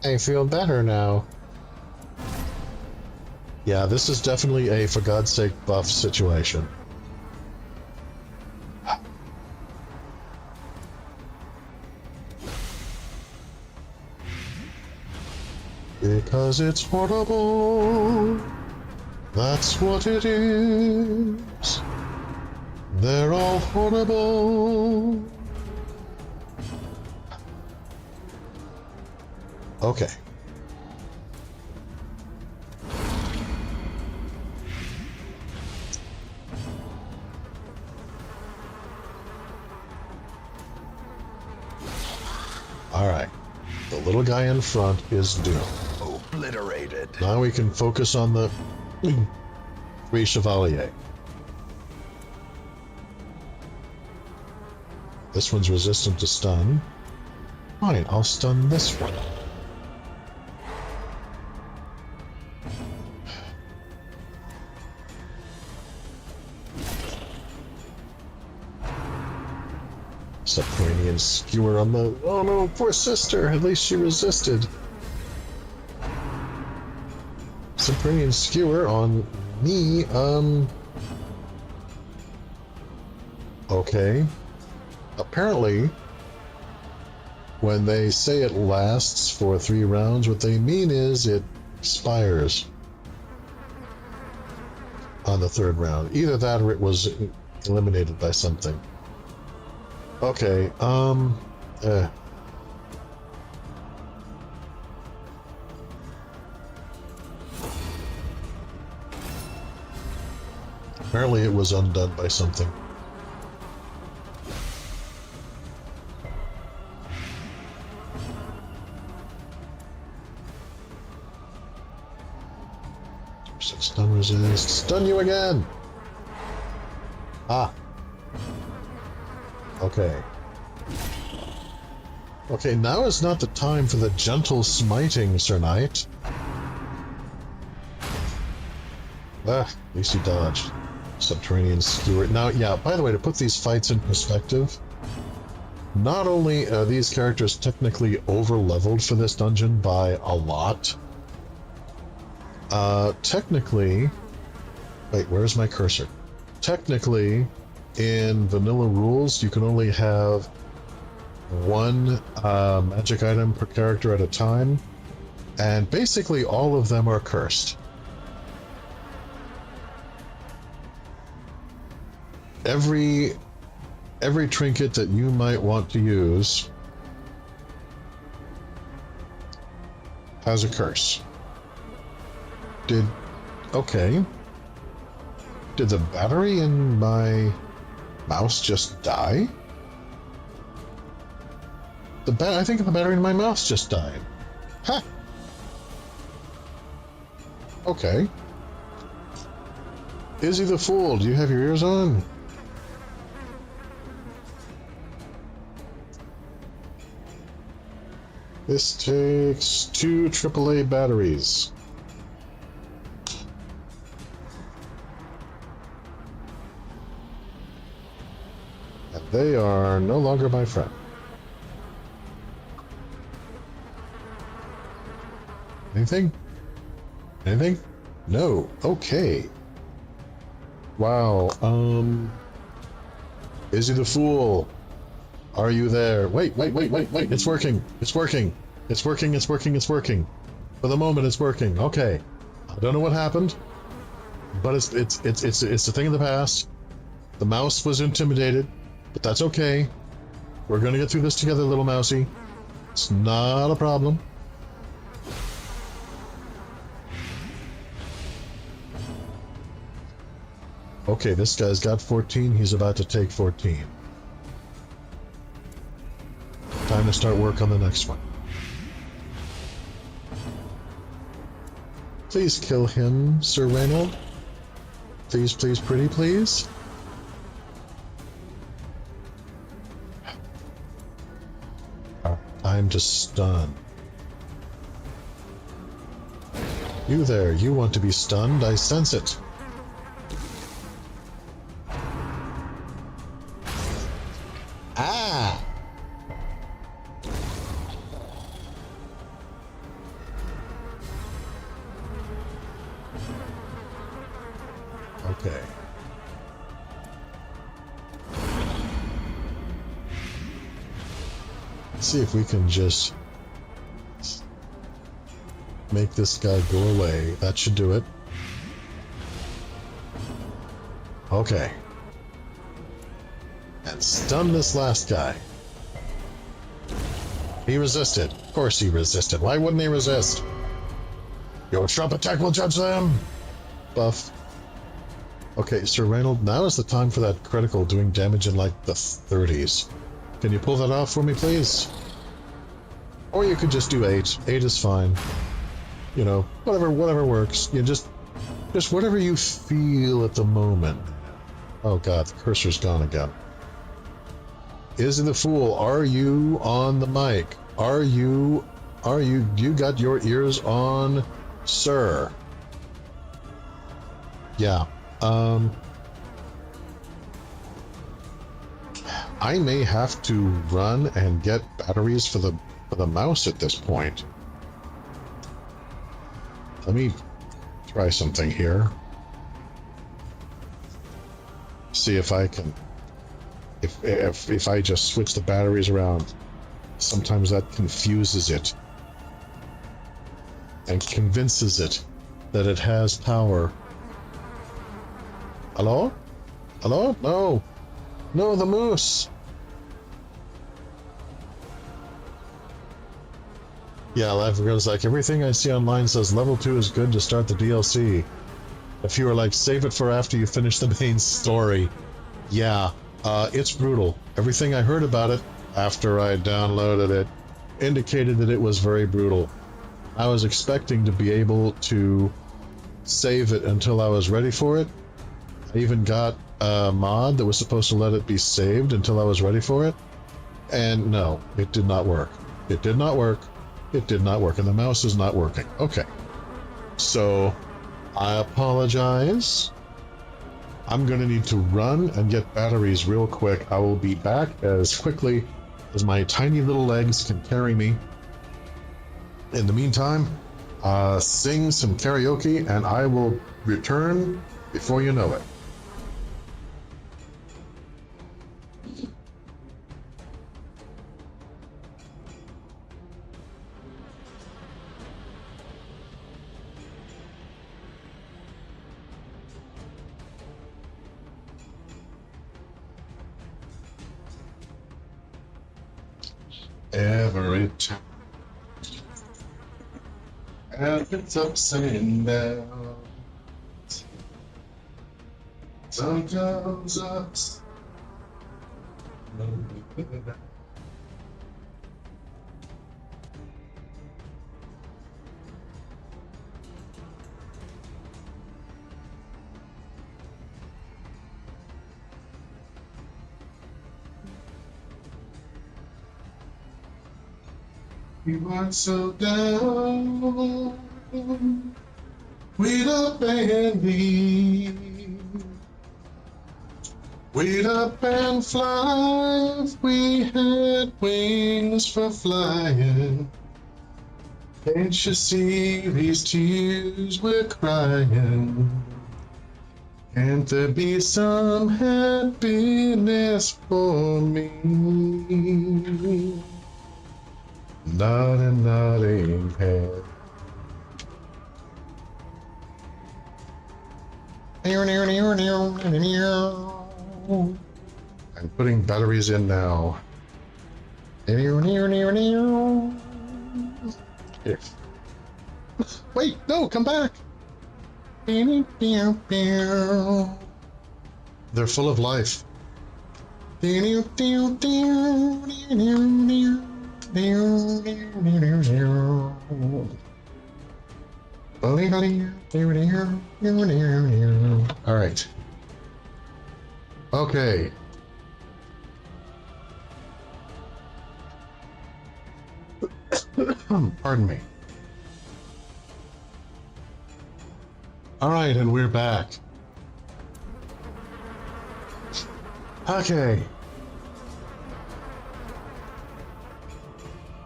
S4: I feel better now. Yeah, this is definitely a for God's sake buff situation. Because it's horrible. That's what it is. They're all horrible. Okay. Alright. The little guy in front is doomed.
S5: Obliterated.
S4: Now we can focus on the 3 Chevalier. This one's resistant to stun. Fine, I'll stun this one. Subterranean skewer on the... Oh no, poor sister! At least she resisted. Subterranean skewer on me, Okay. Apparently, when they say it lasts for 3 rounds, what they mean is it expires on the 3rd round. Either that or it was eliminated by something. Okay, Apparently it was undone by something. Stun resist. Stun you again! Ah. Okay. Okay, now is not the time for the gentle smiting, Sir Knight. Ah, at least you dodged. Subterranean Steward. Now, yeah, by the way, to put these fights in perspective, not only are these characters technically over-leveled for this dungeon by a lot, technically... Wait, where's my cursor? Technically, in vanilla rules, you can only have 1 magic item per character at a time, and basically all of them are cursed. Every trinket that you might want to use has a curse. Okay. Did the battery in my mouse just die? I think the battery in my mouse just died. Ha! Okay. Izzy the Fool, do you have your ears on? This takes 2 AAA batteries. And they are no longer my friend. Anything? Anything? No. Okay. Wow. Izzy the Fool. Are you there? Wait. It's working. It's working. It's working. It's working. It's working. For the moment, it's working. Okay. I don't know what happened, but it's a thing of the past. The mouse was intimidated, but that's okay. We're gonna get through this together, little mousey. It's not a problem. Okay, this guy's got 14. He's about to take 14. Time to start work on the next one. Please kill him, Sir Reynold. Please, please, pretty please. Time to stun. You there, you want to be stunned? I sense it. Ah! Okay. Let's see if we can just make this guy go away. That should do it. Okay. And stun this last guy. He resisted. Of course he resisted. Why wouldn't he resist? Your trump attack will judge them! Buff. Okay, Sir Reynold, now is the time for that critical doing damage in like the 30s. Can you pull that off for me, please? Or you could just do 8. 8 is fine. You know, whatever works. You just whatever you feel at the moment. Oh god, the cursor's gone again. Izzy the Fool, are you on the mic? Are you got your ears on, sir? Yeah. I may have to run and get batteries for the mouse at this point. Let me try something here. See if I can. If I just switch the batteries around, sometimes that confuses it and convinces it that it has power. Hello? Hello? No. No, the moose. Yeah, Life goes like, everything I see online says level 2 is good to start the DLC. If you were like, save it for after you finish the main story. Yeah, it's brutal. Everything I heard about it after I downloaded it indicated that it was very brutal. I was expecting to be able to save it until I was ready for it. I even got a mod that was supposed to let it be saved until I was ready for it. And no, it did not work. It did not work. It did not work. And the mouse is not working. Okay. So, I apologize. I'm going to need to run and get batteries real quick. I will be back as quickly as my tiny little legs can carry me. In the meantime, sing some karaoke and I will return before you know it. Every time, and it's upside down. Sometimes ups. We weren't so down. We'd up and leave. We'd up and fly if we had wings for flying. Can't you see these tears we're crying? Can't there be some happiness for me? Nodding head. I'm putting batteries in now. Here. Wait, no, come back. They're full of life. All right. Okay. Pardon me. All right, and we're back. Okay.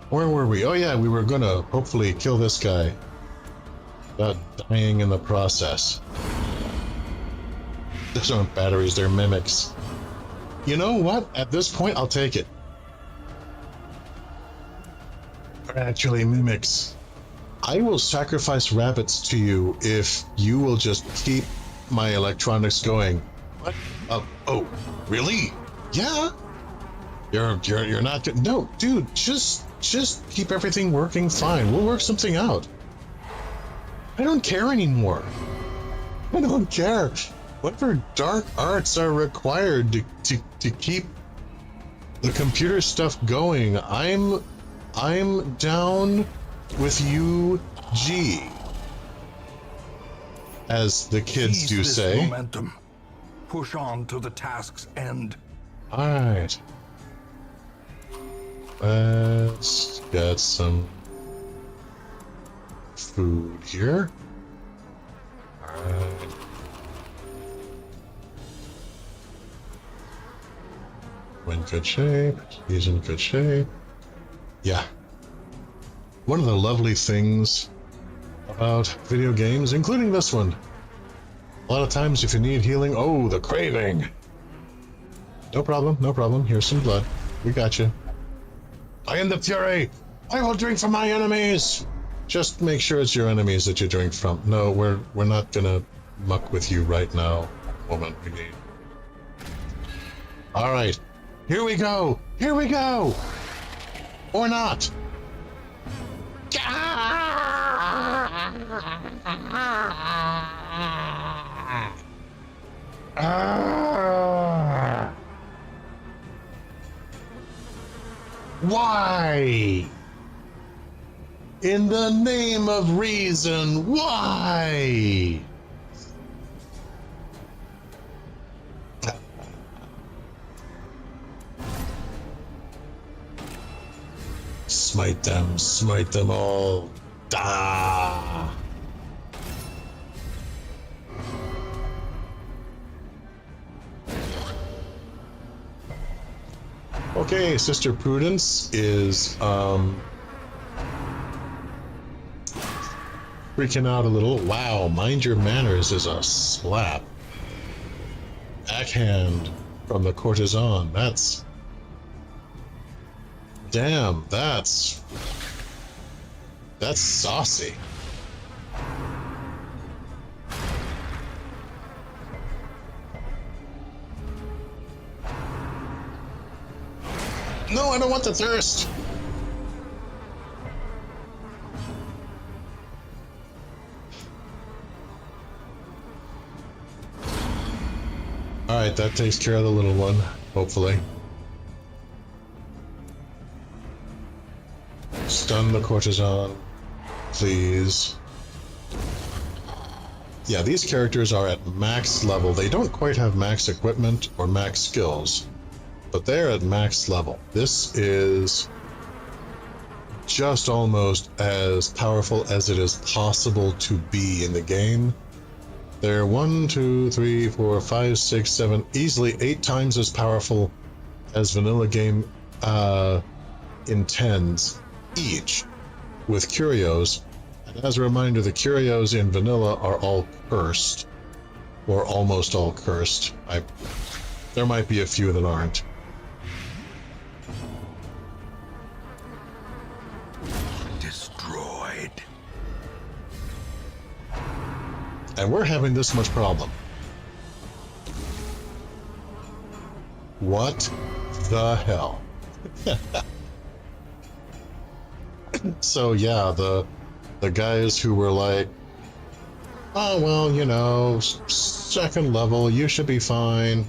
S4: Where were we? Oh yeah, we were gonna hopefully kill this guy without dying in the process. Those aren't batteries, they're mimics. You know what? At this point, I'll take it. They're actually mimics. I will sacrifice rabbits to you if you will just keep my electronics going. What? Oh, really? Yeah. You're not good. No, dude, just keep everything working fine. We'll work something out. I don't care anymore. I don't care. Whatever dark arts are required to keep the computer stuff going, I'm down with you, G, as the kids do say.
S5: Momentum. Push on to the task's end.
S4: All right. Let's get some food here. All right. We're in good shape. He's in good shape. Yeah. One of the lovely things about video games, including this one, a lot of times if you need healing, oh, the craving. No problem, no problem. Here's some blood. We got you. I am the Fury. I will drink from my enemies. Just make sure it's your enemies that you drink from. No, we're not gonna muck with you right now. Woman, we need. All right, here we go. Here we go. Or not. Why? In the name of reason, why? Smite them all. Da. Okay, Sister Prudence is freaking out a little. Wow, mind your manners is a slap. Backhand from the courtesan. That's damn, that's saucy. No, I don't want the thirst. All right, that takes care of the little one, hopefully. Stun the courtesan, please. Yeah, these characters are at max level. They don't quite have max equipment or max skills, but they're at max level. This is just almost as powerful as it is possible to be in the game. They're 1, 2, 3, 4, 5, 6, 7, easily 8 times as powerful as vanilla game intends each, with curios. And as a reminder, the curios in vanilla are all cursed, or almost all cursed. There might be a few that aren't.
S5: Destroyed.
S4: And we're having this much problem. What the hell? So yeah, the guys who were like, oh well, you know, second level, you should be fine.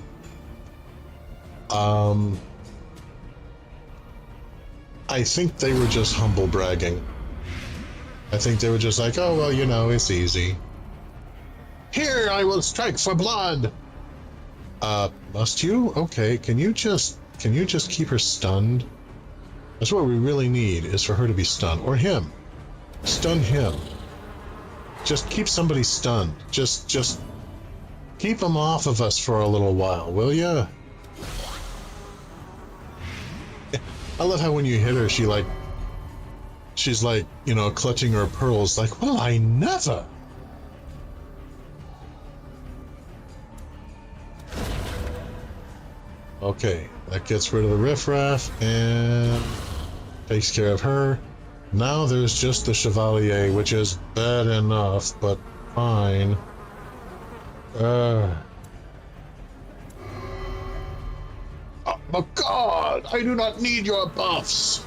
S4: I think they were just humble bragging. I think they were just like, oh well, you know, it's easy. Here, I will strike for blood. Must you? Okay, can you just keep her stunned? That's what we really need, is for her to be stunned. Or him. Stun him. Just keep somebody stunned. Just keep them off of us for a little while, will ya? I love how when you hit her, she's like, you know, clutching her pearls, like, well, I never. Okay, that gets rid of the riffraff and takes care of her. Now there's just the Chevalier, which is bad enough, but fine. Oh God, I do not need your buffs!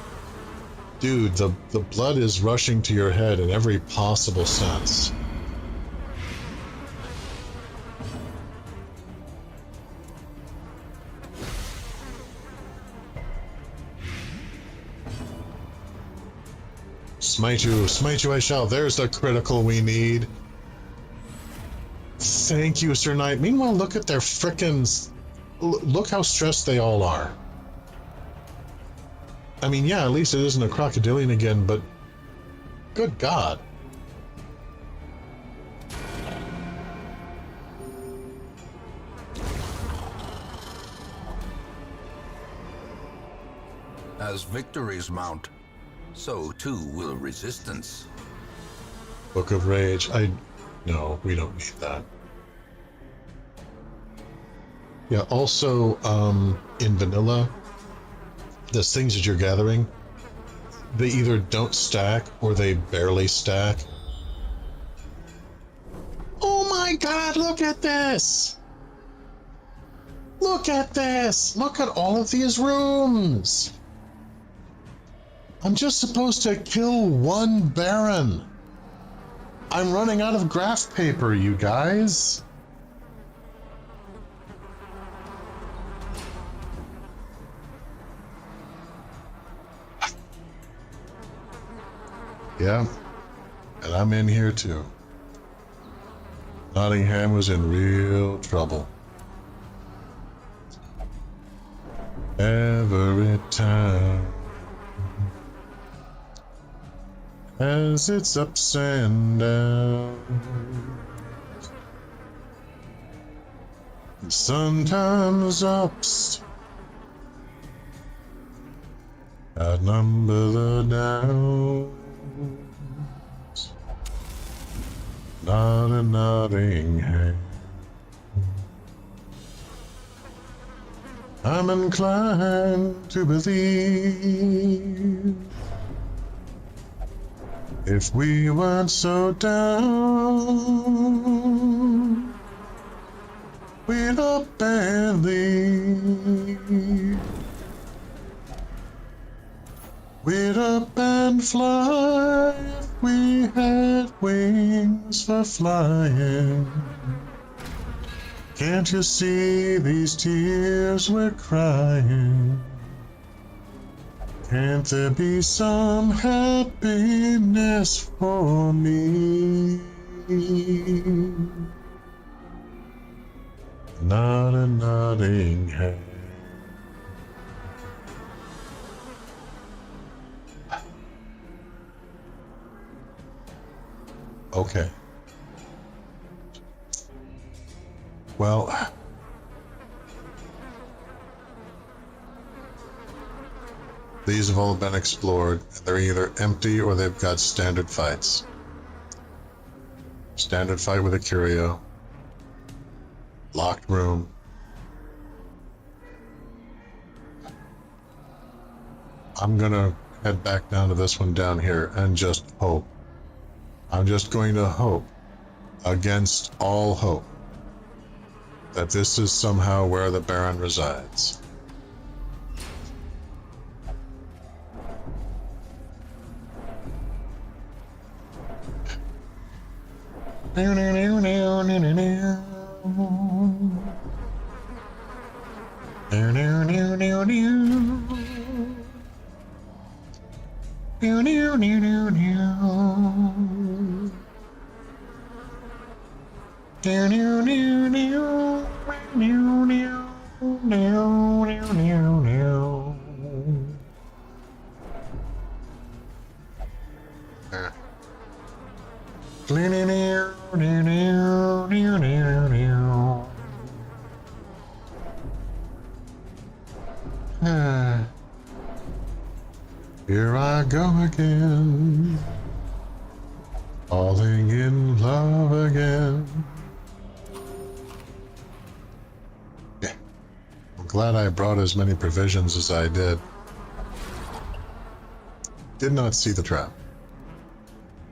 S4: Dude, the blood is rushing to your head in every possible sense. Smite you I shall. There's the critical we need. Thank you, Sir Knight. Meanwhile, look at their frickin'... Look how stressed they all are. I mean, yeah, at least it isn't a crocodilian again, but... Good God.
S5: As victories mount, so too will resistance.
S4: Book of Rage. No, we don't need that. Yeah, also, in vanilla, the things that you're gathering, they either don't stack or they barely stack. Oh my God, look at this! Look at this! Look at all of these rooms! I'm just supposed to kill one Baron. I'm running out of graph paper, you guys. Yeah, and I'm in here too. Nottingham was in real trouble. Every time as its ups and downs, sometimes ups outnumber the downs. Not a Nottingham. I'm inclined to believe if we weren't so down, we'd up and leave. We'd up and fly if we had wings for flying. Can't you see these tears we're crying? Can't there be some happiness for me? Not a Nottingham. Okay. Well, these have all been explored. They're either empty or they've got standard fights. Standard fight with a curio. Locked room. I'm gonna head back down to this one down here and just hope. I'm just going to hope, against all hope, that this is somehow where the Baron resides. Here I go again, falling in love again. Yeah, I'm glad I brought as many provisions as I did. Did not see the trap.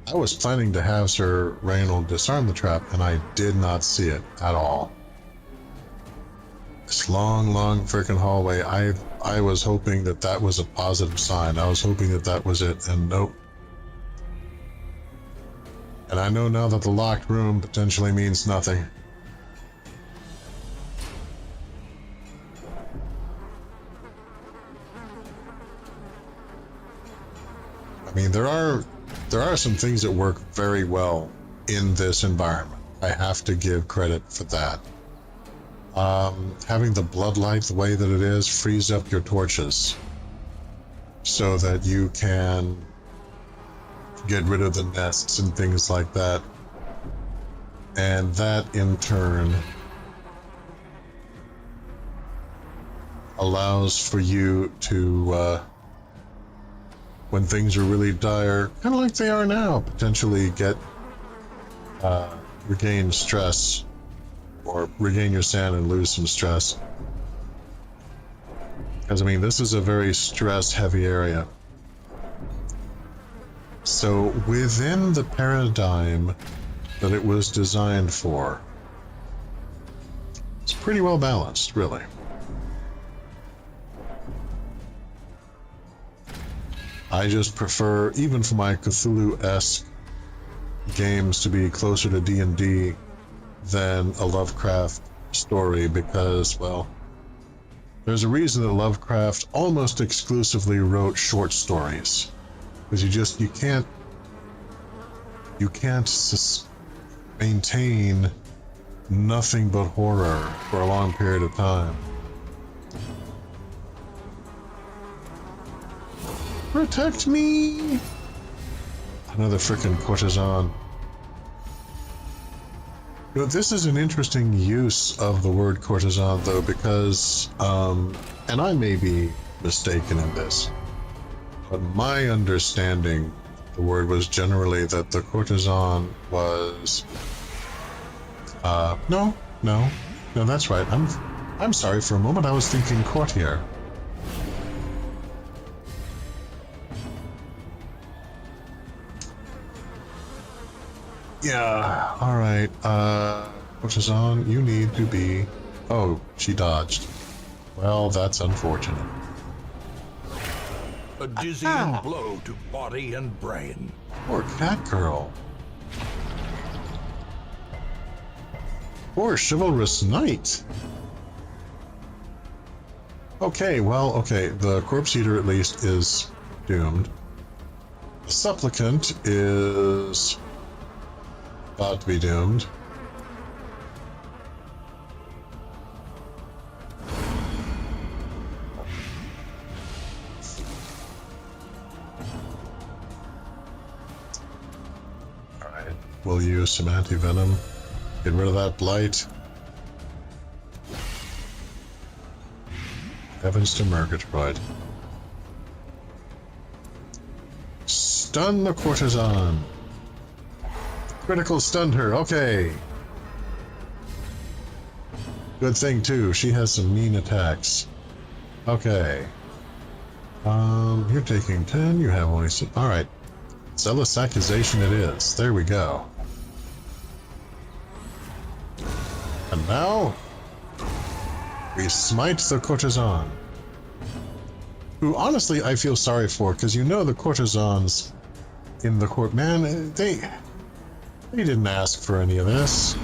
S4: I was planning to have Sir Reynold disarm the trap, and I did not see it at all. This long, frickin' hallway, I was hoping that that was a positive sign. I was hoping that that was it, and nope. And I know now that the locked room potentially means nothing. I mean, there are some things that work very well in this environment. I have to give credit for that. Having the bloodlight the way that it is frees up your torches so that you can get rid of the nests and things like that. And that in turn allows for you to, when things are really dire, kind of like they are now, potentially regain stress. Or regain your sand and lose some stress. Because, I mean, this is a very stress-heavy area. So, within the paradigm that it was designed for, it's pretty well balanced, really. I just prefer, even for my Cthulhu-esque games, to be closer to D&D than a Lovecraft story, because, well, there's a reason that Lovecraft almost exclusively wrote short stories, because you can't maintain nothing but horror for a long period of time. Protect me! Another frickin' courtesan. You know, this is an interesting use of the word courtesan, though, because, and I may be mistaken in this, but my understanding, the word was generally that the courtesan was, no, that's right. I'm sorry, for a moment I was thinking courtier. Yeah, alright, courtesan, you need to be... Oh, she dodged. Well, that's unfortunate.
S5: A dizzying blow to body and brain.
S4: Poor cat girl. Poor chivalrous knight. Okay, well, okay, the corpse eater at least is doomed. The supplicant is about to be doomed. Alright. We'll use some anti-venom. Get rid of that blight. Heavens to Murgatroyd. Stun the courtesan. Critical stunned her. Okay. Good thing too. She has some mean attacks. Okay. You're taking 10. You have only 6. All right. Zealous accusation it is. There we go. And now we smite the courtesan, who honestly I feel sorry for, because you know the courtesans in the court, man, they didn't ask for any of this.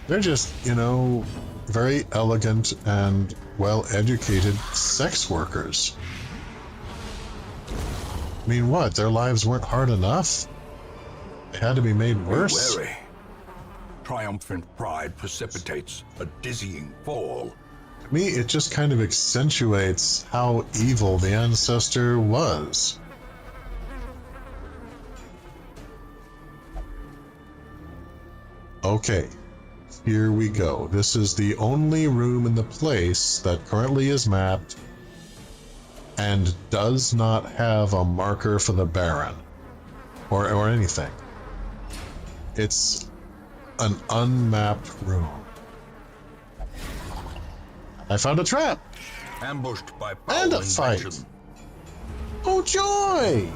S4: They're just, you know, very elegant and well-educated sex workers. I mean, what? Their lives weren't hard enough? They had to be made worse?
S5: Be wary. Triumphant pride precipitates a dizzying fall.
S4: To me, it just kind of accentuates how evil the ancestor was. Okay, here we go. This is the only room in the place that currently is mapped and does not have a marker for the Baron or anything. It's an unmapped room. I found a trap!
S5: Ambushed by
S4: And a
S5: foul
S4: fight!
S5: invention.
S4: Oh joy!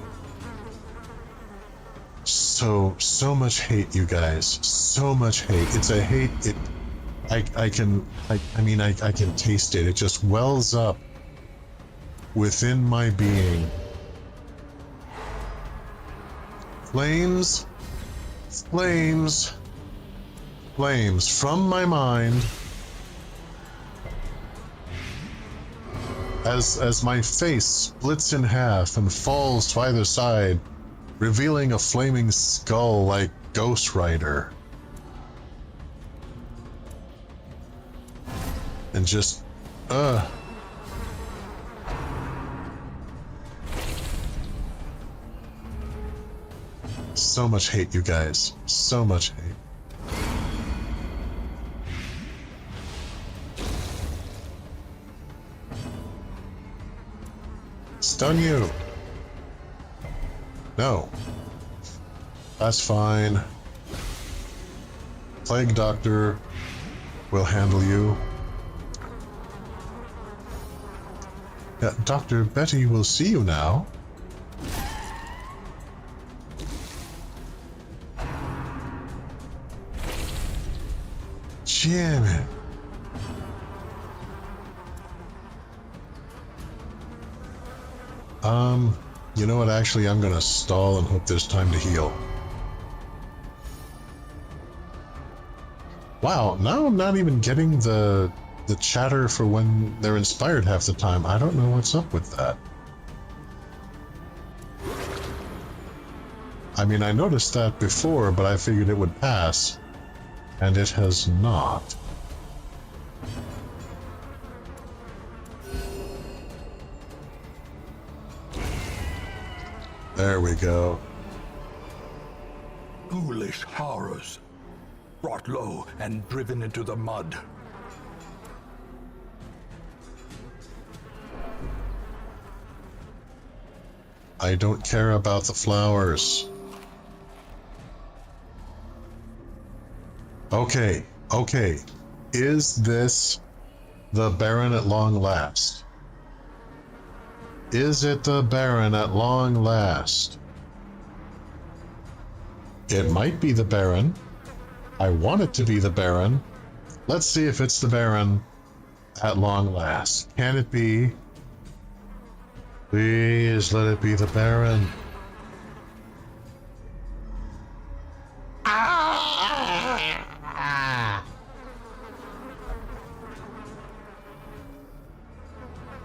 S4: So much hate, you guys. So much hate. It's a hate. I can taste it. It just wells up within my being. Flames, flames, flames from my mind as my face splits in half and falls to either side, revealing a flaming skull like Ghost Rider. And just, so much hate, you guys. So much hate. Stun you. No. That's fine. Plague Doctor will handle you. Yeah, Dr. Betty will see you now. Jam it. You know what, actually I'm gonna stall and hope there's time to heal. Wow, now I'm not even getting the chatter for when they're inspired half the time. I don't know what's up with that. I mean, I noticed that before, but I figured it would pass, and it has not. There we go.
S5: Ghoulish horrors, brought low and driven into the mud.
S4: I don't care about the flowers. Okay, okay. Is this the Baron at long last? Is it the Baron at long last? It might be the Baron. I want it to be the Baron. Let's see if it's the Baron at long last. Can it be? Please let it be the Baron.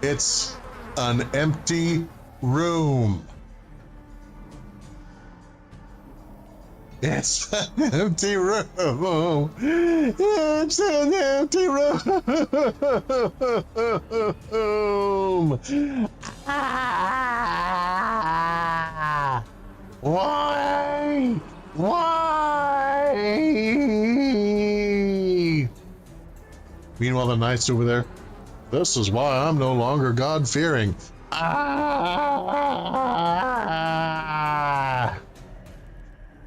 S4: It's an empty room. It's an empty room. It's an empty room. Why? Why? Meanwhile, the knight's over there. This is why I'm no longer God-fearing. Ah!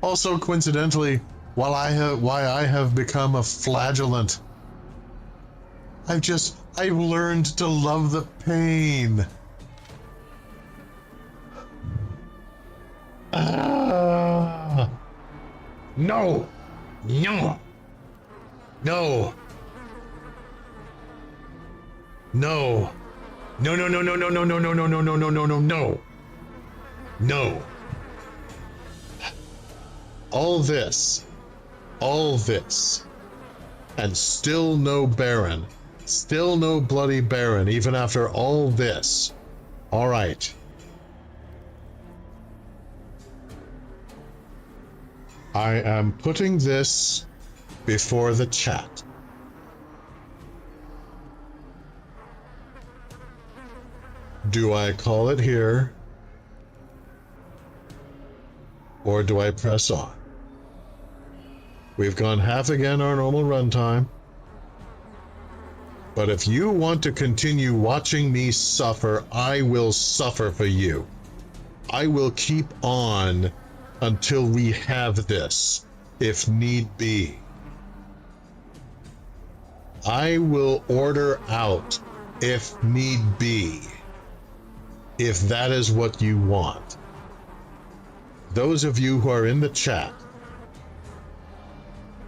S4: Also, coincidentally, why I have become a flagellant. I've learned to love the pain. No! No! No! No! No, no, no, no, no, no, no, no, no, no, no, no, no, no, no! No! All this, and still no Baron. Still no bloody Baron, even after all this. All right. I am putting this before the chat. Do I call it here? Or do I press on? We've gone half again our normal runtime. But if you want to continue watching me suffer, I will suffer for you. I will keep on until we have this, if need be. I will order out if need be, if that is what you want. Those of you who are in the chat,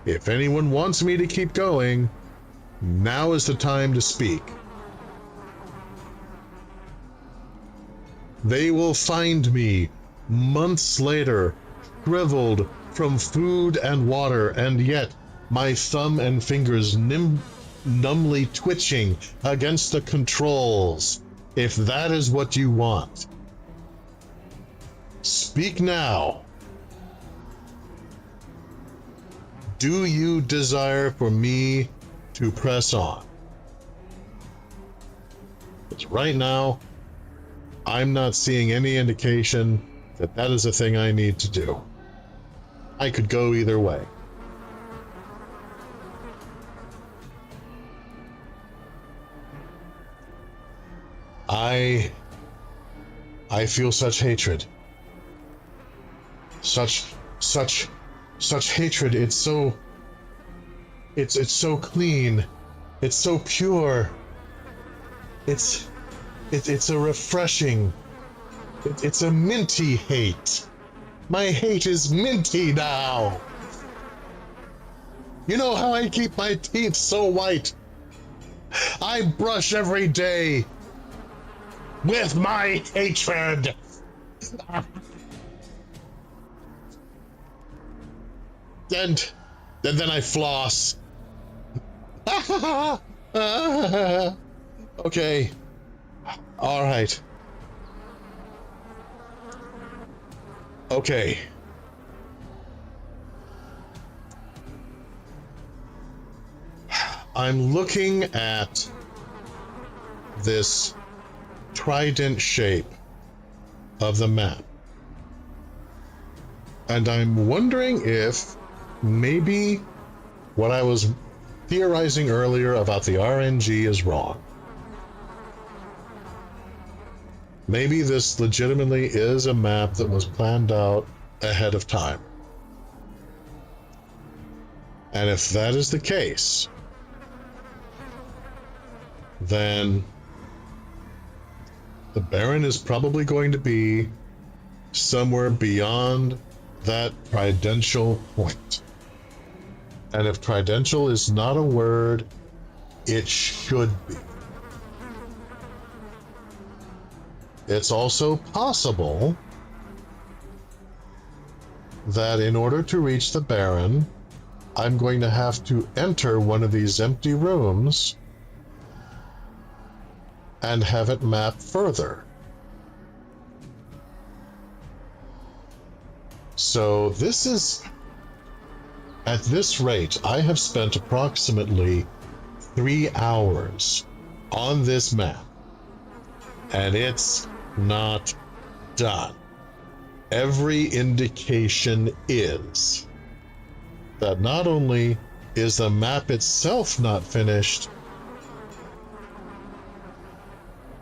S4: if anyone wants me to keep going, now is the time to speak. They will find me months later, shriveled from food and water, and yet my thumb and fingers numbly twitching against the controls, if that is what you want. Speak now. Do you desire for me to press on? Because right now, I'm not seeing any indication that that is a thing I need to do. I could go either way. I feel such hatred. Such hatred. It's so clean. It's so pure. It's a refreshing. It's a minty hate. My hate is minty now. You know how I keep my teeth so white? I brush every day with my hatred. And then I floss. Okay. All right. Okay. I'm looking at this trident shape of the map. And I'm wondering if maybe what I was theorizing earlier about the RNG is wrong. Maybe this legitimately is a map that was planned out ahead of time. And if that is the case, then the Baron is probably going to be somewhere beyond that tridential point. And if tridential is not a word, it should be. It's also possible that in order to reach the Baron, I'm going to have to enter one of these empty rooms and have it map further. So this is, at this rate, I have spent approximately 3 hours on this map, and it's not done. every indication is that not only is the map itself not finished,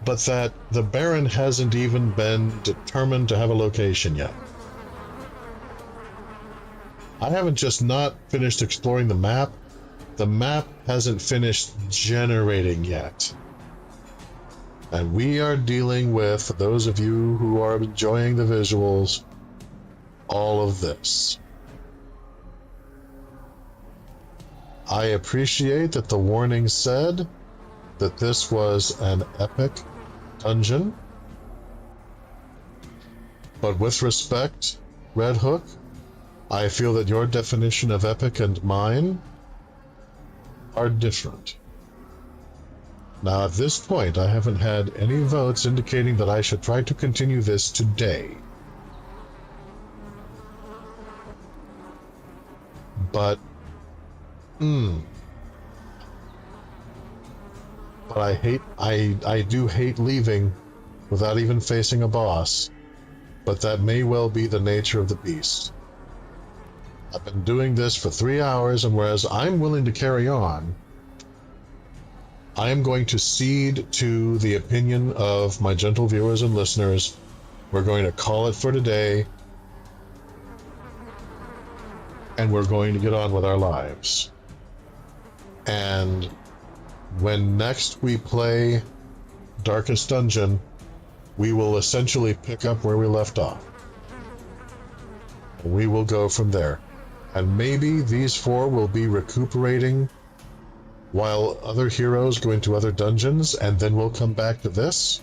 S4: but that the Baron hasn't even been determined to have a location yet. I haven't just not finished exploring the map hasn't finished generating yet. And we are dealing with, for those of you who are enjoying the visuals, all of this. I appreciate that the warning said that this was an epic dungeon. But with respect, Red Hook, I feel that your definition of epic and mine are different. Now, at this point, I haven't had any votes indicating that I should try to continue this today. But, But I do hate leaving without even facing a boss. But that may well be the nature of the beast. I've been doing this for 3 hours, and whereas I'm willing to carry on, I am going to cede to the opinion of my gentle viewers and listeners. We're going to call it for today, and we're going to get on with our lives. And when next we play Darkest Dungeon, we will essentially pick up where we left off. We will go from there. And maybe these 4 will be recuperating while other heroes go into other dungeons, and then we'll come back to this.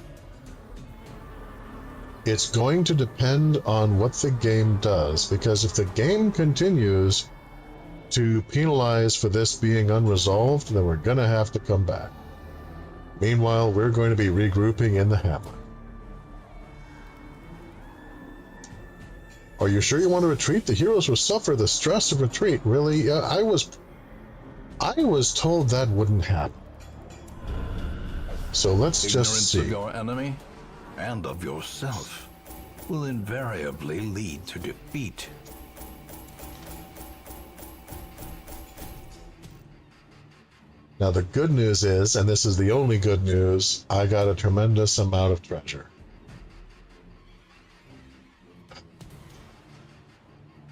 S4: It's going to depend on what the game does, because if the game continues to penalize for this being unresolved, then we're going to have to come back. Meanwhile, we're going to be regrouping in the hamlet. Are you sure you want to retreat? The heroes will suffer the stress of retreat. Really? I was told that wouldn't happen. So let's just see.
S5: Ignorance of your enemy and of yourself will invariably lead to defeat.
S4: Now the good news is, and this is the only good news, I got a tremendous amount of treasure.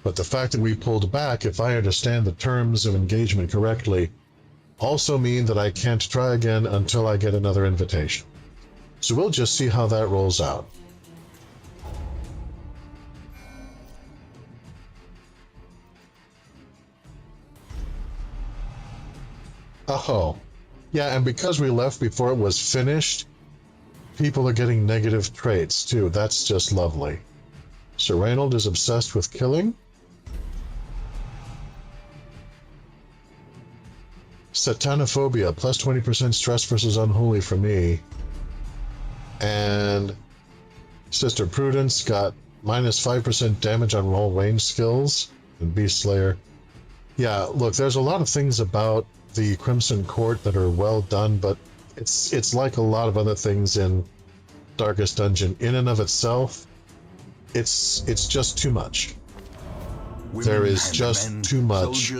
S4: But the fact that we pulled back, if I understand the terms of engagement correctly, also mean that I can't try again until I get another invitation. So we'll just see how that rolls out. Oh, yeah, and because we left before it was finished, people are getting negative traits too. That's just lovely. Sir Reynold is obsessed with killing. Satanophobia, plus 20% stress versus unholy for me. And Sister Prudence got minus 5% damage on roll range skills. And Beast Slayer. Yeah, look, there's a lot of things about the Crimson Court that are well done, but it's like a lot of other things in Darkest Dungeon. In and of itself, it's just too much. There is just too much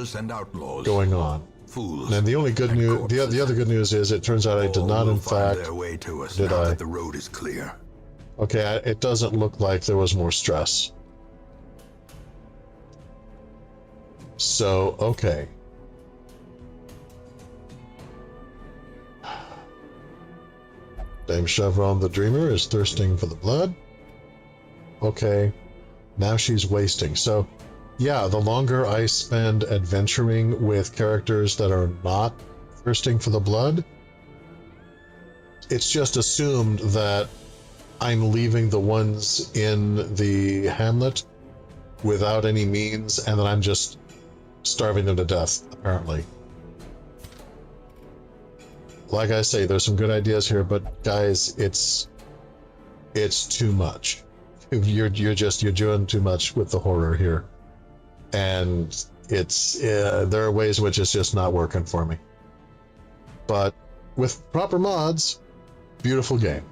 S4: going on. And the only good news, the other good news is, it turns out I did not, in fact, did I?
S5: The road is clear.
S4: Okay, it doesn't look like there was more stress. So, okay. Dame Chevron the Dreamer is thirsting for the blood. Okay, now she's wasting. So, yeah, the longer I spend adventuring with characters that are not thirsting for the blood, it's just assumed that I'm leaving the ones in the hamlet without any means, and that I'm just starving them to death, apparently. Like I say, there's some good ideas here, but guys, it's too much. You're doing too much with the horror here. And there are ways in which it's just not working for me. But with proper mods, beautiful game.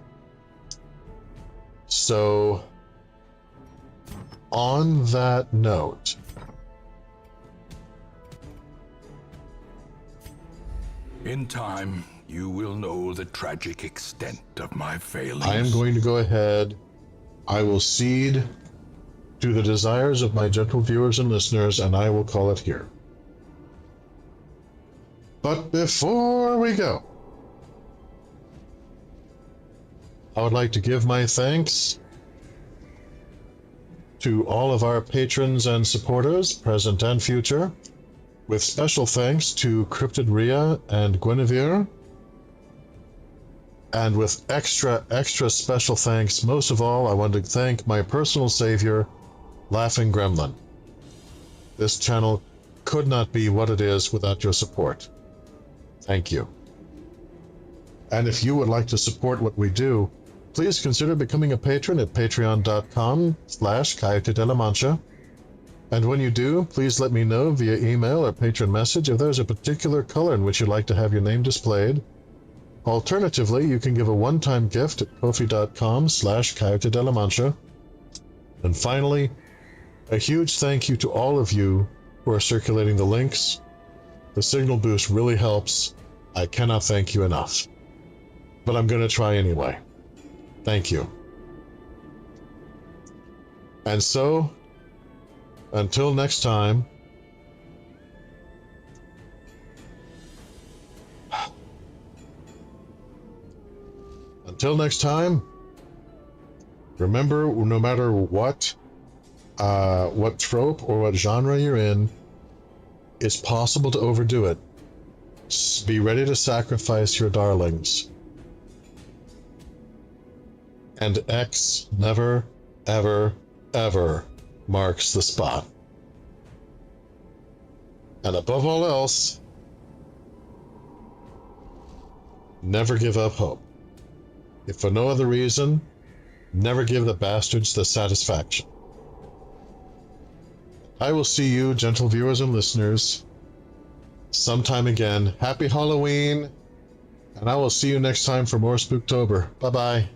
S4: So on that note,
S5: In time, you will know the tragic extent of my failings.
S4: I am going to go ahead. I will cede to the desires of my gentle viewers and listeners, and I will call it here. But before we go, I would like to give my thanks to all of our patrons and supporters, present and future, with special thanks to Cryptid Rhea and Guinevere, and with extra special thanks, most of all, I want to thank my personal savior, Laughing Gremlin. This channel could not be what it is without your support. Thank you. And if you would like to support what we do, please consider becoming a patron at patreon.com/Coyote de la Mancha. And when you do, please let me know via email or patron message if there's a particular color in which you'd like to have your name displayed. Alternatively, you can give a one-time gift at kofi.com/Coyote de la Mancha. And finally, a huge thank you to all of you who are circulating the links. The signal boost really helps. I cannot thank you enough. But I'm going to try anyway. Thank you. And so, until next time, remember, no matter what trope or what genre you're in, it's possible to overdo it. Be ready to sacrifice your darlings. And X never, ever, ever marks the spot. And above all else, never give up hope. If for no other reason, never give the bastards the satisfaction. I will see you, gentle viewers and listeners, sometime again. Happy Halloween, and I will see you next time for more Spooktober. Bye-bye.